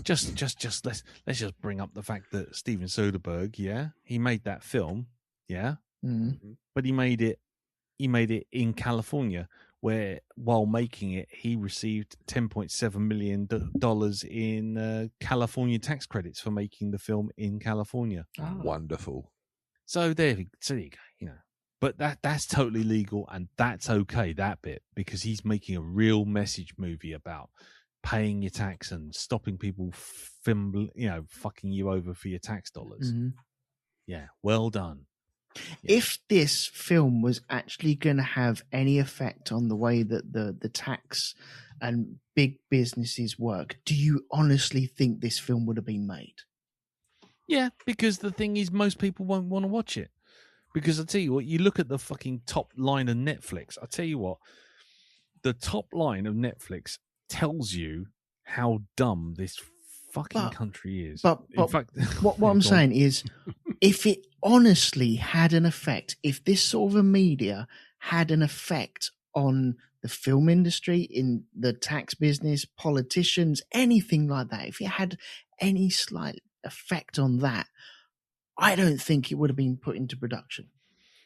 just let's just bring up the fact that Steven Soderbergh, he made that film, but he made it in California, where while making it, he received $10.7 million in California tax credits for making the film in California. Oh. Wonderful. So there you go, But that's totally legal, and that's okay, that bit, because he's making a real message movie about paying your tax and stopping people fucking you over for your tax dollars. Mm-hmm. Yeah, well done. If this film was actually going to have any effect on the way that the tax and big businesses work, do you honestly think this film would have been made? Yeah, because the thing is, most people won't want to watch it. Because I tell you what, you look at the fucking top line of Netflix. I tell you what, the top line of Netflix tells you how dumb this fucking country is. But in fact, what I'm saying is, if it honestly had an effect, if this sort of a media had an effect on the film industry, in the tax business, politicians, anything like that, if it had any slight effect on that, I don't think it would have been put into production.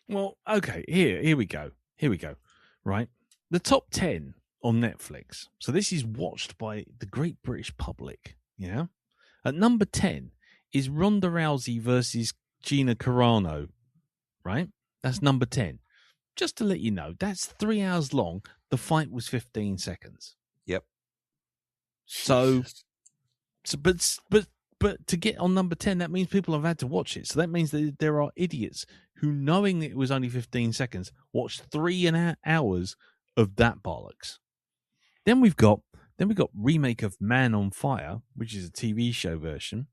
Well, okay, here we go. Right? The top 10 on Netflix. So this is watched by the great British public, yeah? At number 10 is Ronda Rousey versus Gina Carano, right? That's number 10. Just to let you know, that's 3 hours long. The fight was 15 seconds. Yep. But to get on number 10, that means people have had to watch it. So that means that there are idiots who, knowing it was only 15 seconds, watched 3 hours of that bollocks. Then we've got remake of Man on Fire, which is a TV show version.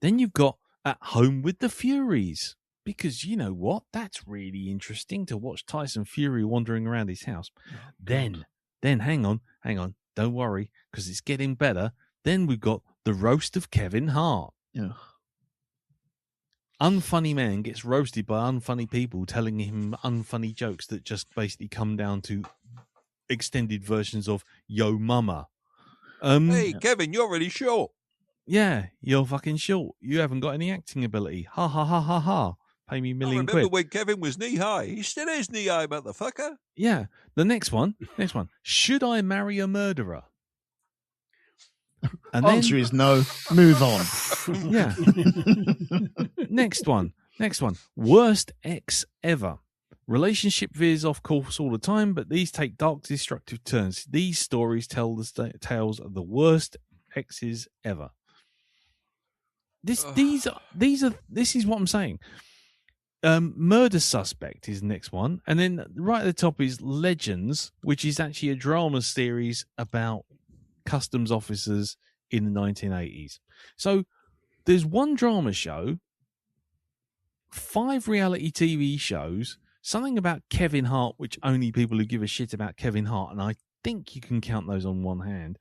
Then you've got At Home with the Furies, because you know what? That's really interesting to watch Tyson Fury wandering around his house. Then hang on, don't worry, because it's getting better. Then we've got The Roast of Kevin Hart. Ugh. Unfunny man gets roasted by unfunny people telling him unfunny jokes that just basically come down to extended versions of Yo Mama. Hey, Kevin, you're really short. Yeah, you're fucking short. You haven't got any acting ability. Ha ha ha ha ha. Pay me $1 million. I remember when Kevin was knee high. He still is knee high, motherfucker. Yeah. The next one. Should I marry a murderer? And Answer is no. Move on. Yeah. Next one. Worst ex ever. Relationship veers off course all the time, but these take dark, destructive turns. These stories tell the tales of the worst exes ever. This is what I'm saying. Murder Suspect is the next one, and then right at the top is Legends, which is actually a drama series about customs officers in the 1980s. So there's one drama show, 5 reality TV shows, something about Kevin Hart, which only people who give a shit about Kevin Hart, and I think you can count those on one hand,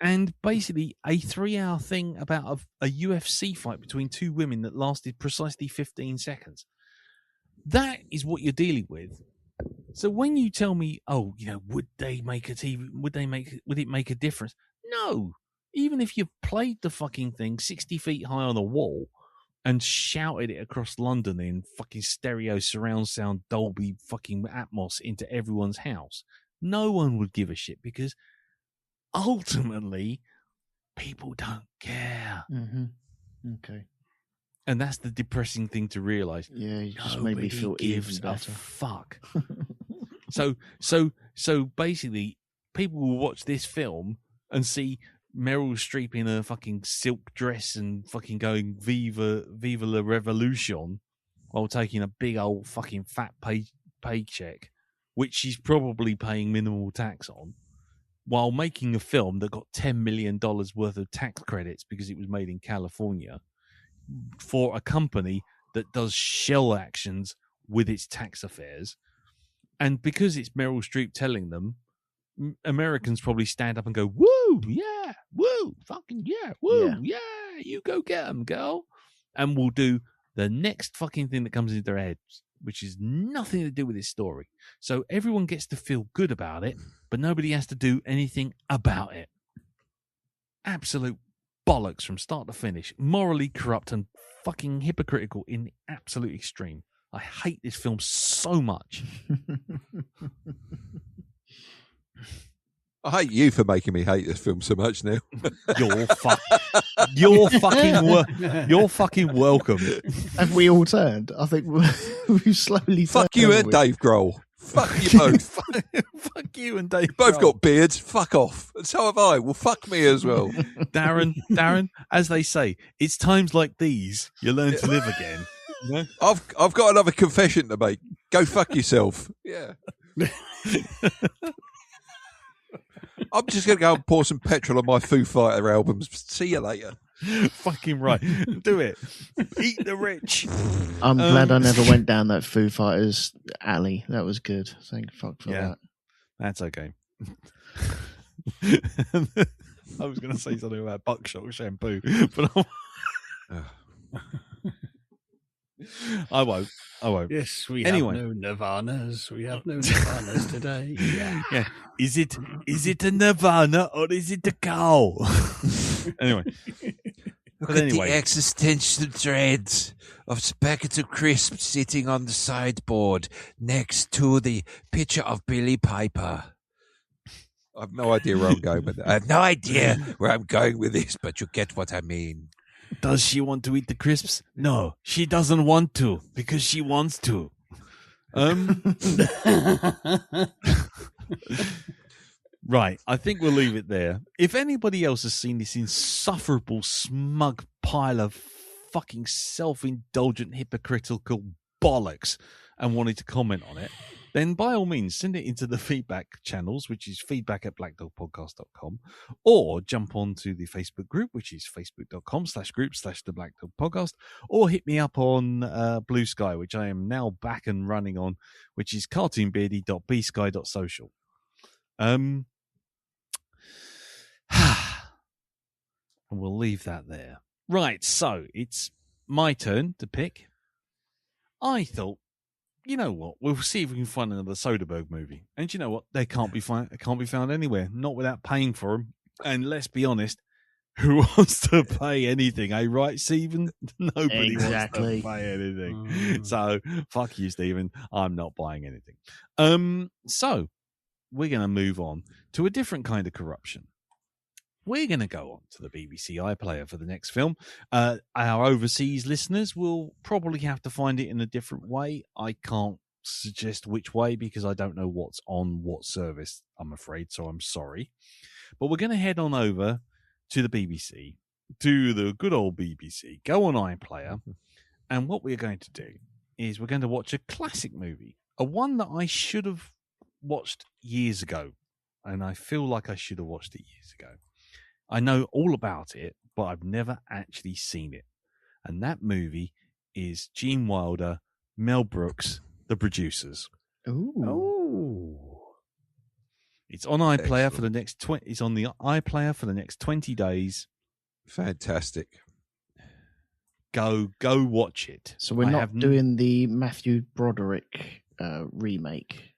and basically a 3-hour thing about a UFC fight between 2 women that lasted precisely 15 seconds. That is what you're dealing with. So when you tell me, would it make a difference? No. Even if you've played the fucking thing 60 feet high on the wall and shouted it across London in fucking stereo surround sound Dolby fucking Atmos into everyone's house, no one would give a shit, because ultimately people don't care. Mm-hmm. Okay. And that's the depressing thing to realize. Yeah, you just made me feel gives even a better. fuck. So basically, people will watch this film and see Meryl Streep in a fucking silk dress and fucking going Viva la Revolution while taking a big old fucking fat paycheck, which she's probably paying minimal tax on, while making a film that got $10 million worth of tax credits because it was made in California for a company that does shell actions with its tax affairs. And because it's Meryl Streep telling them, Americans probably stand up and go, woo, yeah, woo, fucking yeah, woo, yeah, you go get them, girl. And we'll do the next fucking thing that comes into their heads, which is nothing to do with this story. So everyone gets to feel good about it, but nobody has to do anything about it. Absolute bollocks from start to finish. Morally corrupt and fucking hypocritical in the absolute extreme. I hate this film so much. I hate you for making me hate this film so much now. You're fucking welcome. Have we all turned? I think we've slowly Fuck turned. you and Dave Grohl. Fuck you both. Fuck you and Dave. You both Grohl. got beards. Fuck off. And so have I. Well, fuck me as well. Darren, as they say, it's times like these you learn to live again. No? I've got another confession to make. Go fuck yourself. Yeah. I'm just going to go and pour some petrol on my Foo Fighter albums. See you later. Fucking right. Do it. Eat the rich. I'm glad I never went down that Foo Fighters alley. That was good. Thank fuck for that. That's okay. I was going to say something about buckshot shampoo, but I won't. Yes, we Anyway. have no Nirvanas. We have no Nirvanas today. Yeah. Is it a Nirvana or is it a cow? Anyway. Look But at anyway. the existential dread of Packet of Crisps sitting on the sideboard next to the picture of Billy Piper. I've no idea where I'm going with that. I have no idea where I'm going with this, but you get what I mean. Does she want to eat the crisps? No, she doesn't want to because she wants to. Right, I think we'll leave it there. If anybody else has seen this insufferable, smug pile of fucking self-indulgent, hypocritical bollocks and wanted to comment on it, then by all means, send it into the feedback channels, which is feedback@blackdogpodcast.com, or jump onto the Facebook group, which is facebook.com/group/the Black Dog Podcast, or hit me up on Blue Sky, which I am now back and running on, which is cartoonbeardy.bsky.social. And we'll leave that there. Right, so it's my turn to pick. I thought, you know what? We'll see if we can find another Soderbergh movie. And you know what? They can't be found anywhere, not without paying for them. And let's be honest, who wants to pay anything? Right, Stephen? Nobody Exactly. wants to pay anything. So fuck you, Stephen. I'm not buying anything. So we're going to move on to a different kind of corruption. We're going to go on to the BBC iPlayer for the next film. Our overseas listeners will probably have to find it in a different way. I can't suggest which way because I don't know what's on what service, I'm afraid, so I'm sorry. But we're going to head on over to the BBC, to the good old BBC, go on iPlayer, and what we're going to do is we're going to watch a classic movie, a one that I should have watched years ago, and I feel like I should have watched it years ago. I know all about it, but I've never actually seen it. And that movie is Gene Wilder, Mel Brooks, The Producers. Ooh. It's on iPlayer Excellent. for the next 20. It's on the iPlayer for the next 20 days. Fantastic. Go watch it. So we're not doing the Matthew Broderick remake.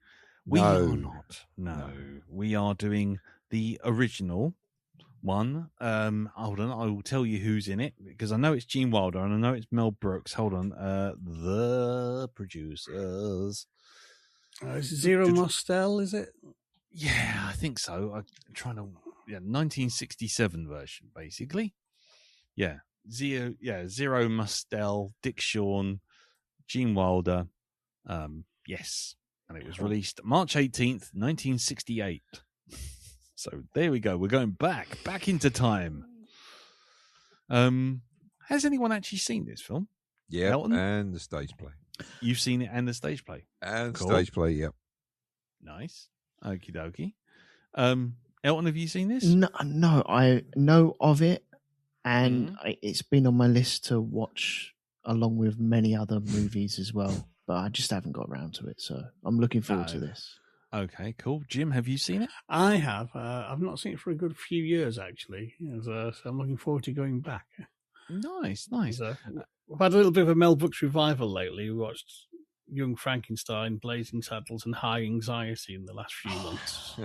We No. are not. No, we are doing the original one. Hold on, I will tell you who's in it because I know it's Gene Wilder and I know it's Mel Brooks. Hold on, The Producers. Is it Zero Mostel, is it? Yeah, I think so. I'm trying to 1967 version, basically. Yeah, Zero Mostel, Dick Shawn, Gene Wilder. Yes, and it was released March 18th, 1968. So there we go. We're going back into time. Has anyone actually seen this film? Yeah, Elton? and the stage play. You've seen it and the stage play. And Cool. stage play, yep. Nice. Okie dokie. Elton, have you seen this? No, I know of it, and it's been on my list to watch along with many other movies as well, but I just haven't got around to it, so I'm looking forward to this. Okay, cool. Jim, have you seen it? I have. I've not seen it for a good few years, actually. So I'm looking forward to going back. Nice. We've had a little bit of a Mel Brooks revival lately. We watched Young Frankenstein, Blazing Saddles, and High Anxiety in the last few months.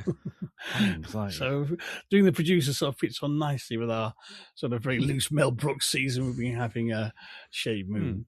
Anxiety. So doing the producer sort of fits on nicely with our sort of very loose Mel Brooks season we've been having a Shade Moon.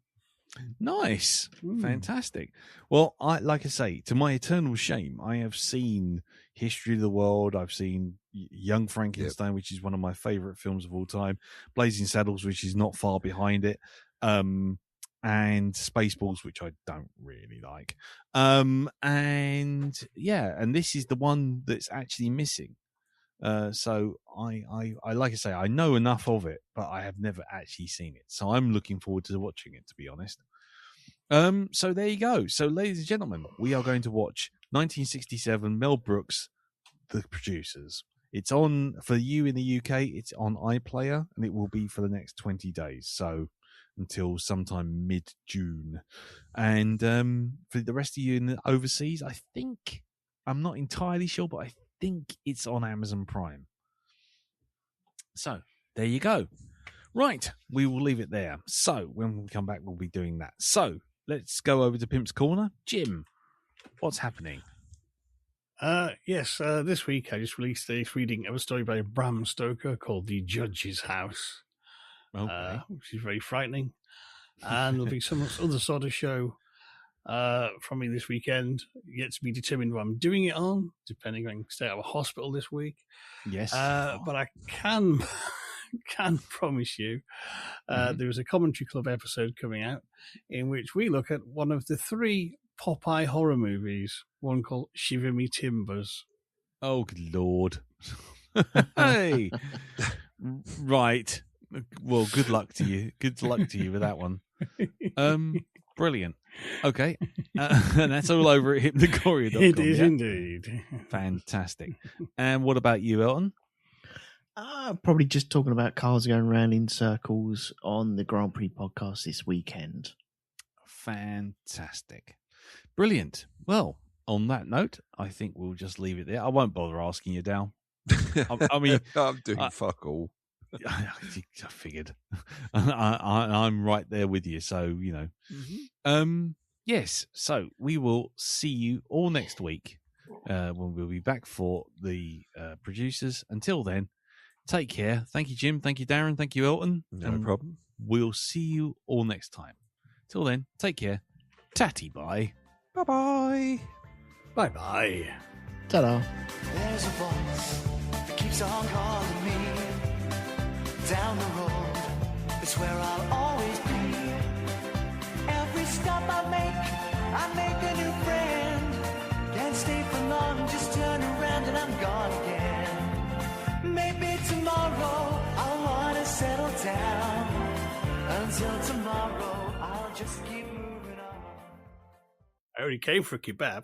Nice. Fantastic. Well, like I say, to my eternal shame, I have seen History of the World. I've seen Young Frankenstein, which is one of my favorite films of all time. Blazing Saddles, which is not far behind it. And Spaceballs, which I don't really like. And this is the one that's actually missing. So I like I say, I know enough of it, but I have never actually seen it. So I'm looking forward to watching it, to be honest. So there you go. So, ladies and gentlemen, we are going to watch 1967 Mel Brooks, The Producers. It's on, for you in the UK, it's on iPlayer, and it will be for the next 20 days. So until sometime mid-June. And for the rest of you in the overseas, I think, I'm not entirely sure, but I think it's on Amazon Prime. So there you go. Right, we will leave it there. So when we come back, we'll be doing that. So let's go over to Pimp's Corner. Jim, what's happening? Yes, this week I just released a reading of a story by Bram Stoker called The Judge's House, which is very frightening. And there'll be some other sort of show from me this weekend. Yet to be determined what I'm doing it on, depending on I can stay out of a hospital this week. Yes. But I can promise you there is a Commentary Club episode coming out in which we look at one of the 3 Popeye horror movies, one called Shiver Me Timbers. Oh, good Lord. Hey. Right. Well, good luck to you. Good luck to you with that one. Brilliant. Okay. And that's all over at hypnocoria.com. It is indeed. Fantastic. And what about you, Elton? Probably just talking about cars going round in circles on the Grand Prix podcast this weekend. Fantastic. Brilliant. Well, on that note, I think we'll just leave it there. I won't bother asking you, Dal. I mean, I'm doing fuck all. I figured. I'm right there with you, so you know. Mm-hmm. Yes. So we will see you all next week when we'll be back for the producers. Until then, take care. Thank you, Jim. Thank you, Darren. Thank you, Elton. No problem. We'll see you all next time. Till then, take care. Tatty bye. Bye-bye. Bye-bye. Ta-da. There's a voice that keeps on calling me down the road. It's where I'll always be. Every stop I make a new friend. Can't stay for long, just turn around and I'm gone again. Maybe tomorrow I'll want to settle down. Until tomorrow I'll just keep moving on. I already came for a kebab.